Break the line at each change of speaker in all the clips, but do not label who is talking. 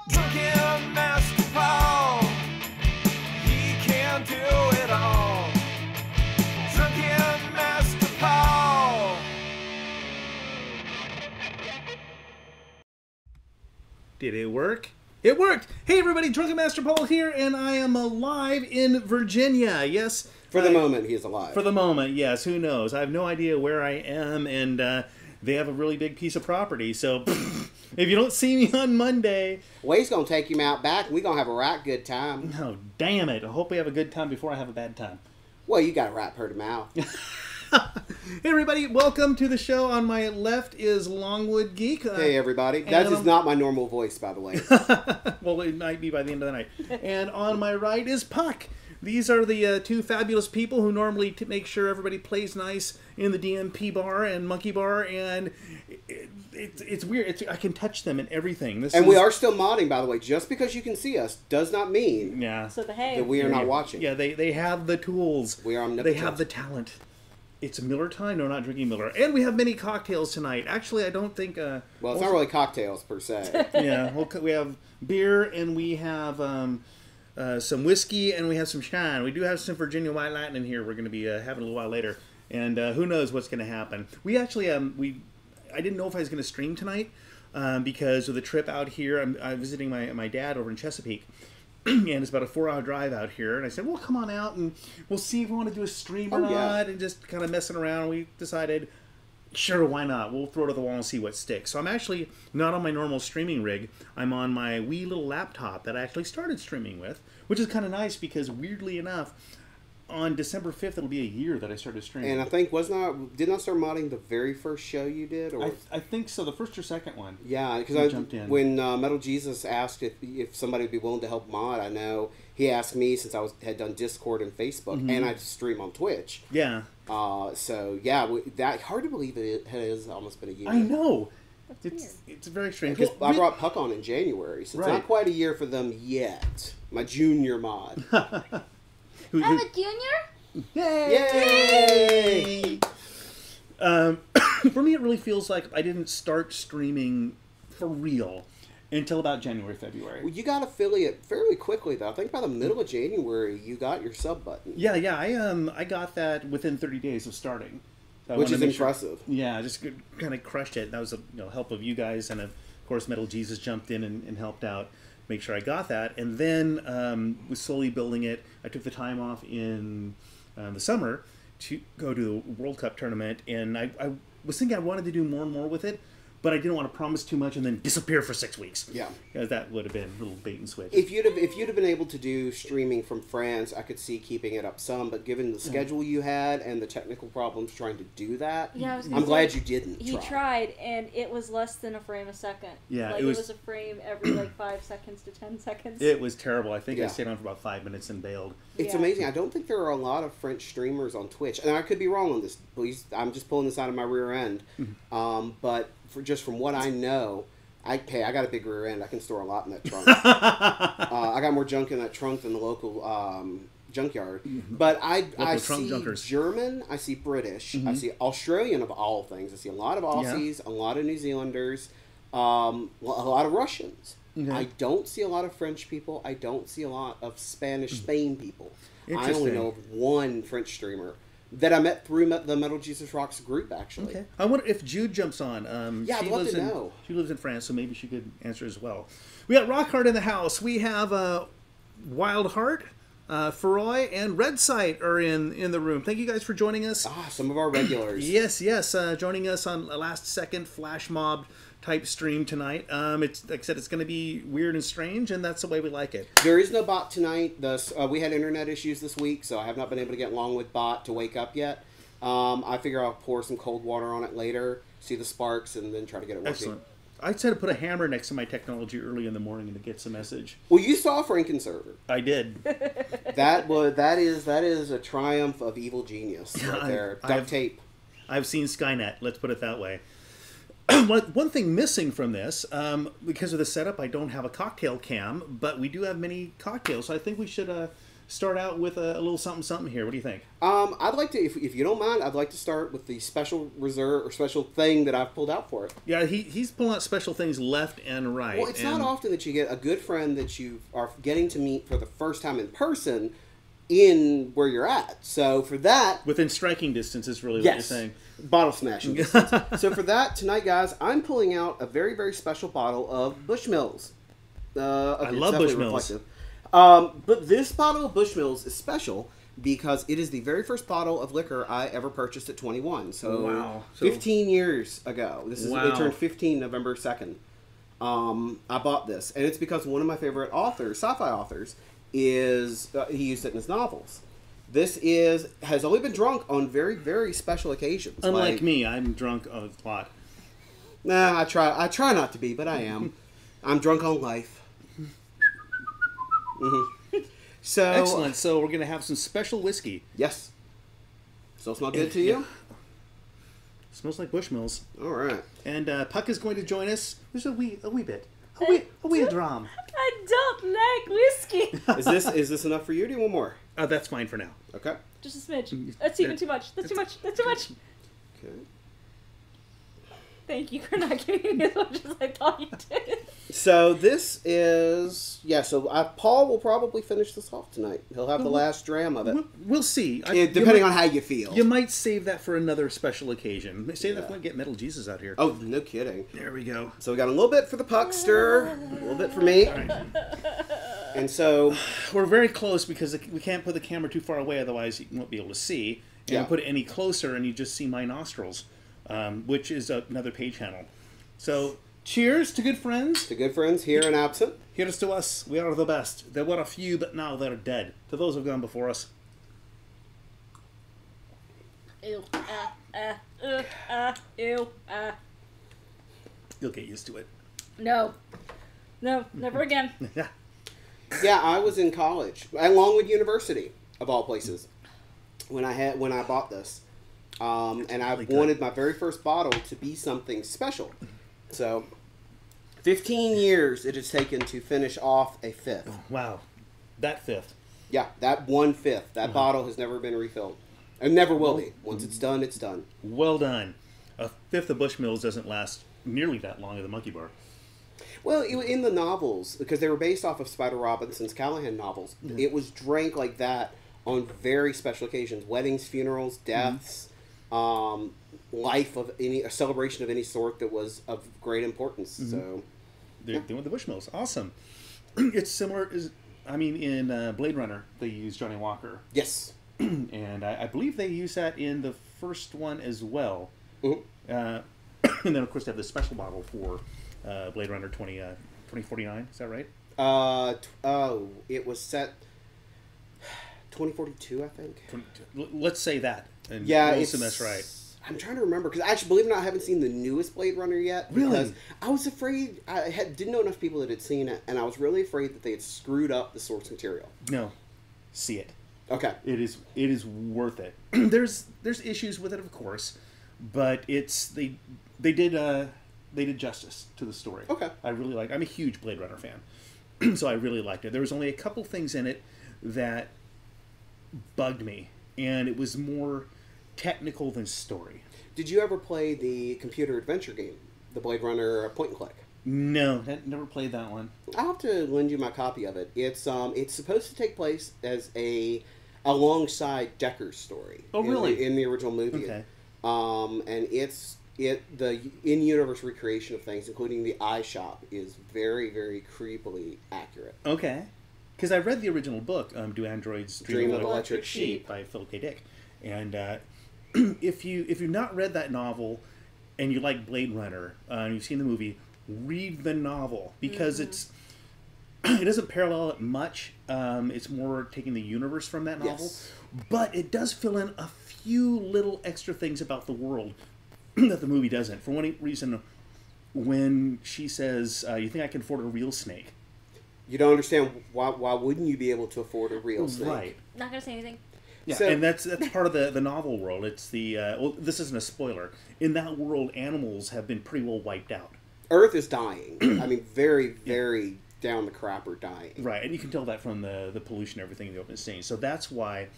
Drunken Master Paul, he can do it all. Drunken Master Paul.
Did it work? It worked! Hey everybody, Drunken Master Paul here, and I am alive in Virginia. Yes.
For the moment, he is alive.
For the moment, yes. Who knows? I have no idea where I am, and they have a really big piece of property, so if you don't see me on Monday...
Way's going to take him out back, and we're going to have a right good time.
Oh, damn it. I hope we have a good time before I have a bad time.
Well, you got a right per to mouth.
Hey everybody, welcome to the show. On my left is LongwoodGeek.
Hey everybody. That is not my normal voice, by the way.
Well, it might be by the end of the night. And on my right is Puck. These are the two fabulous people who normally make sure everybody plays nice in the DMP bar and Monkey Bar, and it's weird. I can touch them and everything.
We are still modding, by the way. Just because you can see us does not mean that we are not watching.
Yeah, they have the tools.
We are omnipotent.
They have the talent. It's Miller time. No, not drinking Miller. And we have many cocktails tonight. Actually, I don't think...
well, it's not really cocktails, per se.
Yeah, we have beer, and we have some whiskey, and we have some shine. We do have some Virginia White Lightning here we're going to be having a little while later. And who knows what's going to happen. We actually... I didn't know if I was going to stream tonight because of the trip out here. I'm visiting my dad over in Chesapeake. And it's about a 4-hour drive out here. And I said, well, come on out and we'll see if we want to do a stream or not. And just kind of messing around. We decided, sure, why not? We'll throw it at the wall and see what sticks. So I'm actually not on my normal streaming rig. I'm on my wee little laptop that I actually started streaming with, which is kind of nice because, weirdly enough, on December 5th, it'll be a year that I started streaming.
And I think, didn't I start modding the very first show you did? Or
I think so, the first or second one.
Yeah, because
jumped in.
When Metal Jesus asked if somebody would be willing to help mod, I know he asked me since I had done Discord and Facebook, and I stream on Twitch.
Yeah.
So, yeah, that hard to believe it has almost been a year.
I know. It's very strange.
Because I brought Puck on in January, so it's not quite a year for them yet. My junior mod.
I'm a junior?
Yay!
For me, it really feels like I didn't start streaming for real until about January, February.
Well, you got affiliate fairly quickly, though. I think by the middle of January, you got your sub button.
Yeah. I got that within 30 days of starting. So
which is impressive.
Yeah, just kind of crushed it. That was the help of you guys, and of course, Metal Jesus jumped in and helped out. Make sure I got that, and then was slowly building it. I took the time off in the summer to go to the World Cup tournament, and I was thinking I wanted to do more and more with it, but I didn't want to promise too much and then disappear for 6 weeks.
Yeah,
because that would have been a little bait and switch.
If you'd have been able to do streaming from France, I could see keeping it up some. But given the schedule you had and the technical problems trying to do that, I'm glad you didn't.
He tried, and it was less than a frame a second.
Yeah,
it was a frame every 5 seconds to 10 seconds.
It was terrible. I think I stayed on for about 5 minutes and bailed.
It's amazing. I don't think there are a lot of French streamers on Twitch, and I could be wrong on this. Please, I'm just pulling this out of my rear end, but. From what I know, I got a big rear end. I can store a lot in that trunk. I got more junk in that trunk than the local junkyard. But I see German, I see British, I see Australian of all things. I see a lot of Aussies, a lot of New Zealanders, a lot of Russians. Okay. I don't see a lot of French people. I don't see a lot of Spanish Spain people. I only know of one French streamer that I met through the Metal Jesus Rocks group, actually.
Okay. I wonder if Jude jumps on.
I'd love to know.
She lives in France, so maybe she could answer as well. We got Rockhart in the house. We have Wild Heart, Feroy, and Red Sight are in the room. Thank you guys for joining us.
Some of our regulars.
Yes. Joining us on a last-second flash mob type stream tonight. It's like I said, it's going to be weird and strange, and that's the way we like it.
There is no bot tonight. We had internet issues this week, so I have not been able to get Longwood bot to wake up yet. I figure I'll pour some cold water on it later, see the sparks, and then try to get it working.
Excellent. I said to put a hammer next to my technology early in the morning and it gets a message.
Well, you saw Franken server.
I did.
That is a triumph of evil genius right there. Duct tape.
I've seen Skynet. Let's put it that way. One thing missing from this, because of the setup, I don't have a cocktail cam, but we do have many cocktails, so I think we should start out with a little something here. What do you think?
I'd like to, if you don't mind, I'd like to start with the special reserve or special thing that I've pulled out for it.
Yeah, he's pulling out special things left and right.
Well, it's not often that you get a good friend that you are getting to meet for the first time in person in where you're at. So for that...
Within striking distance is really what you're saying.
Bottle smashing distance. So for that, tonight, guys, I'm pulling out a very, very special bottle of Bushmills.
I love Bushmills.
But this bottle of Bushmills is special because it is the very first bottle of liquor I ever purchased at 21. So, 15 years ago. It turned 15 November 2nd. I bought this. And it's because one of my favorite authors, sci-fi authors, is he used it in his novels. This has only been drunk on very, very special occasions.
Unlike me, I'm drunk a lot.
Nah, I try not to be, but I am. I'm drunk on life. So
excellent. So we're gonna have some special whiskey.
Yes. Still smell good to you?
Smells like Bushmills.
All right.
And Puck is going to join us. There's a wee bit, a wee dram.
I don't like whiskey.
Is this enough for you? Or do you want more?
That's fine for now.
Okay.
Just a smidge. That's even too much. That's too much. That's too much.
Okay.
Thank you for not giving me as much as I thought you did.
So this is so Paul will probably finish this off tonight. He'll have the last dram of it.
We'll see.
Depending on how you feel.
You might save that for another special occasion. Save that when we get Metal Jesus out here.
Oh, no kidding.
There we go.
So we got a little bit for the Puckster, a little bit for me.
All right.
And so
we're very close because we can't put the camera too far away, otherwise you won't be able to see. And you put it any closer and you just see my nostrils, which is another page handle. So cheers to good friends.
To good friends here and absent.
Here's to us. We are the best. There were a few, but now they're dead. To those who have gone before us.
Ew, ew,
You'll get used to it.
No, never again.
Yeah.
Yeah, I was in college at Longwood University, of all places, when I bought this, and I wanted my very first bottle to be something special. So, 15 years it has taken to finish off a fifth.
Wow, that fifth.
Yeah, that 1/5. That bottle has never been refilled, and never will be. Once it's done, it's done.
Well done. A fifth of Bushmills doesn't last nearly that long of the Monkey Bar.
Well, in the novels, because they were based off of Spider Robinson's Callahan novels, it was drank like that on very special occasions: weddings, funerals, deaths, life of a celebration of any sort that was of great importance. So
they're doing the Bushmills. Awesome. It's similar. In Blade Runner, they use Johnny Walker.
Yes.
And I believe they use that in the first one as well.
Mm-hmm.
And then, of course, they have the special bottle for Blade Runner 2049. Is that right?
It was set 2042, I think.
Let's say that. And
yeah,
that's right.
I'm trying to remember, because actually, believe it or not, I haven't seen the newest Blade Runner yet.
Really?
Because I was afraid, didn't know enough people that had seen it, and I was really afraid that they had screwed up the source material.
No. See it.
Okay.
It is worth it. There's issues with it, of course, but they did justice to the story.
Okay.
I'm a huge Blade Runner fan, so I really liked it. There was only a couple things in it that bugged me, and it was more technical than story.
Did you ever play the computer adventure game, the Blade Runner point and click?
No, never played that one.
I'll have to lend you my copy of it. It's supposed to take place as alongside Decker's story.
Oh, really?
In the original movie.
Okay.
And the in-universe recreation of things, including the eye shop, is very, very creepily accurate.
Okay. Because I read the original book, Do Androids
Dream of Electric
Sheep by Philip K. Dick. And if you've not read that novel and you like Blade Runner and you've seen the movie, read the novel, because it doesn't parallel it much. It's more taking the universe from that novel.
Yes.
But it does fill in a few little extra things about the world that the movie doesn't. For one reason, when she says, you think I can afford a real snake?
You don't understand why wouldn't you be able to afford a real snake?
Right.
Not gonna say anything.
Yeah,
So,
and that's part of the novel world. It's this isn't a spoiler. In that world, animals have been pretty well wiped out.
Earth is dying. I mean, very, very down the crap are dying.
Right, and you can tell that from the pollution and everything in the open scene. So that's why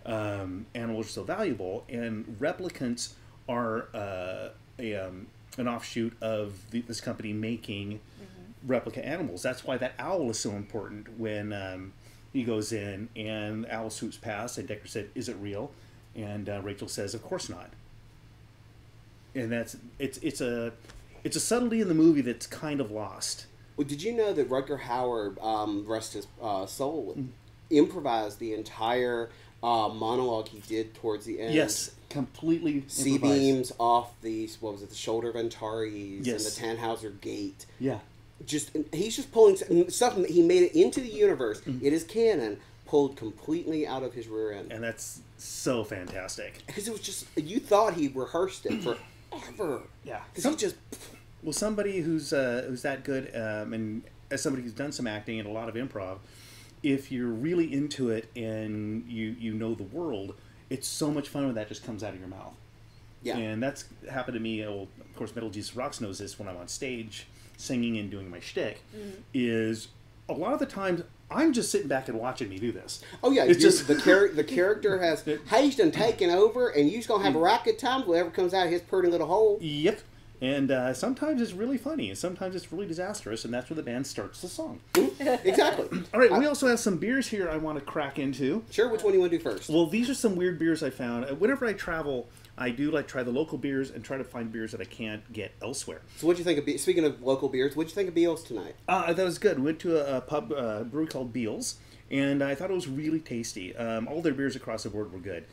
animals are so valuable, and replicants are an offshoot of this company making replica animals. That's why that owl is so important when he goes in and the owl swoops past and Decker said, "Is it real?" And Rachel says, "Of course not." And it's a subtlety in the movie that's kind of lost.
Well, did you know that Rutger Hauer, rest his soul, improvised the entire monologue he did towards the end?
Yes, completely
C
improvised.
beams off the shoulder of Antares
Yes.
and the Tannhauser Gate.
Yeah.
He's just pulling stuff that he made it into the universe. It is canon, pulled completely out of his rear end.
And that's so fantastic.
Because it was just, you thought he rehearsed it forever.
Yeah.
Because he just...
Well, somebody who's that good, and as somebody who's done some acting and a lot of improv, if you're really into it and you know the world, it's so much fun when that just comes out of your mouth.
Yeah.
And that's happened to me. Of course, Metal Jesus Rocks knows this when I'm on stage singing and doing my shtick. Is a lot of the times I'm just sitting back and watching me do this.
Oh yeah,
it's just
the character has Hayes done taken over, and you're gonna have a rock good time. Whatever comes out of his pretty little hole.
Yep. And sometimes it's really funny, and sometimes it's really disastrous, and that's where the band starts the song.
Exactly.
All right, we also have some beers here I want to crack into.
Sure, which one do you want to do first?
Well, these are some weird beers I found. Whenever I travel, I do like try the local beers and try to find beers that I can't get elsewhere.
So what'd you think of, speaking of local beers, what'd you think of Beals tonight?
That was good. We went to a pub brewery called Beals, and I thought it was really tasty. All their beers across the board were good.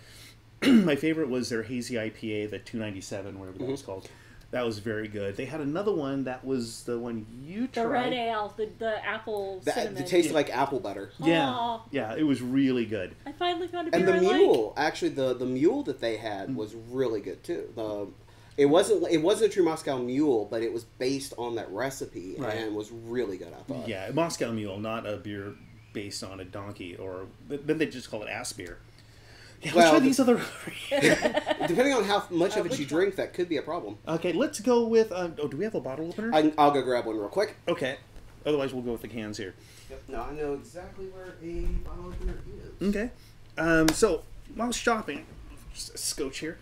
My favorite was their hazy IPA, the 297, whatever that was called. That was very good. They had another one that was the one you tried.
The red ale, the apple cinnamon.
It tasted like apple butter.
Yeah,
Aw.
yeah, it was really good.
I finally found a beer
And the
I
mule, actually, the mule that they had was really good too. It wasn't a true Moscow Mule, but it was based on that recipe and was really good. I thought.
Yeah, Moscow Mule, not a beer based on a donkey, or then they just call it ass beer. Yeah, let's try these other.
Depending on how much of it you drink, that could be a problem.
Okay, let's go with. Do we have a bottle opener?
I'll go grab one real quick.
Okay. Otherwise, we'll go with the cans here.
Yep. No, I know exactly where a bottle opener is.
Okay. So while shopping, just a scotch here.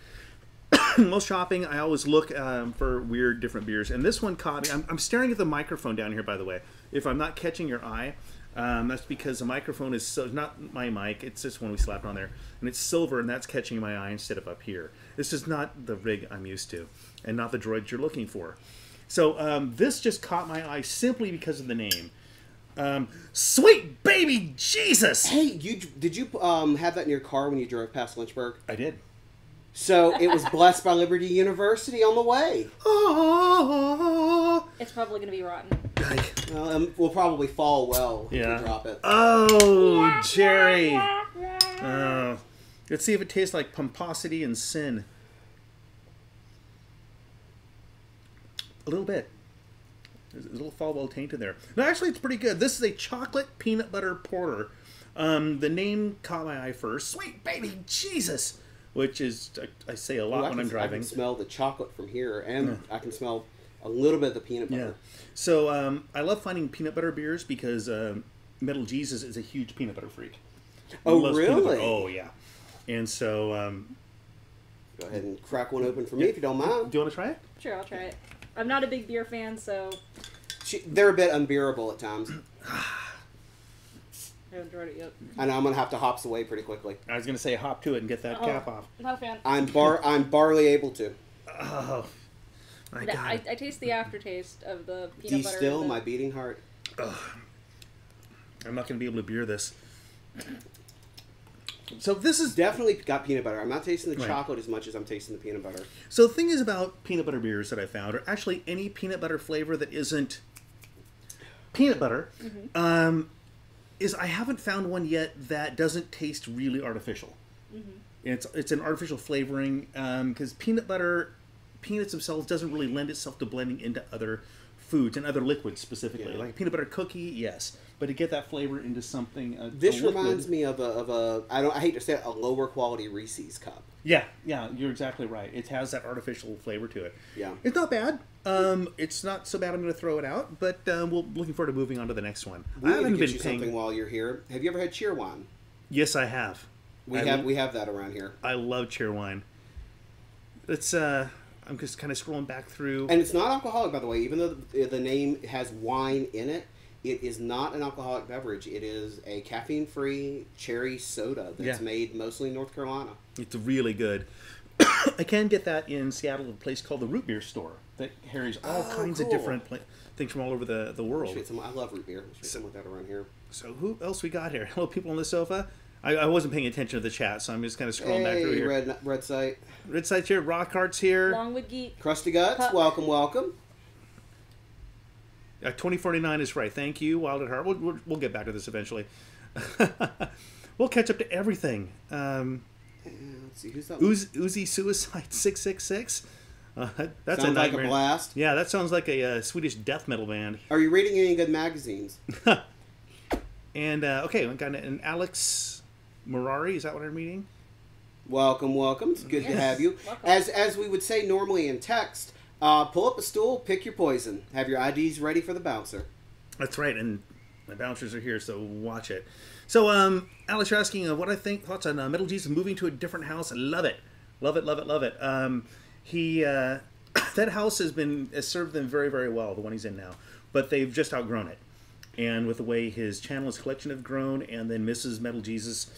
While shopping, I always look for weird, different beers, and this one caught me. I'm staring at the microphone down here, by the way. If I'm not catching your eye, that's because the microphone is not my mic. It's this one we slapped on there, and it's silver, and that's catching my eye instead of up here. This is not the rig I'm used to, and not the droid you're looking for. So this just caught my eye simply because of the name. Sweet baby Jesus!
Hey, did you have that in your car when you drove past Lynchburg?
I did.
So it was Blessed by Liberty University on the way.
Oh,
It's probably going to be rotten.
Well, we'll probably fall well if we drop it.
Oh, Jerry. Let's see if it tastes like pomposity and sin. A little bit. There's a little Falwell taint in there. No, actually, it's pretty good. This is a chocolate peanut butter porter. The name caught my eye first. Sweet baby Jesus! Which is, I say a lot when I'm driving.
I can smell the chocolate from here, and I can smell a little bit of the peanut butter.
Yeah. So I love finding peanut butter beers because Metal Jesus is a huge peanut butter freak.
Oh, really?
Oh, yeah. And so...
go ahead and crack one open for me if you don't mind.
Do you want to try it?
Sure, I'll try it. I'm not a big beer fan, so
They're a bit unbearable at times.
I haven't tried it yet.
I know I'm going to have to hops away pretty quickly.
I was going to say hop to it and get that cap off.
Not a fan.
I'm barely able to.
Oh, my God.
I taste the aftertaste of the
Do
peanut
you
butter.
still my beating heart?
I'm not going to be able to beer this. So this is...
Definitely got peanut butter. I'm not tasting the
Right.
chocolate as much as I'm tasting the peanut butter.
So the thing is about peanut butter beers that I found, or actually any peanut butter flavor that isn't peanut butter, is I haven't found one yet that doesn't taste really artificial. It's an artificial flavoring because peanuts themselves doesn't really lend itself to blending into other foods and other liquids specifically,
Yeah.
like a peanut butter cookie, yes, but to get that flavor into something.
This
a liquid,
reminds me of a I hate to say it, a lower quality Reese's cup.
Yeah, you're exactly right. It has that artificial flavor to it.
Yeah.
It's not bad. It's not so bad I'm going to throw it out, but we're looking forward to moving on to the next one.
We
I
need to
haven't
get
been
you
paying.
something while you're here. Have you ever had cheer wine?
Yes, I have.
We have that around here.
I love cheer wine. It's I'm just kind of scrolling back through.
And it's not alcoholic, by the way. Even though the name has wine in it, it is not an alcoholic beverage. It is a caffeine-free cherry soda that's made mostly in North Carolina.
It's really good. I can get that in Seattle at a place called the Root Beer Store that carries all kinds of
cool.
different things from all over the world.
I love root beer. There's something like that around here.
So who else we got here? Hello, people on the sofa. I wasn't paying attention to the chat, so I'm just kind of scrolling back through here.
Red Sight.
Red Sight's here. Rockhart's here.
LongwoodGeek.
Crusty Guts,
Puck.
welcome.
2049 is right. Thank you, Wild at Heart. We'll get back to this eventually. We'll catch up to everything.
Let's see, who's that?
Uzi Suicide 666. That's
Sounds
a
like
nightmare.
a blast.
Yeah, that sounds like a Swedish death metal band.
Are you reading any good magazines?
And okay, we got an Alex Murari. Is that what I'm reading?
Welcome. It's good to
Yes.
have you.
Welcome.
As we would say normally in text, pull up a stool, pick your poison. Have your IDs ready for the bouncer.
That's right, and my bouncers are here, so watch it. So, Alex, you're asking what I think, thoughts on Metal Jesus moving to a different house. I love it. Love it. He, that house has served them very, very well, the one he's in now. But they've just outgrown it. And with the way his channel, his collection have grown, and then Mrs. Metal Jesus,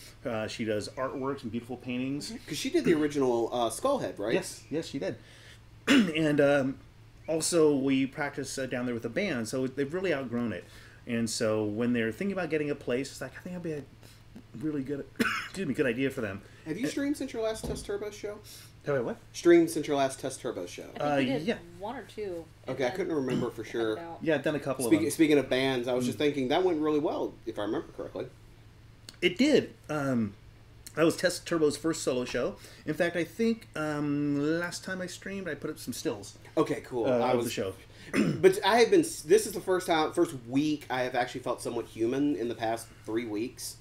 she does artwork and beautiful paintings.
Because she did the original Skullhead, right?
Yes, she did. And also, we practice down there with a band, so they've really outgrown it. And so when they're thinking about getting a place, it's like, I think that'd be a really good, good idea for them.
Have you streamed since your last Test Turbo show?
Wait, what?
Streamed since your last Test Turbo show.
I think we did
yeah.
one or two. and
Okay, I
then
couldn't remember for sure.
cut it out.
Yeah, I've done a couple of them.
Speaking of bands, I was just thinking that went really well, if I remember correctly.
It did. That was Test Turbo's first solo show. In fact, I think last time I streamed, I put up some stills
Okay, cool.
of the show.
But I have been. This is the first week I have actually felt somewhat human in the past 3 weeks.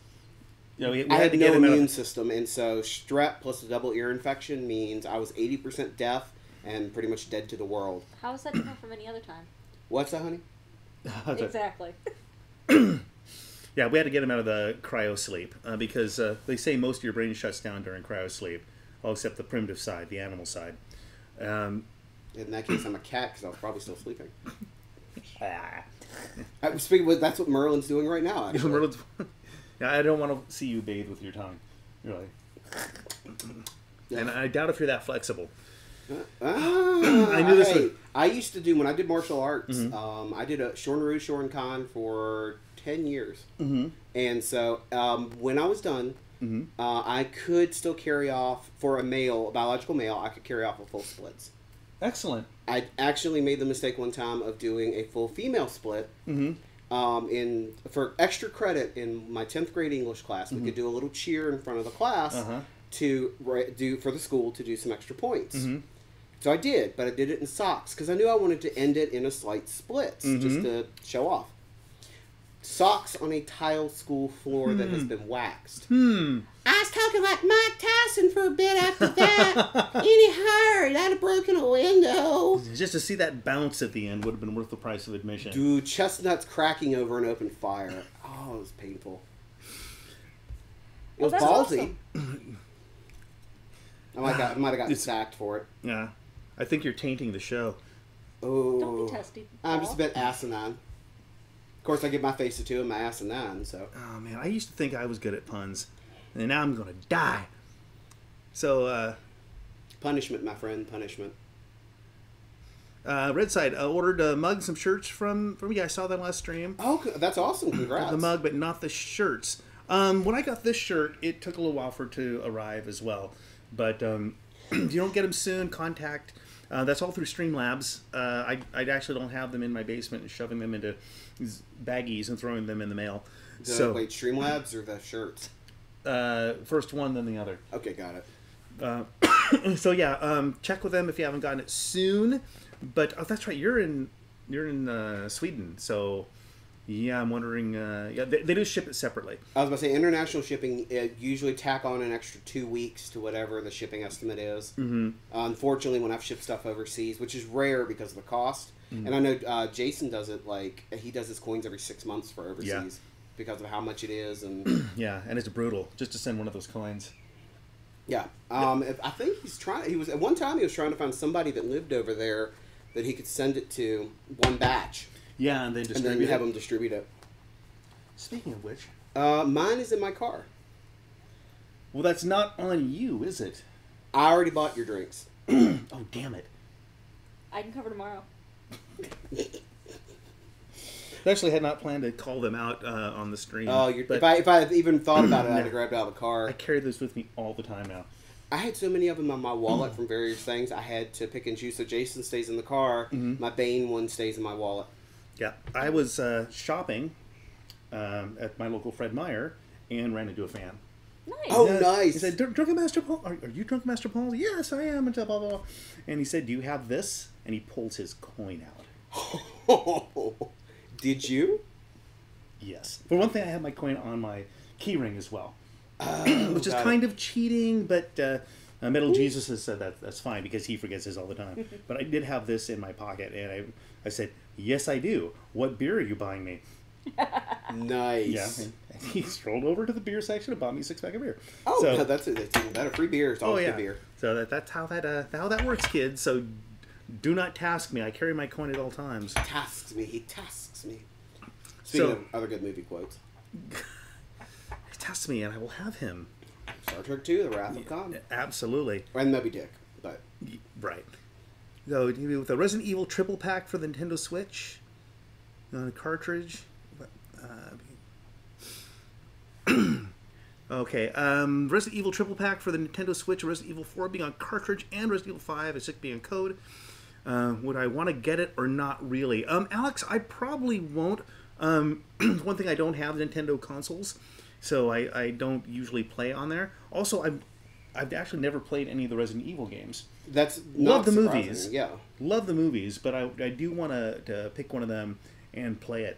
Yeah, we
I
had
had
to
no
get him out
immune
of,
system, and so strep plus a double ear infection means I was 80% deaf and pretty much dead to the world.
How is that different from any other time?
What's that, honey?
Exactly.
Yeah, we had to get him out of the cryo sleep because they say most of your brain shuts down during cryo sleep, all except the primitive side, the animal side.
In that case, I'm a cat because I was probably still sleeping.
Ah.
That's what Merlin's doing right now, actually.
Yeah, I don't want to see you bathe with your tongue, really. And I doubt if you're that flexible.
I
knew this would-
I used to do, when I did martial arts, I did a Shorin-Ryu Shorin-Kan for 10 years.
Mm-hmm.
And so when I was done, I could still carry off, for a biological male, I could carry off a full splits.
Excellent.
I actually made the mistake one time of doing a full female split. For extra credit in my 10th grade English class. We could do a little cheer in front of the class to do for the school to do some extra points. So I did, but I did it in socks because I knew I wanted to end it in a slight splits just to show off. Socks on a tile school floor that has been waxed. I was talking like Mike Tyson for a bit after that. Any higher, I'd have broken a window.
Just to see that bounce at the end would have been worth the price of admission.
Dude, chestnuts cracking over an open fire. Oh, it was painful. It was
that's
ballsy.
awesome.
I might have gotten sacked for it.
Yeah. I think you're tainting the show.
Oh,
Don't be testy.
I'm just a bit asinine. Of course, I give my face to 2 and my asinine, so.
Oh, man. I used to think I was good at puns. And now I'm going to die. So,
Punishment, my friend, punishment.
Red Side ordered mugs, some shirts from you. I saw that last stream.
Oh, that's awesome. Congrats.
The mug, but not the shirts. When I got this shirt, it took a little while for it to arrive as well. But if you don't get them soon, contact. That's all through Streamlabs. I actually don't have them in my basement and shoving them into these baggies and throwing them in the mail.
Wait, Streamlabs or the shirts?
First one, then the other.
Okay, got it.
So yeah, check with them if you haven't gotten it soon. But that's right, you're in You're in Sweden, so yeah, I'm wondering. Yeah, they do ship it separately.
I was about to say international shipping. Usually tack on an extra 2 weeks to whatever the shipping estimate is.
Mm-hmm.
Unfortunately, when I've shipped stuff overseas, which is rare because of the cost, and I know Jason does it like he does his coins every 6 months for overseas because of how much it is, and
Yeah, and it's brutal just to send one of those coins.
yeah. I think he's trying. He was at one time he was trying to find somebody that lived over there that he could send it to one batch.
Yeah, and then
And
distribute
then have
it.
them distribute it.
Speaking of which,
Mine is in my car.
well, that's not on you, is it?
I already bought your drinks.
Oh, damn it!
I can cover tomorrow.
I actually had not planned to call them out on the stream.
Oh,
but
if I had even thought about it, I'd have grabbed it out of the car.
I carry those with me all the time now.
I had so many of them on my wallet from various things. I had to pick and choose. So Jason stays in the car. My Bane one stays in my wallet.
Yeah, I was shopping at my local Fred Meyer and ran into a fan.
Nice.
Oh,
Yeah,
nice.
He said, Drunken Master Paul, are you Drunken Master Paul? Yes, I am. And blah, blah, blah. And he said, do you have this? And he pulls his coin out.
Did you?
Yes. For one thing, I have my coin on my key ring as well. Which is
got
kind of cheating, but Metal Jesus has said that's fine because he forgets his all the time. But I did have this in my pocket, and I said, yes, I do. What beer are you buying me?
Nice.
Yeah. And he strolled over to the beer section and bought me a 6-pack of beer.
Oh,
So-
that's even better. Free beer is always good beer.
So that's how that works, kids. So do not task me. I carry my coin at all times.
Tasks me. He tasks me. Speaking
So-
of other good movie quotes.
He tasks me, and I will have him.
Star Trek 2, The Wrath of Khan.
Absolutely.
And Moby Dick. But
Right. So with the Resident Evil triple pack for the Nintendo Switch, on a cartridge. Okay, Resident Evil triple pack for the Nintendo Switch, Resident Evil 4 being on cartridge, and Resident Evil 5 and 6 being on code. Would I want to get it or not really? Alex, I probably won't. One thing, I don't have Nintendo consoles, so I don't usually play on there. Also, I've actually never played any of the Resident Evil games.
that's
Love
not
the
surprising.
movies.
Yeah.
Love the movies, but I do want to pick one of them and play it.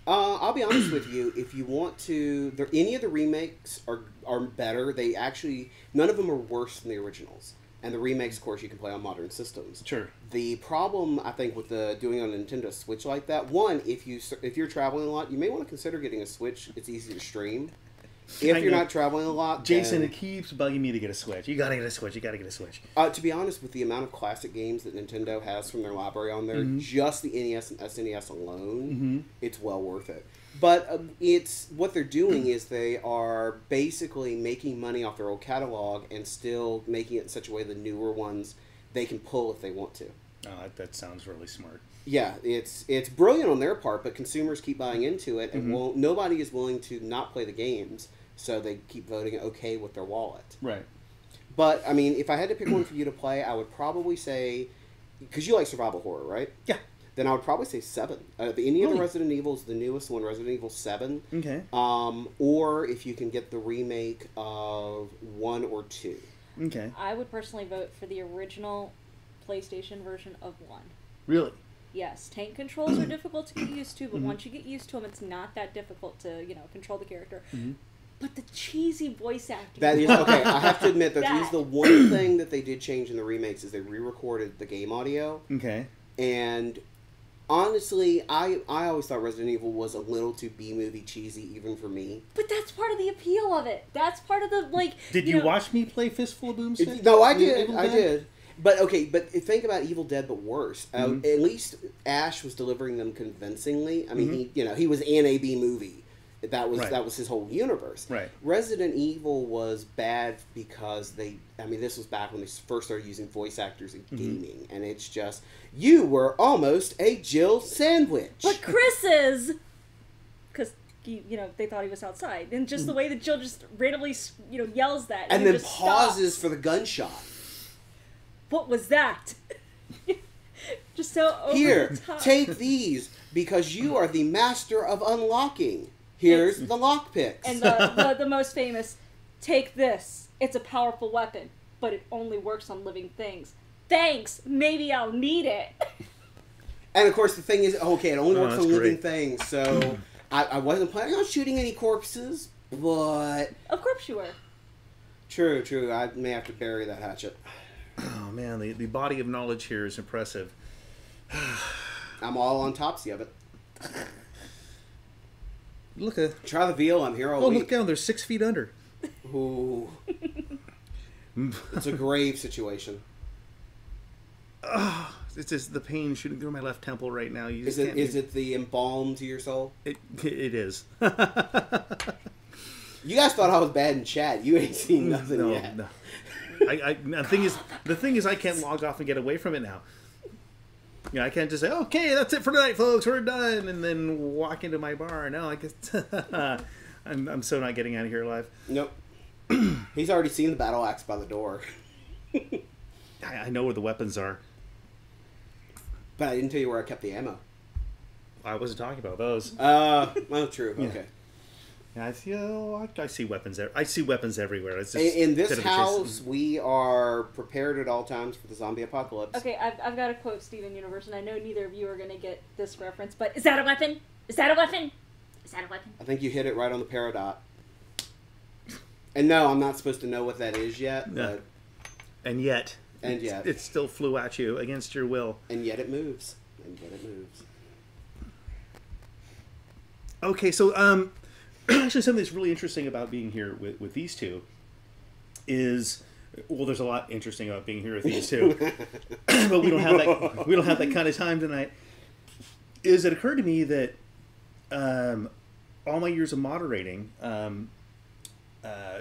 I'll be honest with you. If you want to, any of the remakes are better. They actually, none of them are worse than the originals. And the remakes, of course, you can play on modern systems.
Sure.
The problem, I think, with doing on a Nintendo Switch like that, one, if you're traveling a lot, you may want to consider getting a Switch. It's easy to stream. If
I
you're
know.
not traveling a lot,
Jason,
then,
it keeps bugging me to get a Switch. You gotta get a Switch. You gotta get a Switch.
to be honest, with the amount of classic games that Nintendo has from their library on there, just the NES and SNES alone, it's well worth it. But it's what they're doing is they are basically making money off their old catalog and still making it in such a way the newer ones they can pull if they want to.
That sounds really smart.
Yeah, it's brilliant on their part, but consumers keep buying into it, and nobody is willing to not play the games, so they keep voting okay with their wallet.
Right.
But, I mean, if I had to pick one for you to play, I would probably say, because you like survival horror, right?
Yeah.
Then I would probably say 7. Any of the
Really?
Resident Evils, the newest one, Resident Evil 7.
Okay.
Or if you can get the remake of 1 or 2.
Okay.
I would personally vote for the original PlayStation version of 1.
Really?
Yes, tank controls are difficult to get used to, but once you get used to them, it's not that difficult to, control the character. But the cheesy voice acting.
That is, okay, I have to admit that
That.
is the one thing that they did change in the remakes is they re-recorded the game audio.
Okay.
And honestly, I always thought Resident Evil was a little too B-movie cheesy, even for me.
But that's part of the appeal of it. That's part of the,
Did you watch me play Fistful of Boomstick?
No, I did.
Evil
I
Dead?
did. But okay, but think about Evil Dead, but worse. At least Ash was delivering them convincingly. I mean, he was in a B movie. That was his whole universe.
Right.
Resident Evil was bad because this was back when they first started using voice actors in gaming, and it's just you were almost a Jill sandwich.
But Chris is, because they thought he was outside, and just the way that Jill just randomly yells that,
and
he
then
just
pauses
stops.
for the gunshot.
What was that? Just so over
Here,
the top.
take these because you are the master of unlocking. Here's the lockpicks.
And the most famous, take this. It's a powerful weapon, but it only works on living things. Thanks. Maybe I'll need it.
And of course, the thing is, okay, it only works
that's
on living
great.
things, so I wasn't planning on shooting any corpses, but
Of course you were.
true. I may have to bury that hatchet.
Oh man, the body of knowledge here is impressive.
I'm all on topsy of it.
Look at
Try the veal. I'm here all
look
week.
down. They're 6 feet under.
Ooh. It's a grave situation.
It's just the pain shooting through my left temple right now. You
Is
just
it
can't
is it the embalm to your soul?
It is.
You guys thought I was bad in chat. You ain't seen nothing yet.
No. The thing is, I can't log off and get away from it now. You know, I can't just say, "Okay, that's it for tonight, folks. We're done," and then walk into my bar. No, I guess I'm so not getting out of here alive.
Nope. He's already seen the battle axe by the door.
I know where the weapons are.
But I didn't tell you where I kept the ammo.
I wasn't talking about those.
Well, true.
Yeah.
Okay.
I see weapons. I see weapons everywhere. It's just
In
a
this
bit of a chase.
house, we are prepared at all times for the zombie apocalypse.
Okay, I've got to quote Steven Universe, and I know neither of you are going to get this reference, but is that a weapon? Is that a weapon? Is that a weapon?
I think you hit it right on the peridot. And no, I'm not supposed to know what that is yet.
Yeah.
But,
And yet,
it
still flew at you against your will.
and yet it moves. And yet it moves.
Okay, so actually, something that's really interesting about being here with these two is, well, there's a lot interesting about being here with these two, but we don't have that. We don't have that kind of time tonight. Is it occurred to me that all my years of moderating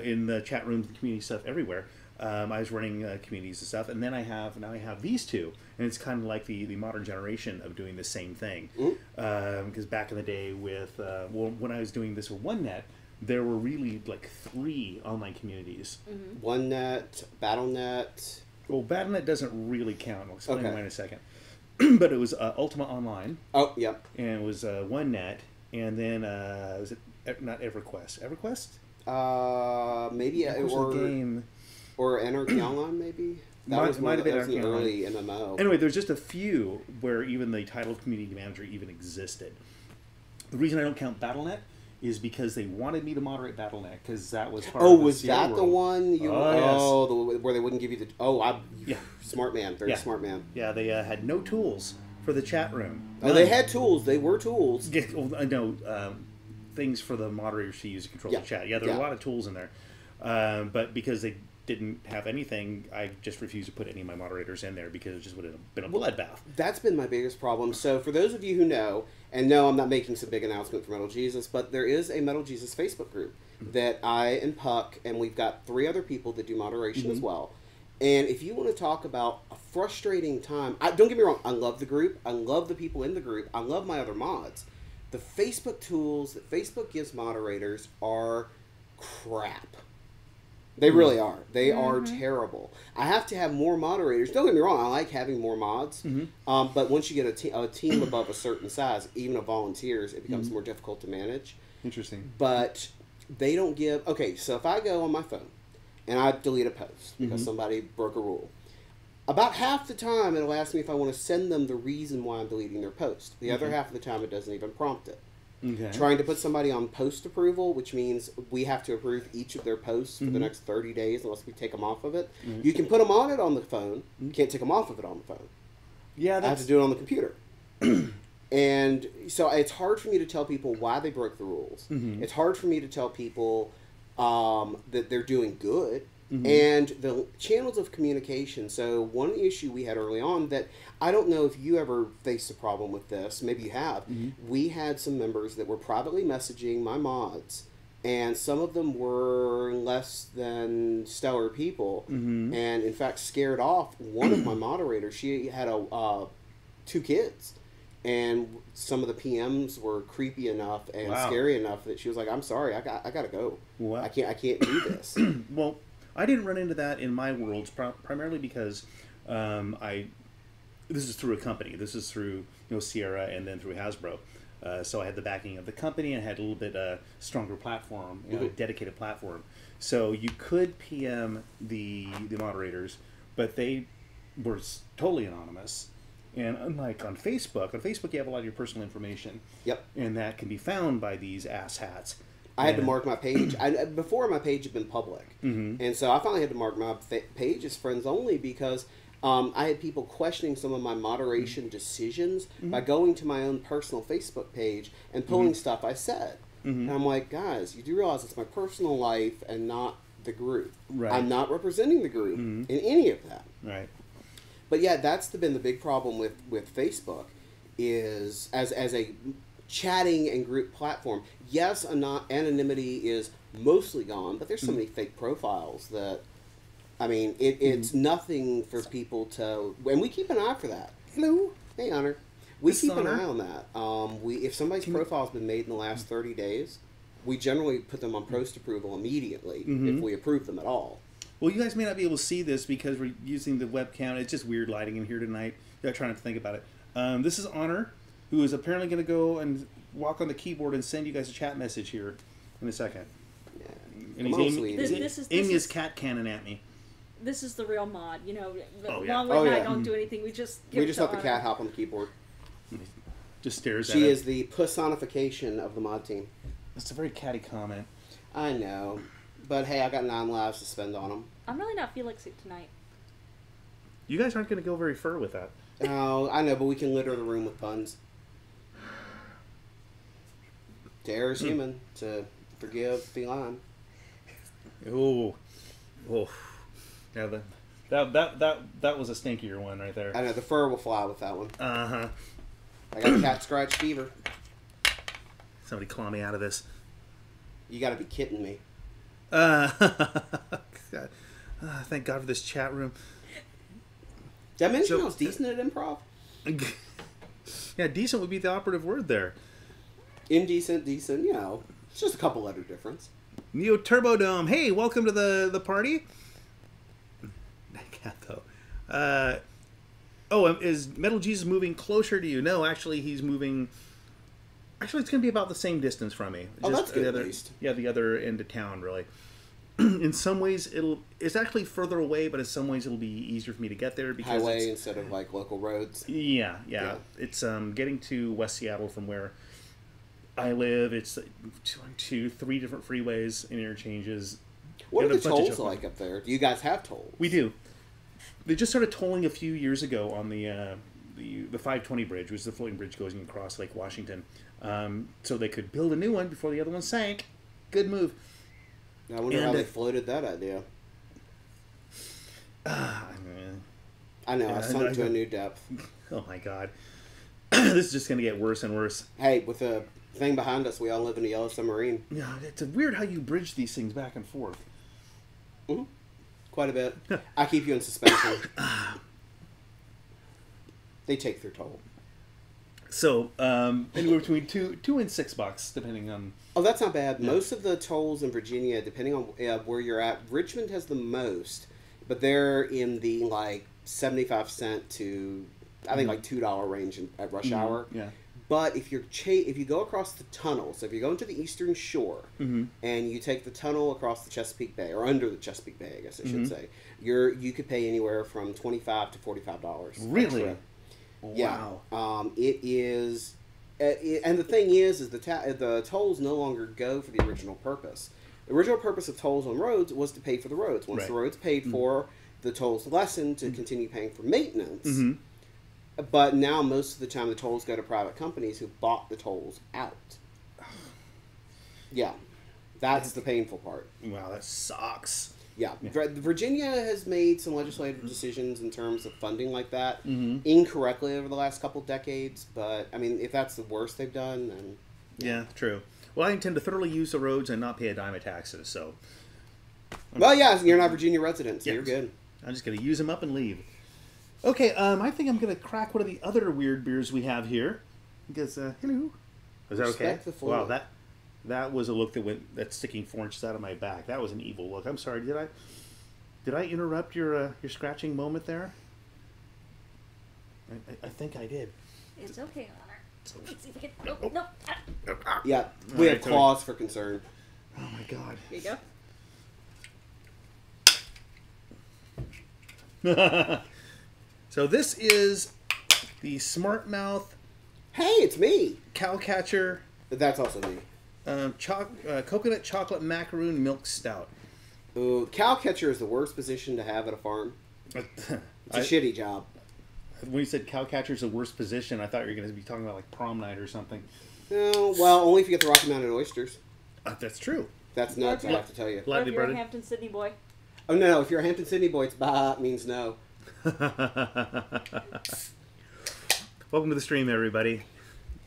in the chat rooms, the community stuff everywhere. I was running communities and stuff, and then I have these two, and it's kind of like the modern generation of doing the same thing. Because back in the day, with when I was doing this with OneNet, there were really like 3 online communities.
Mm-hmm.
OneNet, BattleNet.
Well, BattleNet doesn't really count. I'll explain
Okay.
why in a second. But it was Ultima Online,
Oh, yep.
and it was OneNet, and then was it not EverQuest? EverQuest?
Maybe
What was the game?
Or Anarchy Online, maybe. That was
might have been
that was the
Anarchy
early MMO.
Anyway, there's just a few where even the title of community manager even existed. The reason I don't count BattleNet is because they wanted me to moderate BattleNet because that was part
Oh,
of the
was
Sierra
that the
world.
one? Where they wouldn't give you the?
Yeah.
Smart man, very
Yeah.
smart man.
Yeah, they had no tools for the chat room.
Oh, they had tools. They were tools.
Things for the moderators to use to control
Yeah.
the chat. Yeah, there were
Yeah.
a lot of tools in there. But because they didn't have anything, I just refused to put any of my moderators in there because it just would have been a bloodbath.
That's been my biggest problem. So for those of you who know, and no, I'm not making some big announcement for Metal Jesus, but there is a Metal Jesus Facebook group that I and Puck, and we've got 3 other people that do moderation as well. And if you want to talk about a frustrating time, don't get me wrong, I love the group. I love the people in the group. I love my other mods. The Facebook tools that Facebook gives moderators are crap. They really are. They are terrible. I have to have more moderators. Don't get me wrong. I like having more mods. But once you get a team above a certain size, even of volunteers, it becomes more difficult to manage.
Interesting.
But they don't give... Okay, so if I go on my phone and I delete a post because somebody broke a rule, about half the time it'll ask me if I want to send them the reason why I'm deleting their post. The other half of the time it doesn't even prompt it.
Okay.
Trying to put somebody on post approval, which means we have to approve each of their posts for the next 30 days unless we take them off of it. You can put them on it on the phone. You can't take them off of it on the phone.
Yeah,
I have to do it on the computer. And so it's hard for me to tell people why they broke the rules. It's hard for me to tell people that they're doing good. And the channels of communication. So one issue we had early on that I don't know if you ever faced a problem with this. Maybe you have. We had some members that were privately messaging my mods, and some of them were less than stellar people, and in fact scared off one of my moderators. She had 2 kids. And some of the PMs were creepy enough and scary enough that she was like, "I'm sorry, I gotta go.
Wow.
I can't do this."
Well, I didn't run into that in my worlds primarily because this is through a company. This is through Sierra and then through Hasbro. So I had the backing of the company and had a little bit stronger platform, a dedicated platform. So you could PM the moderators, but they were totally anonymous. And unlike on Facebook you have a lot of your personal information.
Yep.
And that can be found by these asshats.
I had to mark my page. Before my page had been public.
Mm-hmm.
And so I finally had to mark my page as friends only because I had people questioning some of my moderation decisions by going to my own personal Facebook page and pulling stuff I said. And I'm like, guys, you do realize it's my personal life and not the group.
Right.
I'm not representing the group in any of that.
Right.
But yeah, that's been the big problem with Facebook is as a chatting and group platform. Yes, anonymity is mostly gone, but there's so many fake profiles that, I mean, it's nothing for people to, and we keep an eye for that. Hello. Hey, Honor. We keep an eye on that. If somebody's profile's been made in the last 30 days, we generally put them on post approval immediately if we approve them at all.
Well, you guys may not be able to see this because we're using the webcam. It's just weird lighting in here tonight. I'm trying not to think about it. This is Honor, who is apparently going to go and walk on the keyboard and send you guys a chat message here in a second.
Yeah.
And he's aiming his cat cannon at me.
This is the real mod. You know,
yeah.
Longwood and I don't do anything. We just
let the cat hop on the keyboard.
Just stares at
She
it.
is the personification of the mod team.
That's a very catty comment.
I know. But hey, I got 9 lives to spend on them.
I'm really not feeling sick tonight.
You guys aren't going to go very far with that.
Oh, I know, but we can litter the room with puns. To err is human, to forgive feline.
Oh. Yeah, that was a stinkier one right there.
I know, the fur will fly with that one.
Uh-huh.
I got cat scratch fever.
Somebody claw me out of this.
You gotta be kidding me.
Thank God for this chat room.
Did I mention I was decent at improv?
Yeah, decent would be the operative word there.
Indecent, decent, you know. It's just a couple letter difference.
Neo Turbo Dome. Hey, welcome to the party. That cat though. Is Metal Jesus moving closer to you? No, actually he's moving. Actually, it's going to be about the same distance from me.
That's good
at least. Yeah, the other end of town, really. In some ways, it's actually further away, but in some ways, it'll be easier for me to get there because
highway instead of like local roads.
Yeah. It's getting to West Seattle from where I live. It's 2, 3 different freeways and interchanges.
What are the tolls like up there? Do you guys have tolls?
We do. They just started tolling a few years ago on the 520 bridge, which is the floating bridge going across Lake Washington. So they could build a new one before the other one sank. Good move.
I wonder how they floated that idea. I know, I sunk to a new depth.
Oh my God. This is just going to get worse and worse.
Hey, with the thing behind us, we all live in a yellow submarine.
Yeah, it's weird how you bridge these things back and forth.
Mm-hmm. Quite a bit. I keep you in suspension. They take their toll.
So, anywhere between $2 and $6, depending on...
Oh, that's not bad. Yeah. Most of the tolls in Virginia, depending on where you're at, Richmond has the most, but they're in the, 75 cent to, I think, $2 range at rush hour.
Yeah.
But if you go across the tunnel, so if you're going to the Eastern Shore, and you take the tunnel across the Chesapeake Bay, or under the Chesapeake Bay, I guess I should say, you could pay anywhere from $25 to $45.
Really?
Wow.
Yeah.
It is, and the thing is the tolls no longer go for the original purpose. The original purpose of tolls on roads was to pay for the roads. Once the road's paid for, the tolls lessen to continue paying for maintenance. But now most of the time the tolls go to private companies who bought the tolls out. Yeah. That's the painful part.
Wow, that sucks.
Yeah. Virginia has made some legislative decisions in terms of funding like that incorrectly over the last couple decades. But, I mean, if that's the worst they've done, then...
Yeah, true. Well, I intend to thoroughly use the roads and not pay a dime of taxes, so...
Well, yeah, you're not a Virginia resident, so you're good. I'm
just going to use them up and leave. Okay, I think I'm going to crack one of the other weird beers we have here. Because, hello. Is that okay? Wow, that was a look that's sticking 4 inches out of my back. That was an evil look. I'm sorry. Did I interrupt your scratching moment there? I think I did.
It's okay, Honor. Let's see if we can... No.
Yeah, we have cause for concern.
Oh my God.
Here you go.
So this is the Smart Mouth
Hey, it's me.
Cowcatcher
That's also me.
Coconut Chocolate Macaroon Milk Stout.
Ooh, cow catcher is the worst position to have at a farm. It's a shitty job.
When you said Cowcatcher is the worst position, I thought you were going to be talking about like prom night or something.
No, well, only if you get the Rocky Mountain oysters.
That's true.
That's nuts, I have to tell you.
Or if
Lightly
you're a
breaded.
Hampton Sydney boy.
Oh, no, if you're a Hampton Sydney boy, it's bah means no.
Welcome to the stream, everybody.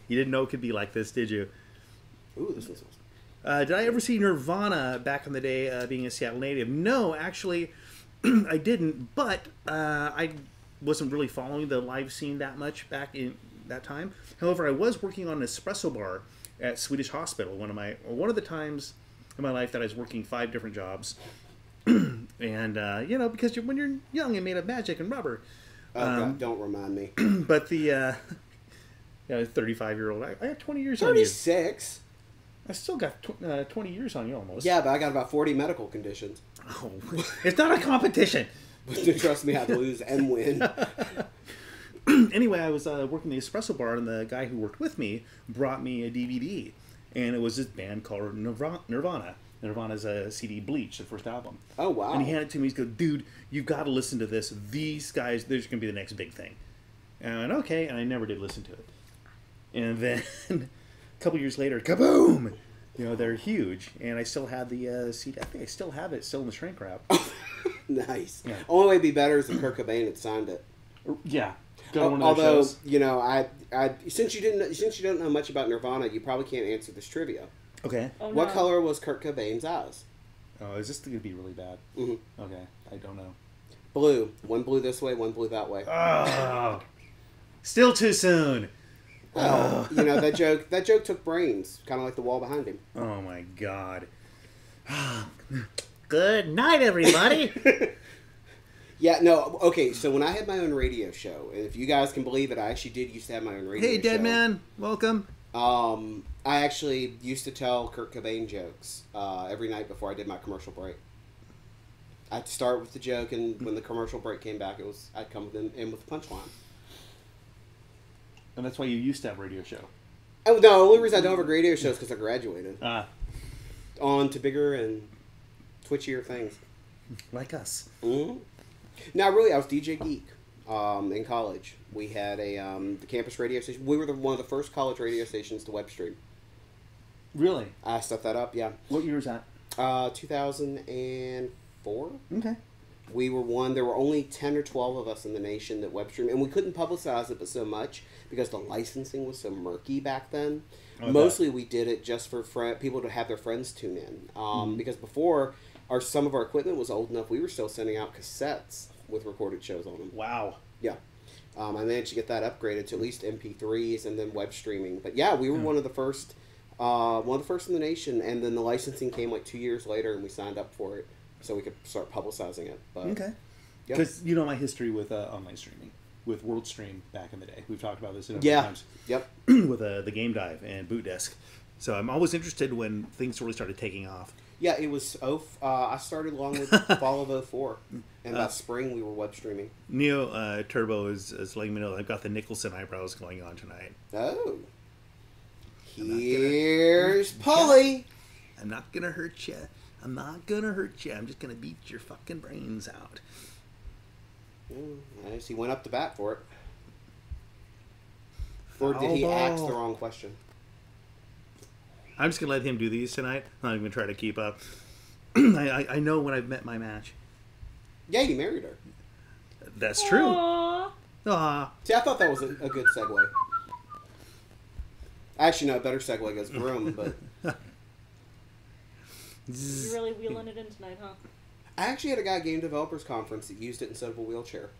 You didn't know it could be like this, did you?
Ooh, this one's...
Did I ever see Nirvana back in the day being a Seattle native? No, actually, I didn't. But I wasn't really following the live scene that much back in that time. However, I was working on an espresso bar at Swedish Hospital. One of the times in my life that I was working 5 different jobs. And, because when you're young and made of magic and rubber.
Oh, God, don't remind me.
But the 35-year-old, I got 20 years on you.
36?
I still got 20 years on you almost.
Yeah, but I got about 40 medical conditions.
Oh, it's not a competition.
Trust me, I lose and win.
Anyway, I was working the espresso bar, and the guy who worked with me brought me a DVD, and it was this band called Nirvana. Nirvana's CD Bleach, the first album.
Oh, wow.
And he handed it to me. He goes, "Dude, you've got to listen to this. These guys, they're just going to be the next big thing." And I went, okay, and I never did listen to it. And then a couple years later, kaboom! They're huge, and I still had the CD. I think I still have it, still in the shrink wrap.
Nice.
Yeah.
Only way it'd be better is if Kurt Cobain had signed it.
Yeah. Go to one of those
Although,
shows.
since you don't know much about Nirvana, you probably can't answer this trivia.
Okay.
Oh,
What
no.
color was Kurt Cobain's eyes?
Oh, is this going to be really bad?
Mm-hmm.
Okay, I don't know.
Blue. One blue this way, one blue that way.
Oh, still too soon.
Well, that joke took brains, kind of like the wall behind him.
Oh my God. Good night, everybody.
Yeah, no, okay, so when I had my own radio show, and if you guys can believe it, I actually did used to have my own radio show.
Hey, dead man, welcome.
I actually used to tell Kurt Cobain jokes every night before I did my commercial break. I'd start with the joke, and when the commercial break came back, I'd come in with the punchline.
And that's why you used to have a radio show.
Oh, no, the only reason I don't have a radio show is because I graduated. On to bigger and twitchier things.
Like us.
Mm-hmm. Now, really, I was DJ Geek in college. We had the campus radio station. We were one of the first college radio stations to web stream.
Really?
I set that up, yeah.
What year was that?
2004.
Okay.
We were one. There were only 10 or 12 of us in the nation that web streamed, and we couldn't publicize it but so much because the licensing was so murky back then.
Okay.
Mostly we did it just for people to have their friends tune in. Because before, some of our equipment was old enough, we were still sending out cassettes with recorded shows on them.
Wow.
Yeah. I managed to get that upgraded to at least MP3s and then web streaming. But yeah, we were one of the first in the nation, and then the licensing came like 2 years later, and we signed up for it so we could start publicizing it. But,
Okay. Because you know my history with online streaming, with WorldStream back in the day. We've talked about this a number of times.
Yep.
With the Game Dive and Boot Desk. So I'm always interested when things really started taking off.
Yeah, it was. I started along with fall of 04, and by spring we were web streaming.
Neo Turbo is letting me know I've got the Nicholson eyebrows going on tonight.
Oh, here's Polly.
I'm not gonna hurt you. I'm not gonna hurt you. I'm just gonna beat your fucking brains out.
Nice. He went up to bat for it. Or did he ask the wrong question?
I'm just gonna let him do these tonight. I'm not even gonna try to keep up. I know when I've met my match.
Yeah, you married her.
That's true.
Aww.
Ah,
See, I thought that was a good segue. Actually, no, a better segue goes groom, but
You're really wheeling it in tonight, huh?
I actually had a guy at Game Developers Conference that used it instead of a wheelchair.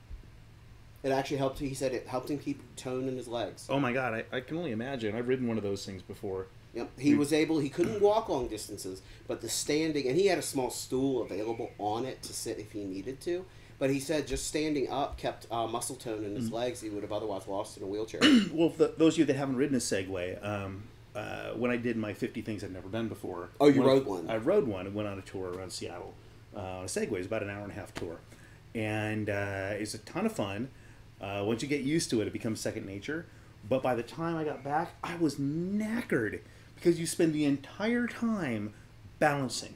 It actually helped. He said it helped him keep tone in his legs.
oh my God, I can only imagine. I've ridden one of those things before.
Yep. He couldn't walk long distances, but the standing, and he had a small stool available on it to sit if he needed to. But he said just standing up kept muscle tone in his legs he would have otherwise lost in a wheelchair.
Well, for those of you that haven't ridden a Segway, when I did my 50 things I'd never done before.
Oh, you rode one?
I rode one and went on a tour around Seattle on a Segway. It was about an hour and a half tour. And it's a ton of fun. Once you get used to it, it becomes second nature. But by the time I got back, I was knackered because you spend the entire time balancing.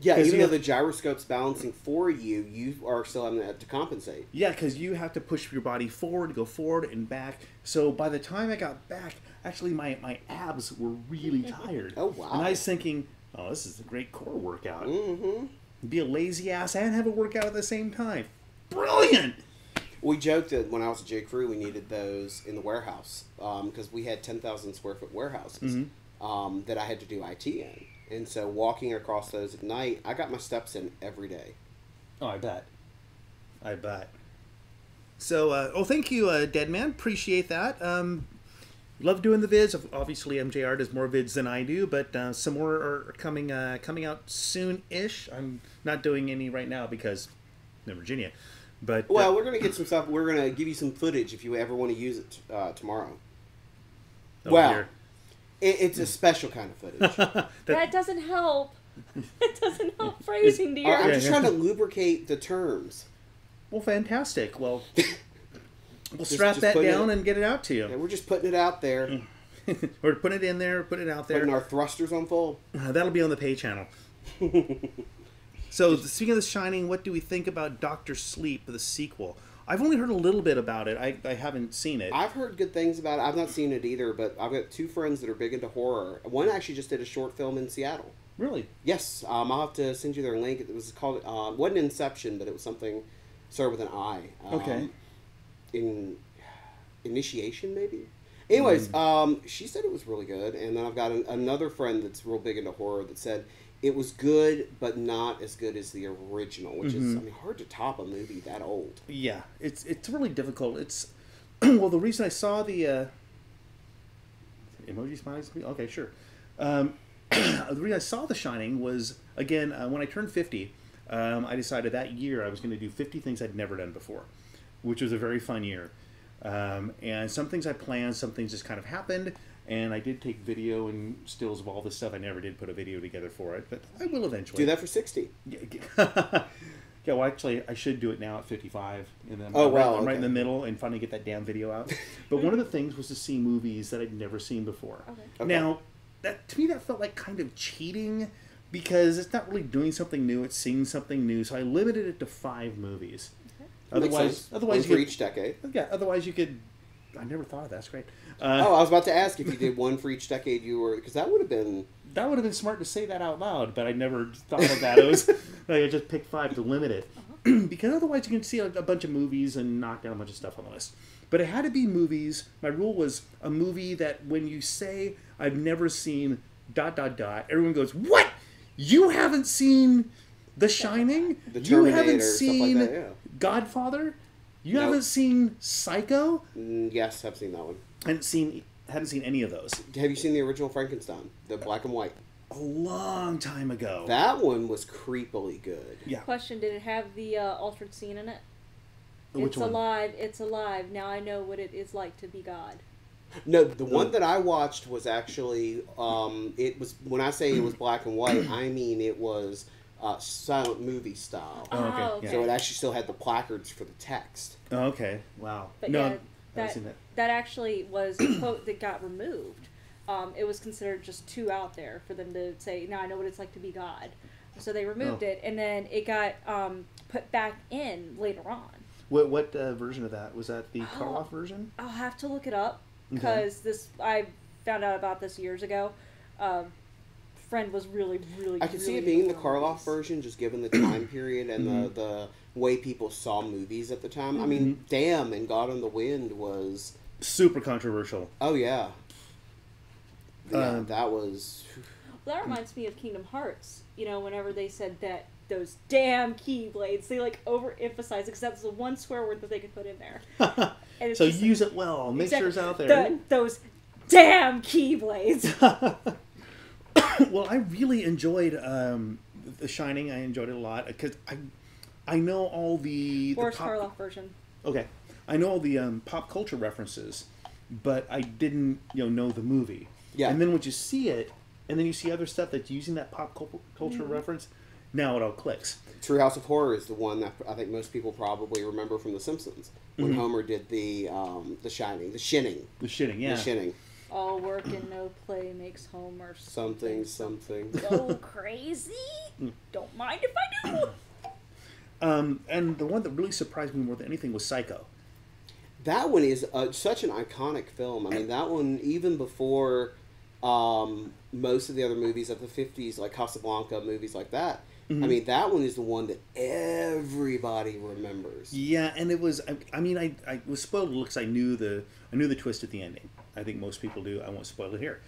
Yeah,
'Cause
even
you
though
have-
the gyroscope's balancing for you, you are still having to compensate.
Yeah, because you have to push your body forward, go forward and back. So by the time I got back, actually my abs were really tired.
Oh, wow.
And I was thinking, oh, this is a great core workout.
Mm-hmm.
Be a lazy ass and have a workout at the same time. Brilliant!
We joked that when I was at J. Crew, we needed those in the warehouse because we had 10,000 square foot warehouses that I had to do IT in. And so walking across those at night, I got my steps in every day.
Oh, I bet. I bet. So, thank you, Deadman. Appreciate that. Love doing the vids. Obviously, MJR does more vids than I do, but some more are coming out soon-ish. I'm not doing any right now because I'm in Virginia. But
Well, we're going to get some stuff. We're going to give you some footage if you ever want to use it tomorrow.
oh,
well,
dear.
It's a special kind of footage.
That doesn't help. It doesn't help phrasing to
I'm
your.
just trying to lubricate the terms.
Well, fantastic. Well, we'll strap
just
that
put
down
it-
and get it out to
Yeah,
you.
we're just putting it out there,
Or put it in there, put it out there.
putting our thrusters on full.
That'll be on the pay channel. So, speaking of The Shining, what do we think about Dr. Sleep, the sequel? I've only heard a little bit about it. I haven't seen it.
I've heard good things about it. I've not seen it either, but I've got two friends that are big into horror. One actually just did a short film in Seattle.
Really?
Yes, I'll have to send you their link. It was called, it wasn't Inception, but it was something started with an I.
Okay.
Initiation, maybe? Anyways, she said it was really good, and then I've got another friend that's real big into horror that said it was good, but not as good as the original, which is, I mean, hard to top a movie that old.
Yeah, it's really difficult. It's well, the reason I saw the emoji smiles. Okay, sure. The reason I saw The Shining was again when I turned 50. I decided that year I was going to do 50 things I'd never done before, which was a very fun year. And some things I planned, some things just kind of happened. And I did take video and stills of all this stuff. I never did put a video together for it, but I will eventually.
Do that for 60.
Yeah, well, actually, I should do it now at 55. And then I'm right in the middle and finally get that damn video out. But one of the things was to see movies that I'd never seen before.
Okay.
Now, to me, that felt like kind of cheating because it's not really doing something new; it's seeing something new. So I limited it to 5 movies.
Otherwise,
Otherwise,
for each decade.
Yeah, otherwise you could. I never thought of that. That's great.
I was about to ask if you did one for each decade you were, because that would have been.
That would have been smart to say that out loud, but I never thought of that. It was like I just picked 5 to limit it, because otherwise you can see a bunch of movies and knock down a bunch of stuff on the list. But it had to be movies. My rule was a movie that when you say I've never seen ... everyone goes, "What? You haven't seen The Shining?
The
You
Terminator,
haven't
stuff like
seen
that, yeah.
Godfather? You
Nope.
haven't seen Psycho?
Yes, I've seen that one.
Hadn't seen any of those.
Have you seen the original Frankenstein, the black and white?
A long time ago.
That one was creepily good.
Yeah.
Question: did it have the altered scene in it?
Which
It's
one?
alive. It's alive. Now I know what it is like to be God.
No, the one that I watched was actually, it was, when I say it was black and white, I mean it was silent movie style.
Oh, okay.
Oh,
Yeah.
So it actually still had the placards for the text.
Oh, okay. Wow.
But
no,
yeah,
I haven't
that
seen that.
that actually was a quote that got removed. It was considered just too out there for them to say, "Now I know what it's like to be God." So they removed it, and then it got put back in later on.
What version of that was that? The Karloff version?
I'll have to look it up
Okay.
because I found out about this years ago. Friend was really.
I could see
really
it being the
big on
Karloff
movies.
version, just given the time period and the way people saw movies at the time. I mean, damn, and God in the Wind was...
Super controversial.
Oh, yeah. Yeah, that was...
Well, that reminds me of Kingdom Hearts. You know, whenever they said that those damn keyblades, they like overemphasized it because that was the one swear word that they could put in there. And it's
So
just
use it well. Make sure it's out there.
Those damn keyblades.
Well, I really enjoyed The Shining. I enjoyed it a lot because I know all the
Boris
pop...
Karloff version.
Okay, I know all the pop culture references, but I didn't know the movie.
Yeah.
And then when you see it, and then you see other stuff that's using that pop culture reference, now it all clicks.
Treehouse of Horror is the one that I think most people probably remember from The Simpsons when Homer did the Shining, the Shinning.
The shitting, yeah.
The Shinning.
All work and no play makes Homer
Something.
go crazy. Don't mind if I do.
And the one that really surprised me more than anything was Psycho.
That one is such an iconic film. I mean, that one, even before most of the other movies of the 50s, like Casablanca, movies like that, I mean, that one is the one that everybody remembers.
Yeah, and it was. I mean, I was spoiled because I knew the twist at the ending. I think most people do. I won't spoil it here,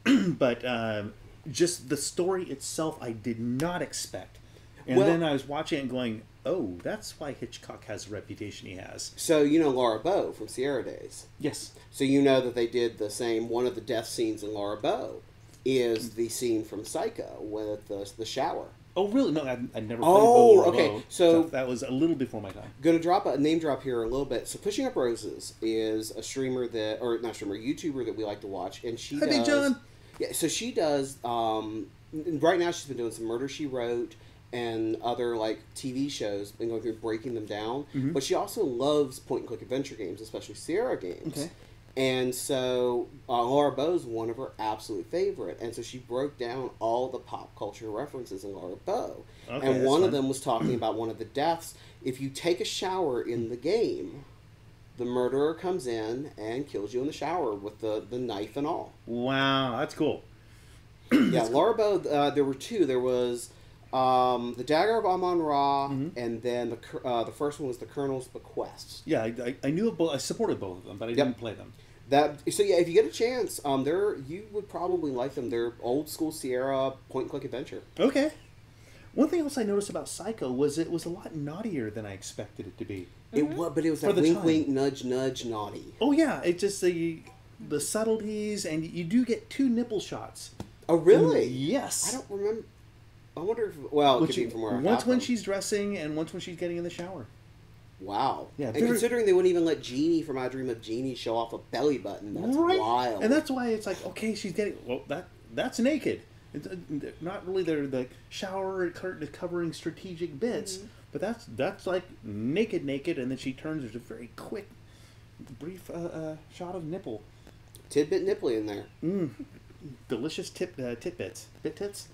but just the story itself, I did not expect. And then I was watching it and going, "Oh, that's why Hitchcock has the reputation he has."
So you know Laura Bow from Sierra Days.
Yes.
So you know that they did the same. One of the death scenes in Laura Bow is the scene from Psycho with the shower.
Oh, really? No, I never played
Oh, okay.
Bow.
So
that was a little before my time.
Going to drop a name drop here a little bit. So Pushing Up Roses is a streamer YouTuber that we like to watch, and she
Hi,
does.
Big John.
Yeah, so she does. Right now, she's been doing some Murder She Wrote and other like TV shows, and going through breaking them down. But she also loves point and click adventure games, especially Sierra games.
Okay.
And so Laura Bow's one of her absolute favorite, and so she broke down all the pop culture references in Laura Bow.
Okay,
And
that's
one
fun.
of them was talking about one of the deaths. If you take a shower in the game, the murderer comes in and kills you in the shower with the knife and all.
Wow, that's cool.
Yeah, Laura Bow. There were two. There was the Dagger of Amon-Ra, and then the first one was the Colonel's Bequest.
Yeah, I knew both. I supported both of them, but I didn't play them.
So yeah, if you get a chance, you would probably like them. They're old school Sierra point and click adventure.
Okay. One thing else I noticed about Psycho was it was a lot naughtier than I expected it to be.
It was, but it was
For
that
the
wink,
time.
wink, nudge, nudge, naughty.
Oh yeah, it's just the subtleties, and you do get 2 nipple shots.
Oh really?
Yes.
I don't remember. I wonder if it could be from where I
once
got
when
them.
she's dressing, and once when she's getting in the shower.
Wow.
Yeah,
And
very-
considering they wouldn't even let Jeannie from I Dream of Jeannie show off a belly button, that's wild.
And that's why it's like, okay, she's getting that's naked. It's not really the shower curtain covering strategic bits, but that's like naked, and then she turns. There's a very quick, brief shot of nipple.
Tidbit nipply in there.
Delicious titbits. Bit tits?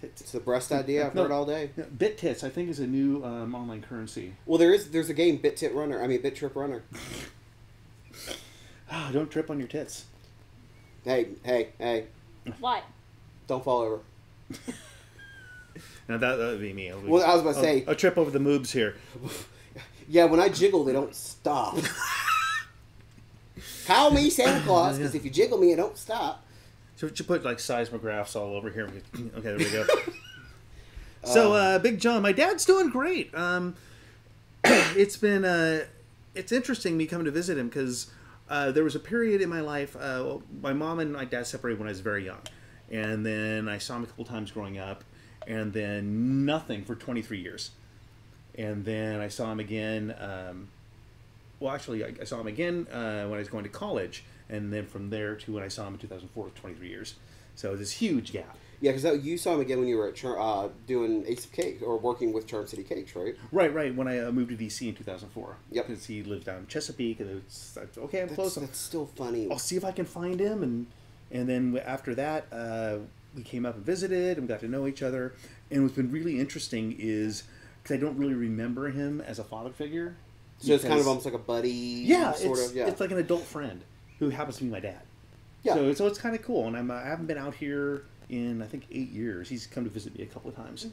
It's the breast idea I've heard all day.
No, bit tits, I think, is a new online currency.
Well, there's a game, Bit Trip Runner.
Don't trip on your tits.
Hey.
What?
Don't fall over.
Now that would be me.
Well, I was about to say.
A trip over the moobs here.
Yeah, when I jiggle, they don't stop. Call me Santa Claus, because if you jiggle me, it don't stop.
So you put like seismographs all over here. Okay, there we go. So, Big John, my dad's doing great. It's been it's interesting me coming to visit him because there was a period in my life. My mom and my dad separated when I was very young, and then I saw him a couple times growing up, and then nothing for 23 years, and then I saw him again. Well, actually, I saw him again when I was going to college. And then from there to when I saw him in 2004, 23 years. So this huge gap.
Yeah, because you saw him again when you were at doing Ace of Cake, or working with Charm City Cakes, right?
Right. When I moved to DC in 2004.
Yep.
Because he lived down in Chesapeake, and it's like, okay, I'm close.
That's still funny.
I'll see if I can find him. And then after that, we came up and visited, and we got to know each other. And what's been really interesting is, because I don't really remember him as a father figure.
So it's kind of almost like a buddy.
Yeah,
sort of. Yeah,
it's like an adult friend who happens to be my dad.
Yeah.
So it's kind of cool, and I haven't been out here in I think 8 years. He's come to visit me a couple of times,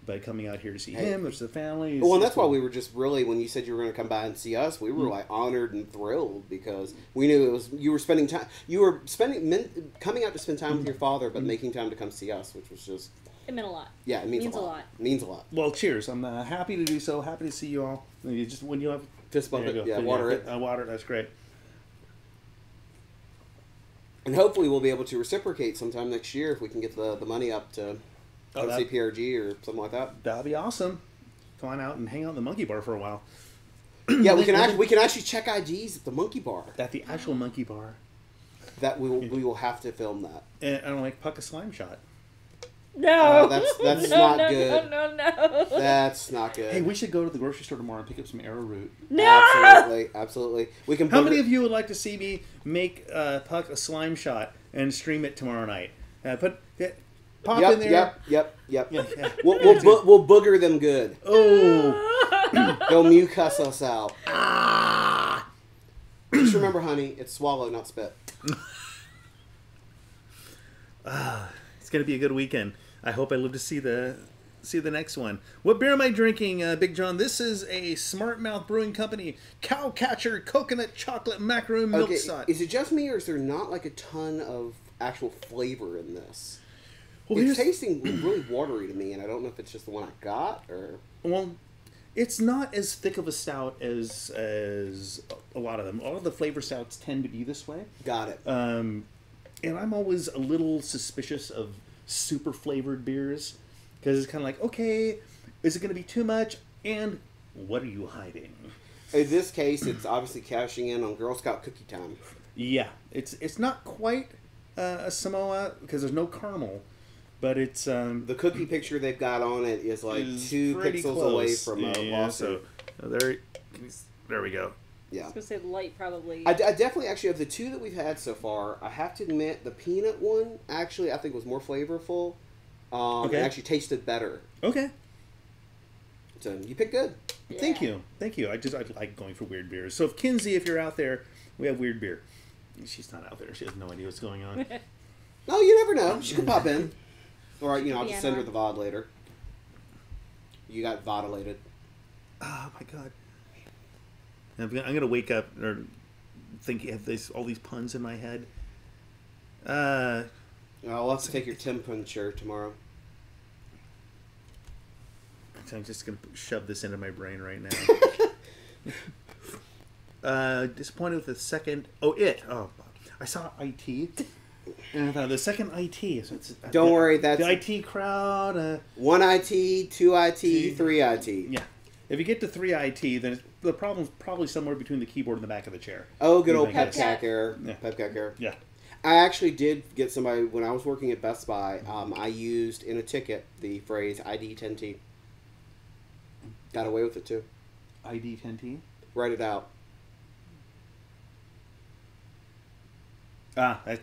but coming out here to see him, there's the family.
Well, and that's why we were just really, when you said you were going to come by and see us, we were like honored and thrilled because we knew it was you were spending time. You were coming out to spend time with your father, but making time to come see us, which was just.
It meant a lot.
Yeah, it means a lot. It means a lot.
Well, cheers! I'm happy to do so. Happy to see you all. You just when you have
fist bump
there you
it.
go.
Yeah, water it.
Water it. That's great.
And hopefully we'll be able to reciprocate sometime next year if we can get the money up to CPRG or something like that.
That'd be awesome. Come on out and hang out in the monkey bar for a while.
Yeah, we can actually check IDs at the monkey bar.
At the actual monkey bar.
That we will have to film that.
And I don't like Puck a slime shot.
No.
That's
no,
not
no,
good.
No.
That's not good.
Hey, we should go to the grocery store tomorrow and pick up some arrowroot.
No! Absolutely. We can.
How many of you would like to see me make Puck a slime shot and stream it tomorrow night? Pop in there.
Yep.
Yeah.
We'll booger them good.
Oh.
They'll mucus us out. Just remember, honey, it's swallow, not spit.
It's gonna be a good weekend. I hope I live to see the next one. What beer am I drinking, Big John? This is a Smart Mouth Brewing Company Cowcatcher Coconut Chocolate Macaroon Milk Sot.
Is it just me, or is there not like a ton of actual flavor in this?
Well,
it's tasting really watery to me, and I don't know if it's just the one I got or.
Well, it's not as thick of a stout as a lot of them. All of the flavor stouts tend to be this way.
Got it.
And I'm always a little suspicious of super flavored beers because it's kind of like, okay, is it going to be too much? And what are you hiding?
In this case, it's obviously cashing in on Girl Scout cookie time.
Yeah, it's not quite a Samoa because there's no caramel, but it's
the cookie picture they've got on it is like
is
2
pretty
pixels
close.
away from
yeah,
Boston.
so there we go.
Yeah.
I was gonna say light probably.
I definitely, actually, of the two that we've had so far, I have to admit the peanut one actually I think was more flavorful.
Okay.
And actually tasted better.
Okay.
So you picked good.
Yeah.
Thank you. I like going for weird beers. So if Kinsey, if you're out there, we have weird beer. She's not out there. She has no idea what's going on.
No, you never know. She could pop in. Or, I'll just send her
Vienna.
the VOD later. You got VODilated.
Oh my god. I'm gonna wake up or think have all these puns in my head.
I'll have to take your temperature tomorrow.
So I'm just gonna shove this into my brain right now. Disappointed with the second. Oh, I saw IT. And I thought the second IT. So
Don't worry, that's
the IT crowd.
1 IT, 2 IT, 3 IT.
Yeah. If you get to 3 IT, then the problem's probably somewhere between the keyboard and the back of the chair.
Oh, good old
Pepcat.
Pepcat error.
Yeah.
Pepcat error.
Yeah.
I actually did get somebody, when I was working at Best Buy, I used in a ticket the phrase ID 10T. Got away with it too.
ID 10T?
Write it out.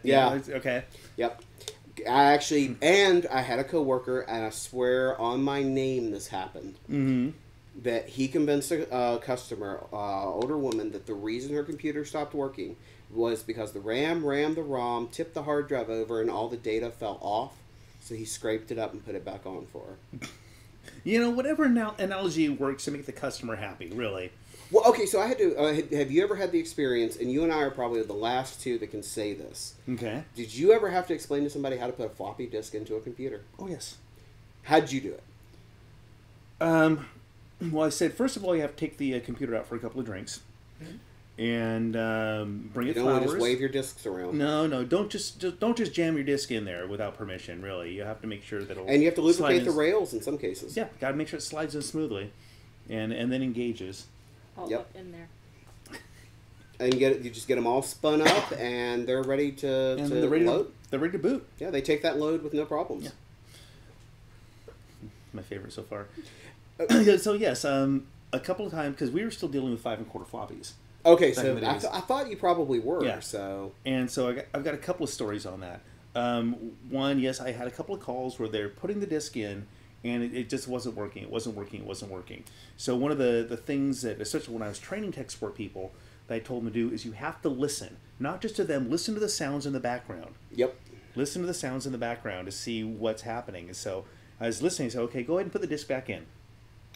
Yeah. Okay.
Yep. I actually, and I had a coworker, and I swear on my name this happened, that he convinced a customer, older woman, that the reason her computer stopped working was because the RAM rammed the ROM, tipped the hard drive over, and all the data fell off. So he scraped it up and put it back on for her.
Whatever analogy works to make the customer happy, really.
Well, okay, so I had to. Have you ever had the experience? And you and I are probably the last two that can say this.
Okay.
Did you ever have to explain to somebody how to put a floppy disk into a computer?
Oh, yes.
How'd you do it?
Well, I said, first of all, you have to take the computer out for a couple of drinks. And bring
You
it
don't
flowers.
want to just wave your discs around.
No, don't just jam your disc in there without permission. Really, you have to make sure that it'll
And you have to lubricate
slide
the rails in some cases.
Yeah, got to make sure it slides in smoothly, and then engages.
All
Yep.
up in there.
And you just get them all spun up, and they're ready to
And they're ready
load.
they're ready to boot.
Yeah, they take that load with no problems.
Yeah. My favorite so far. So yes, a couple of times because we were still dealing with 5 1/4 floppies.
Okay,
Back
so
in the days.
I thought you probably were.
Yeah.
So
And so I've got a couple of stories on that. One, yes, I had a couple of calls where they're putting the disc in, and it just wasn't working. It wasn't working. So one of the things that, especially when I was training tech support people, that I told them to do is you have to listen. Not just to them, listen to the sounds in the background.
Yep.
Listen to the sounds in the background to see what's happening. And so I was listening, so okay, go ahead and put the disc back in.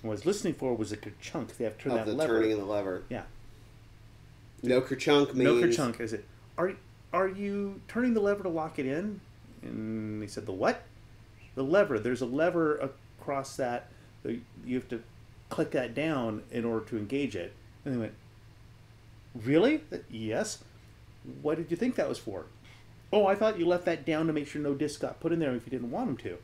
What I was listening for was a chunk. They have to turn
Of
that
the
lever.
turning of the lever.
Yeah.
No kerchunk means...
No kerchunk. I said, are you turning the lever to lock it in? And he said, the what? The lever. There's a lever across that. You have to click that down in order to engage it. And they went, really? Yes. What did you think that was for? Oh, I thought you left that down to make sure no disc got put in there if you didn't want them to.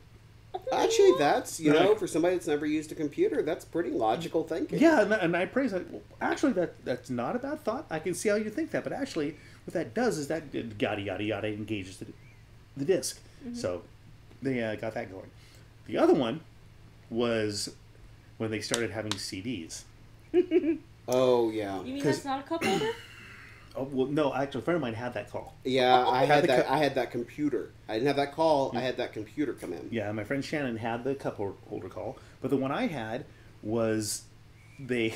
Actually, that's,
Right.
for somebody that's never used a computer, that's pretty logical thinking.
Yeah, and I praise it. Well, actually, that's not a bad thought. I can see how you think that, but actually, what that does is that yada yada yada engages the disc. So, they got that going. The other one was when they started having CDs.
Oh, yeah.
You mean that's not a cup holder?
Oh, well, no, actually, a friend of mine had that call.
Yeah, I
Had
had
the
that.
cu-
I had that computer. I didn't have that call. I had that computer come in.
Yeah, my friend Shannon had the cup holder call, but the one I had was they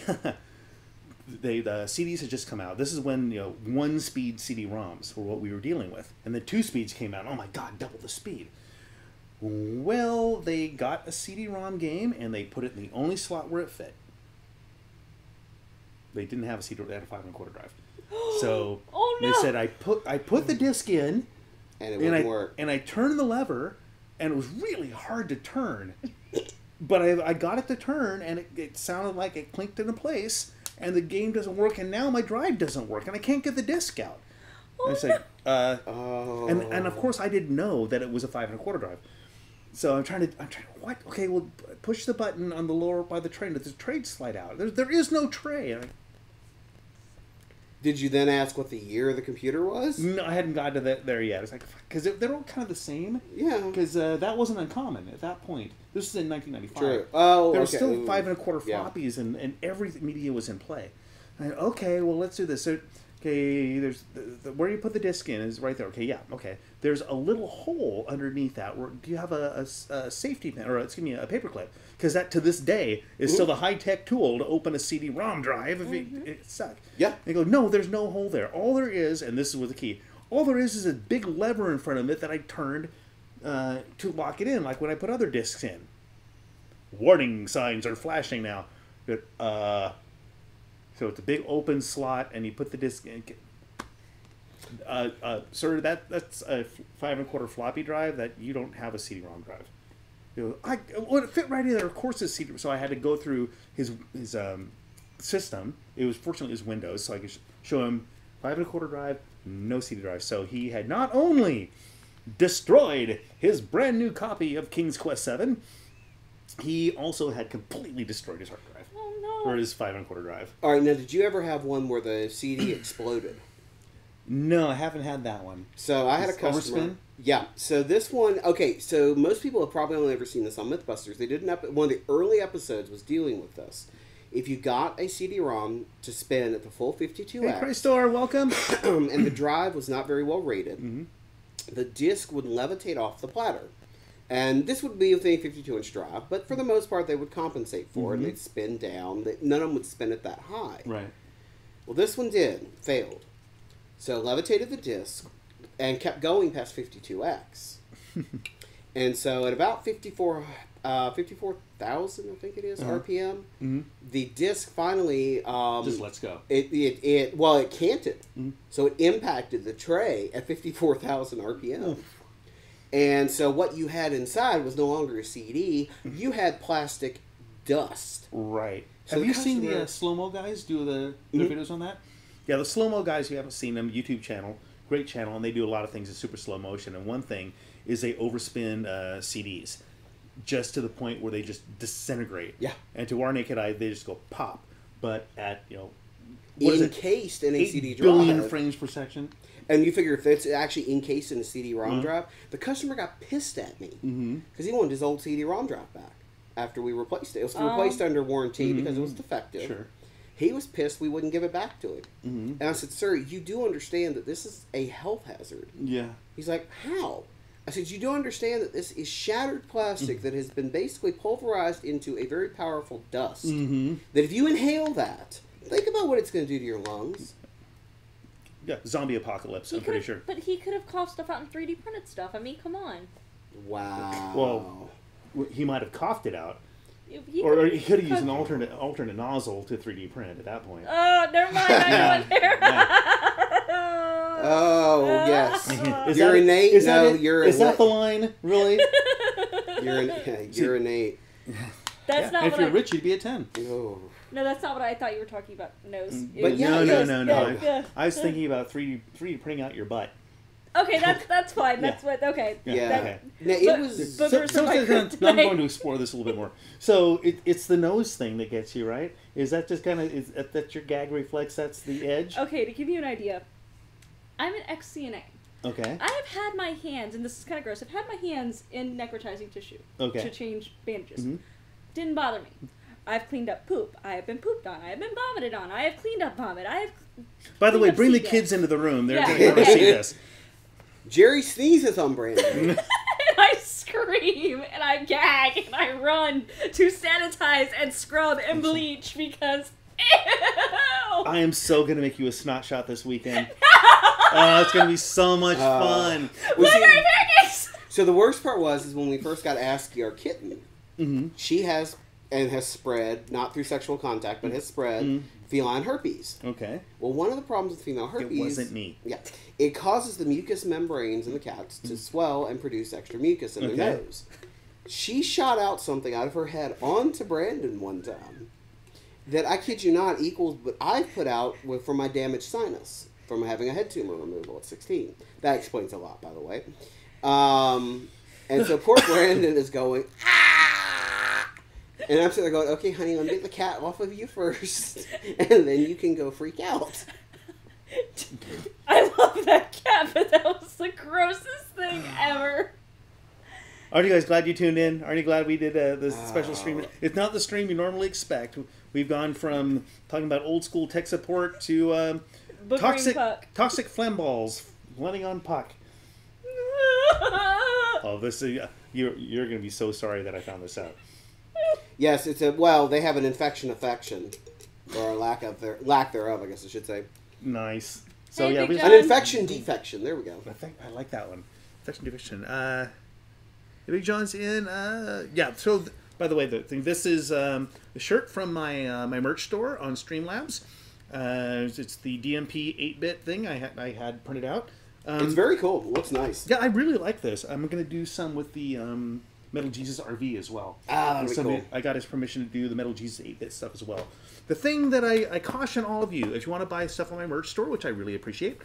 the CDs had just come out. This is when 1-speed CD-ROMs were what we were dealing with, and the 2 speeds came out. Oh my God, double the speed. Well, they got a CD-ROM game and they put it in the only slot where it fit. They didn't have a CD. They had a 5 1/4 drive. So
Oh, no.
they said I put the disc in.
And it wouldn't
I
work.
and I turned the lever, and it was really hard to turn. But I got it to turn, and it sounded like it clinked into place, and the game doesn't work, and now my drive doesn't work, and I can't get the disc out.
Oh,
I said,
Oh.
and of course I didn't know that it was a 5 1/4 drive. So I'm trying to what? Okay, well, push the button on the lower by the tray. Does the tray slide out? There is no tray. And
Did you then ask what the year of the computer was?
no, I hadn't gotten to there yet. It's like because they're all kind of the same.
Yeah.
Because that wasn't uncommon at that point. This was in 1995.
True. Oh,
There were
okay.
still 5 1/4
Yeah.
floppies, and every media was in play. And, okay, well, let's do this. So, okay, there's where you put the disc in is right there. Okay, yeah, okay. There's a little hole underneath that. Where do you have a safety pin or excuse me a paper clip? Because that to this day is still the high tech tool to open a CD-ROM drive if it sucked.
Yeah.
They go, no, there's no hole there. All there is, and this is with the key. All there is a big lever in front of it that I turned to lock it in, like when I put other discs in. Warning signs are flashing now. So it's a big open slot, and you put the disc in. Sir, that's a 5 1/4 floppy drive that you don't have a CD-ROM drive. Well, it fit right in there. Of course, it's CD. So I had to go through his system. Fortunately it was Windows, so I could show him 5 1/4 drive, no CD drive. So he had not only destroyed his brand new copy of King's Quest VII, he also had completely destroyed his hard drive.
Oh, no.
Or his 5 1/4 drive.
All right. Now, did you ever have one where the CD exploded?
No, I haven't had that one.
So I had a
This
customer.
overspin?
Yeah. So this one, okay. So most people have probably only ever seen this on MythBusters. They did one of the early episodes was dealing with this. If you got a CD-ROM to spin at the full 52x,
Hey, Christor, welcome.
and the drive was not very well rated,
Mm-hmm.
the disc would levitate off the platter. And this would be with a 52-inch drive, but for the most part, they would compensate for it. And they'd spin down. None of them would spin it that high.
Right.
Well, this one failed. So levitated the disc and kept going past 52x. And so at about 54,000, I think it is, RPM, the disc finally...
Just let's go.
It canted. So it impacted the tray at 54,000 RPM. And so what you had inside was no longer a CD. You had plastic dust.
Right.
So
Have
the
you seen the
customer-
slow-mo guys do the videos on that? Yeah, the slow-mo guys, you haven't seen them, YouTube channel, great channel, and they do a lot of things in super slow motion. And one thing is they overspin CDs just to the point where they just disintegrate.
Yeah.
And to our naked eye, they just go pop. But at, what is it?
Encased in a
8
CD drive.
billion frames per second.
And you figure if it's actually encased in a CD-ROM drive, the customer got pissed at me because he wanted his old CD-ROM drive back after we replaced it. It was replaced under warranty because it was defective.
Sure.
He was pissed we wouldn't give it back to him. And I said, sir, you do understand that this is a health hazard.
Yeah.
He's like, how? I said, you do understand that this is shattered plastic that has been basically pulverized into a very powerful dust. That if you inhale that, think about what it's going to do to your lungs.
Yeah, zombie apocalypse, I'm pretty sure.
But he could have coughed stuff out and 3D printed stuff. I mean, come on.
Wow.
Well, he might have coughed it out.
He
Or he could have used an alternate nozzle to 3D print at that point.
Oh, never mind. I went there.
Oh, yes.
Is
You're
that-
innate?
is that
No,
it?
you're
Is that
innate.
the line, really?
You're innate.
That's not
If
what
you're
I...
rich, you'd be a 10.
Oh.
No, that's not what I thought you were talking about. Nose.
But yeah,
No. I was thinking about 3D printing out your butt.
Okay, that's fine. That's what. Okay.
Yeah.
That-
Okay.
Now, it was...
but-
So,
versus my
now I'm
kryptonite.
going to explore this a little bit more. So it's the nose thing that gets you, right? Is that just kind of is that your gag reflex? That's the edge.
Okay, to give you an idea, I'm an ex-CNA.
Okay.
I have had my hands, and this is kind of gross, I've had my hands in necrotizing tissue to change bandages.
Mm-hmm.
Didn't bother me. I've cleaned up poop. I have been pooped on. I have been vomited on. I have cleaned up vomit. I have.
By the way, bring the
CJ.
kids into the room. They're
Yeah.
going to never see this.
Jerry sneezes on Brandon.
And I scream and I gag and I run to sanitize and scrub and bleach because. Ew!
I am so going to make you a snot shot this weekend. It's going to be so much fun.
Was
Look
it-
at pancakes!
So the worst part was when we first got Asky, our kitten.
Mm-hmm.
She has spread, not through sexual contact, but has spread feline herpes.
Okay.
Well, one of the problems with female herpes...
It wasn't me.
Yeah. It causes the mucous membranes in the cats to swell and produce extra mucus in their nose. She shot out something out of her head onto Brandon one time that, I kid you not, equals what I put out from my damaged sinus from having a head tumor removal at 16. That explains a lot, by the way. And so poor Brandon is going, ah! And I'm sitting there going, okay, honey, let me get the cat off of you first, and then you can go freak out.
I love that cat, but that was the grossest thing ever.
Aren't you guys glad you tuned in? Aren't you glad we did this special stream? It's not the stream you normally expect. We've gone from talking about old school tech support to toxic phlegm balls landing on Puck. Oh, this is, you're going to be so sorry that I found this out.
Yes, they have an infection affection, or a lack thereof, I guess I should say.
Nice. So
Hey,
yeah,
Big
An
John.
infection defection. There we go.
I like that one. Infection defection. Big John's in. Yeah. So by the way, this is the shirt from my my merch store on Streamlabs. It's the DMP 8-bit thing I had printed out.
It's very cool. It looks nice.
Yeah, I really like this. I'm going to do some with the Metal Jesus RV as well.
That'd be cool.
I got his permission to do the Metal Jesus 8-bit stuff as well. The thing that I caution all of you, if you want to buy stuff on my merch store, which I really appreciate,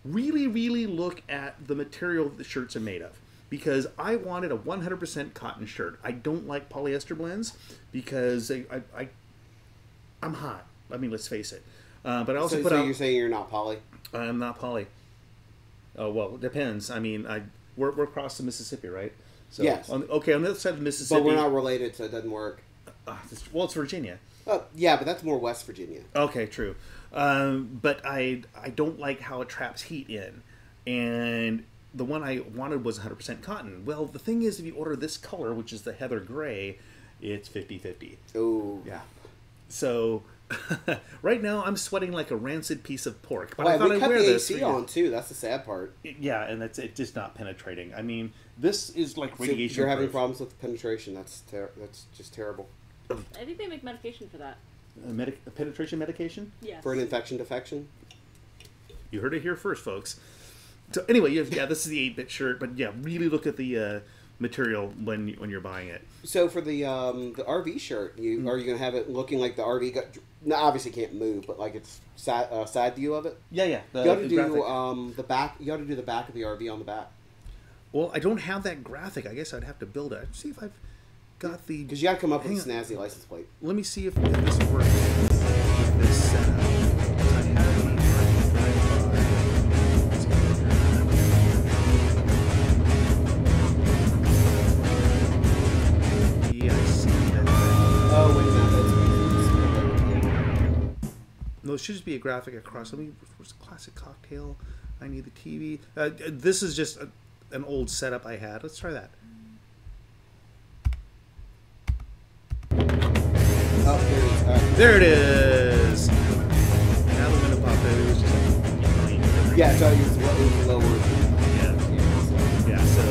really, really look at the material that the shirts are made of. Because I wanted a 100% cotton shirt. I don't like polyester blends because I'm hot. I mean, let's face it. But I also
So you're saying you're not poly?
I'm not poly. Oh, well, it depends. I mean, we're across the Mississippi, right? So,
Yes.
On the other side of the Mississippi.
But we're not related, so it doesn't work.
Well, it's Virginia.
Yeah, but that's more West Virginia.
Okay, true. But I don't like how it traps heat in. And the one I wanted was 100% cotton. Well, the thing is, if you order this color, which is the heather gray, it's 50-50.
Oh.
Yeah. So... right now, I'm sweating like a rancid piece of pork. But
Well,
I thought
we
I'd
cut
wear
the
this.
AC on, too. That's the sad part.
Yeah, and it's just not penetrating. I mean, this is like
So
radiation.
you're having
proof.
problems with penetration. That's just terrible.
I think they make medication for that.
Penetration medication?
Yes.
For an infection defection?
You heard it here first, folks. So anyway, this is the 8-bit shirt, but yeah, really look at the material when you're buying it.
So for the RV shirt, are you going to have it looking like the RV got... No, obviously can't move, but like it's side view of it?
Yeah.
You ought to do the back. You ought to do the back of the RV on the back.
Well, I don't have that graphic. I guess I'd have to build it. See if I've got the...
Because you got to come up with a snazzy license plate.
Let me see if this works with this setup. I have the Yeah, I see that.
Oh, wait a minute.
No, it should just be a graphic across. Where's the classic cocktail? I need the TV. This is just an old setup I had. Let's try that.
Oh, there it is. All right.
There it is. Now the window popped out. It was just like,
Yeah, so it was lower.
yeah. So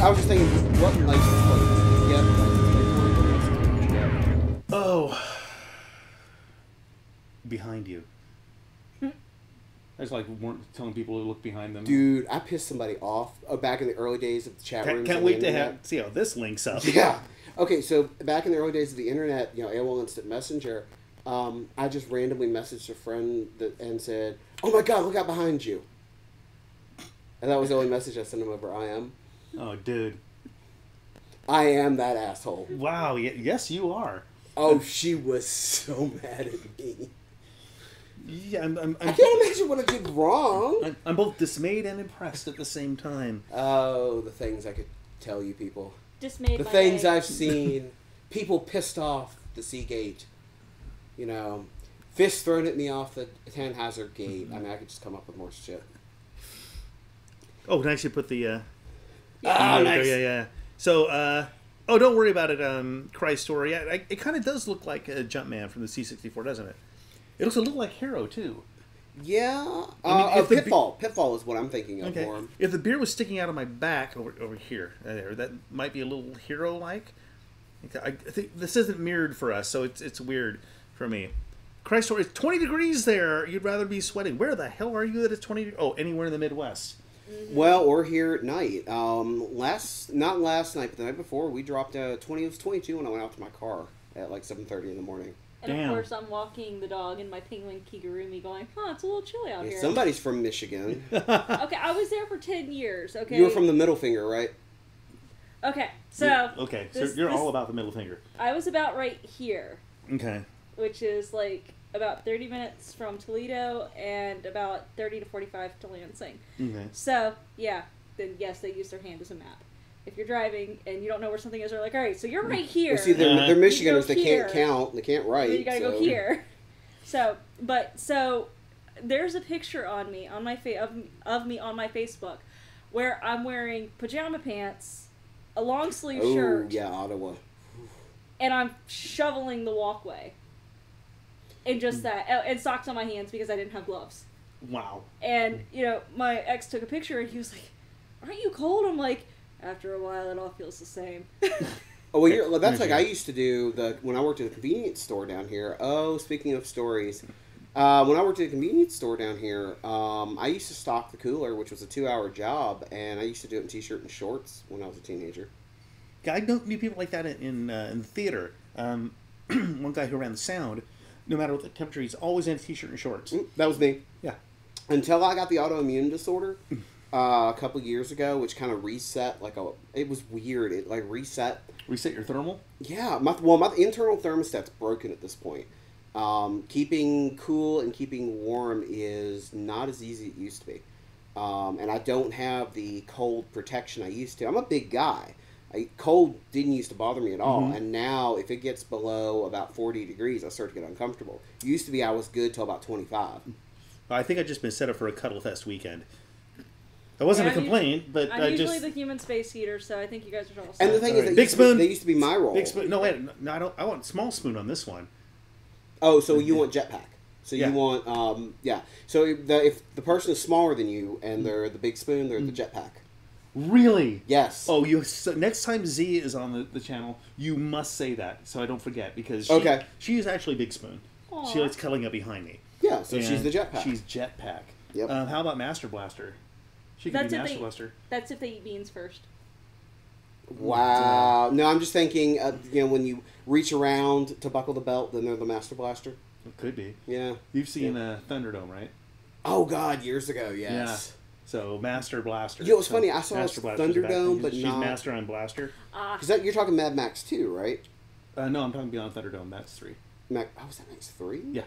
I was just thinking, what license plate did you get? License plate for it?
oh, behind you. I just like weren't telling people to look behind them.
Dude, I pissed somebody off back in the early days of the chat rooms.
Can't
on
wait
the
to
internet.
see how this links up.
Yeah. Okay, so back in the early days of the internet, AOL Instant Messenger, I just randomly messaged a friend and said, "Oh my God, look out behind you!" And that was the only message I sent him over IM.
Oh, dude.
I am that asshole.
Wow. Yes, you are.
Oh, she was so mad at me.
Yeah,
I can't imagine what I did wrong.
I'm both dismayed and impressed at the same time.
Oh, the things I could tell you people.
Dismayed
The
by
things
day.
I've seen. People pissed off the Seagate. You know, fists thrown at me off the Tannhauser Gate. I mean, I could just come up with more shit.
Oh, can I actually put the...
Ah, nice.
Yeah. So, don't worry about it, Christ Story. It kind of does look like a Jumpman from the C-64, doesn't it? It looks a little like Hero, too.
Yeah.
if the
Pitfall. Pitfall is what I'm thinking of
Okay.
for him.
If the beer was sticking out of my back over here, there, that might be a little Hero-like. I think this isn't mirrored for us, so it's weird for me. Christ Story, it's 20 degrees there. You'd rather be sweating. Where the hell are you that it's 20? Oh, anywhere in the Midwest.
Well, or here at night. Not last night, but the night before, we dropped 20. It was 22 when I went out to my car at like 7:30 in the morning.
And
Damn.
of course, I'm walking the dog in my penguin kigurumi going, it's a little chilly out
Yeah,
here.
somebody's from Michigan.
Okay, I was there for 10 years, okay?
You were from the middle finger, right?
Okay, so...
Okay,
this-
so you're
this-
all about the middle finger.
I was about right here,
Okay.
which is like about 30 minutes from Toledo and about 30 to 45 to Lansing.
Okay.
So, yeah, then yes, they use their hand as a map. If you're driving and you don't know where something is, they're like, all right, so you're right here.
Well, see, they're Michiganders. They
here.
can't count. They can't write.
Then you gotta
so.
go here. So there's a picture on me on my of me on my Facebook where I'm wearing pajama pants, a long sleeve
Oh,
shirt,
yeah, Ottawa.
and I'm shoveling the walkway. And just that, and socks on my hands because I didn't have gloves.
Wow.
And my ex took a picture and he was like, "Aren't you cold?" I'm like, after a while, it all feels the same.
Oh, well, that's like I used to do when I worked at a convenience store down here. Oh, speaking of stories, when I worked at a convenience store down here, I used to stock the cooler, which was a 2-hour job, and I used to do it in t-shirt and shorts when I was a teenager.
Yeah, I knew people like that in the theater. One guy who ran the sound, no matter what the temperature, he's always in a t-shirt and shorts.
That was me.
Yeah.
Until I got the autoimmune disorder a couple years ago, which kind of reset, it was weird. It reset.
Reset your thermal?
Yeah, my internal thermostat's broken at this point. Keeping cool and keeping warm is not as easy as it used to be. And I don't have the cold protection I used to. I'm a big guy. Cold didn't used to bother me at all.
Mm-hmm.
And now, if it gets below about 40 degrees, I start to get uncomfortable. It used to be I was good till about 25.
I think I've just been set up for a Cuddle Fest weekend. That wasn't a complaint, but
I'm
I
usually
just...
the human space heater, so I think you guys are all set.
And the thing is,
Big spoon.
they used to be my role.
Big spoon. No, wait. No, I don't. I want small spoon on this one.
Oh, so you want jetpack. So
Yeah.
you want, yeah. So if the person is smaller than you and they're the big spoon, they're the jetpack.
Really?
Yes.
Oh, so next time Z is on the channel, you must say that so I don't forget because she is actually Big Spoon.
Aw.
She likes cuddling up behind me.
Yeah, so she's
And
the jetpack.
She's Jetpack.
Yep.
How about Master Blaster? She can
That's
be
if
Master
they-
Blaster.
That's if they eat beans first.
Wow. No, I'm just thinking, when you reach around to buckle the belt, then they're the Master Blaster.
It could be.
Yeah.
You've seen Thunderdome, right?
Oh, God, years ago, yes.
So Master Blaster.
You know, it's funny, I saw
Master Blaster's back.
Thunderdome, but
she's
not...
Master on Blaster.
Because you're talking Mad Max 2, right?
No, I'm talking Beyond Thunderdome. That's 3.
Was that Max 3?
Yeah.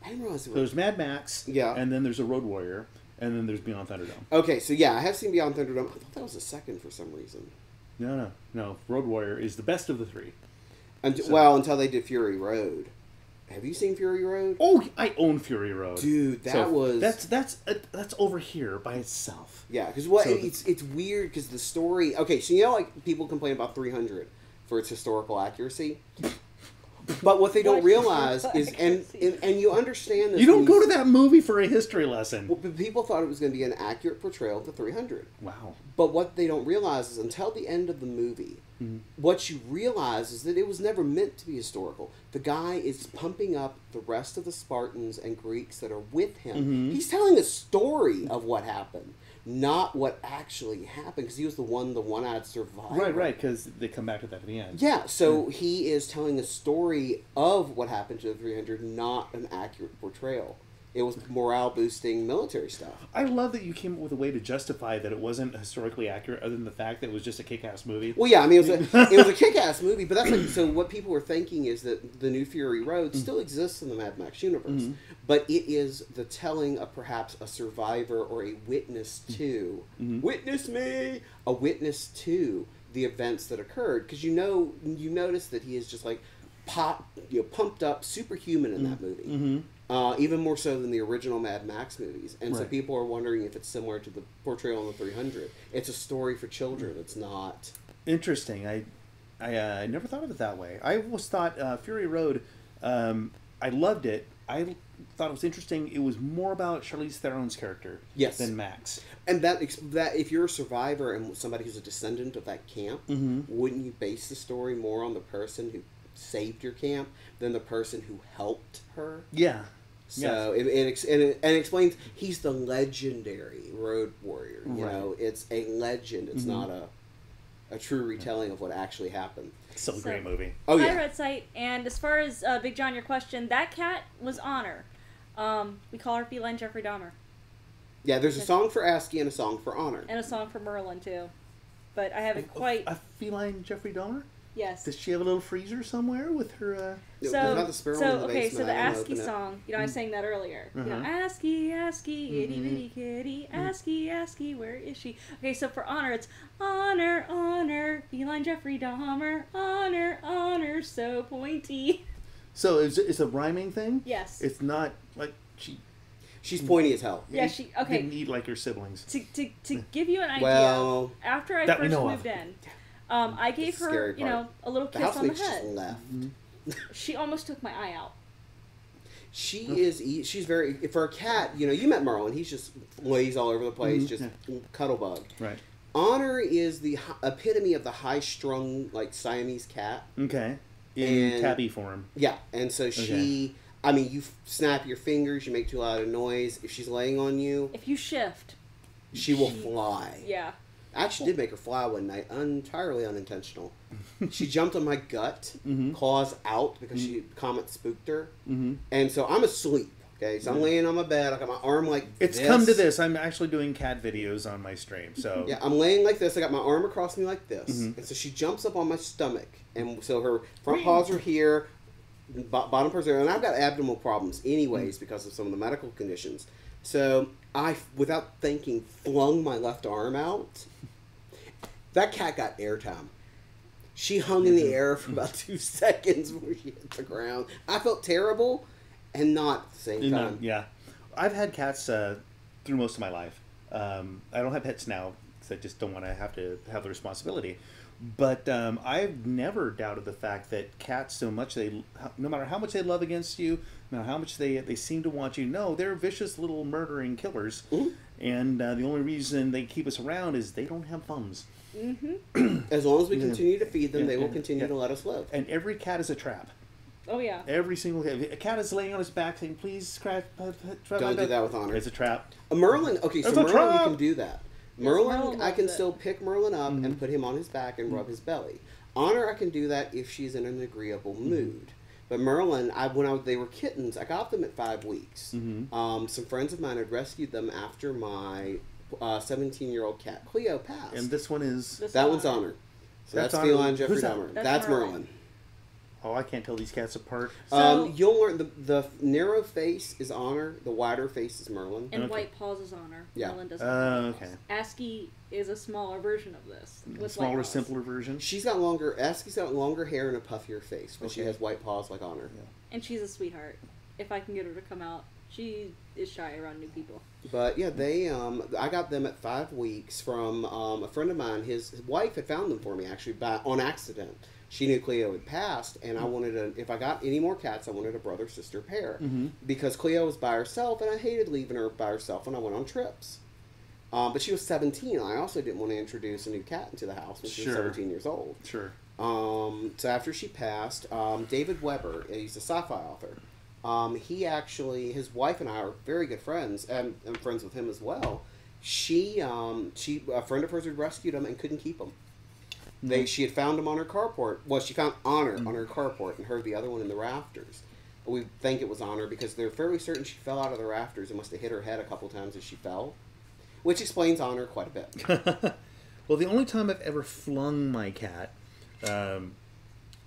I didn't realize it
So
was...
there's Mad Max.
Yeah.
And then there's a Road Warrior. And then there's Beyond Thunderdome.
Okay, so yeah, I have seen Beyond Thunderdome. I thought that was the second for some reason.
No. Road Warrior is the best of the 3.
Until they did Fury Road. Have you seen Fury Road?
Oh, I own Fury Road.
Dude,
that's over here by itself.
Yeah, because it's weird because the story... Okay, so people complain about 300 for its historical accuracy. But what they don't realize is... And you understand this...
You don't go to that movie for a history lesson.
Well, but people thought it was going to be an accurate portrayal of the 300.
Wow.
But what they don't realize is until the end of the movie... What you realize is that it was never meant to be historical. The guy is pumping up the rest of the Spartans and Greeks that are with him. He's telling a story of what happened, not what actually happened, because he was the one-eyed survivor.
Right, because they come back to that at the end.
Yeah, so he is telling a story of what happened to the 300, not an accurate portrayal. It was morale boosting military stuff.
I love that you came up with a way to justify that it wasn't historically accurate, other than the fact that it was just a kick-ass movie.
Well, yeah, I mean, it was a kick-ass movie, but that's like, so what people were thinking is that the New Fury Road still exists in the Mad Max universe, but it is the telling of perhaps a survivor or a witness to, witness me, a witness to the events that occurred, because you notice that he is just like pumped up, superhuman in that movie. Even more so than the original Mad Max movies. And so people are wondering if it's similar to the portrayal on the 300. It's a story for children. It's not...
Interesting. I never thought of it that way. I always thought Fury Road, I loved it. I thought it was interesting. It was more about Charlize Theron's character than Max.
And that if you're a survivor and somebody who's a descendant of that camp, wouldn't you base the story more on the person who saved your camp than the person who helped her?
Yeah.
So it explains he's the legendary road warrior. You know, it's a legend. It's not a true retelling of what actually happened.
Still a great movie.
Oh yeah.
Hi, Red Sight. And as far as Big John, your question, that cat was Honor. We call her Feline Jeffrey Dahmer.
Yeah, there's a song for ASCII and a song for Honor.
And a song for Merlin too, but I haven't quite.
A feline Jeffrey Dahmer?
Yes.
Does she have a little freezer somewhere with her?
Not the sparrow in the basement.
So the
I don't
ASCII
open it.
song, I was saying that earlier. You know, ASCII, ASCII, itty bitty kitty, ASCII, ASCII, where is she? Okay, so for Honor, it's Honor, Honor, Feline Jeffrey Dahmer, Honor, Honor, so pointy.
So it's a rhyming thing?
Yes.
It's not like
She's pointy as hell.
Yeah, she okay.
Didn't eat like her siblings.
To give you an idea,
Well,
after I
that we
first
know
moved
of.
in, I gave
That's the
her,
scary part.
a little
The
kiss on the
housemates just
head.
left.
She almost took my eye out.
She's very, for a cat, you met Merlin, he's just lays all over the place, just cuddle bug.
Right.
Honor is the epitome of the high-strung, like, Siamese cat.
Okay. In tabby form.
Yeah, and so she, I mean, you snap your fingers, you make too loud a noise. If she's laying on you,
If you shift,
she will fly.
yeah.
I actually did make her fly one night, entirely unintentional. She jumped on my gut, claws out, because Comet spooked her. And so I'm asleep, okay? So I'm laying on my bed, I got my arm like
It's
this.
come to this. I'm actually doing cat videos on my stream, so...
Yeah, I'm laying like this, I got my arm across me like this. And so she jumps up on my stomach. And so her front paws are here, bottom paws are here, and I've got abdominal problems anyways because of some of the medical conditions. So I, without thinking, flung my left arm out. That cat got airtime. She hung in the air for about 2 seconds before she hit the ground. I felt terrible, and not at the same time.
Yeah. I've had cats through most of my life. I don't have pets now because I just don't want to have the responsibility. But I've never doubted the fact that cats, no matter how much they love against you, no matter how much they seem to want you, no, they're vicious little murdering killers. And the only reason they keep us around is they don't have thumbs.
As long as we continue to feed them, they will continue to let us live.
And every cat is a trap.
Oh yeah.
Every single cat. A cat is laying on his back saying, "Please scratch."
Don't do that with Honor.
It's a trap.
A Merlin. Okay, so
It's a
Merlin,
trap!
you can do that.
Merlin
Merlin, I can
loves it.
still pick Merlin up and put him on his back and rub his belly. Honor, I can do that if she's in an agreeable mood. But Merlin, they were kittens, I got them at 5 weeks. Some friends of mine had rescued them after my 17-year-old cat Cleo passed.
And this one is...
That one's Honor. So
That's
that's
Honor.
Feline Jeffrey
Who's that?
Dahmer.
That's
That's
Merlin.
Merlin.
Oh, I can't tell these cats apart.
So-
You'll learn the narrow face is Honor, the wider face is Merlin.
And
Okay.
White Paws is Honor.
Yeah.
Merlin doesn't have White
Okay.
Paws. ASCII is a smaller version of this.
A
With
smaller,
White Paws.
simpler version.
She's got longer. ASCII's got longer hair and a puffier face, but she
Okay.
has white paws like Honor.
And she's a sweetheart. If I can get her to come out, she is shy around new people.
But yeah, they I got them at 5 weeks from a friend of mine. His wife had found them for me actually on accident. She knew Cleo had passed, and I wanted if I got any more cats, I wanted a brother-sister pair because Cleo was by herself, and I hated leaving her by herself when I went on trips. But she was 17. And I also didn't want to introduce a new cat into the house when she was 17 years old.
Sure.
So after she passed, David Weber, he's a sci-fi author. He actually, his wife and I are very good friends, and I'm friends with him as well. A friend of hers had rescued him and couldn't keep him. She had found him on her carport. Well, she found Honor on her carport and her the other one in the rafters. we think it was on her because they're fairly certain she fell out of the rafters and must have hit her head a couple times as she fell, which explains Honor quite a bit.
Well, the only time I've ever flung my cat,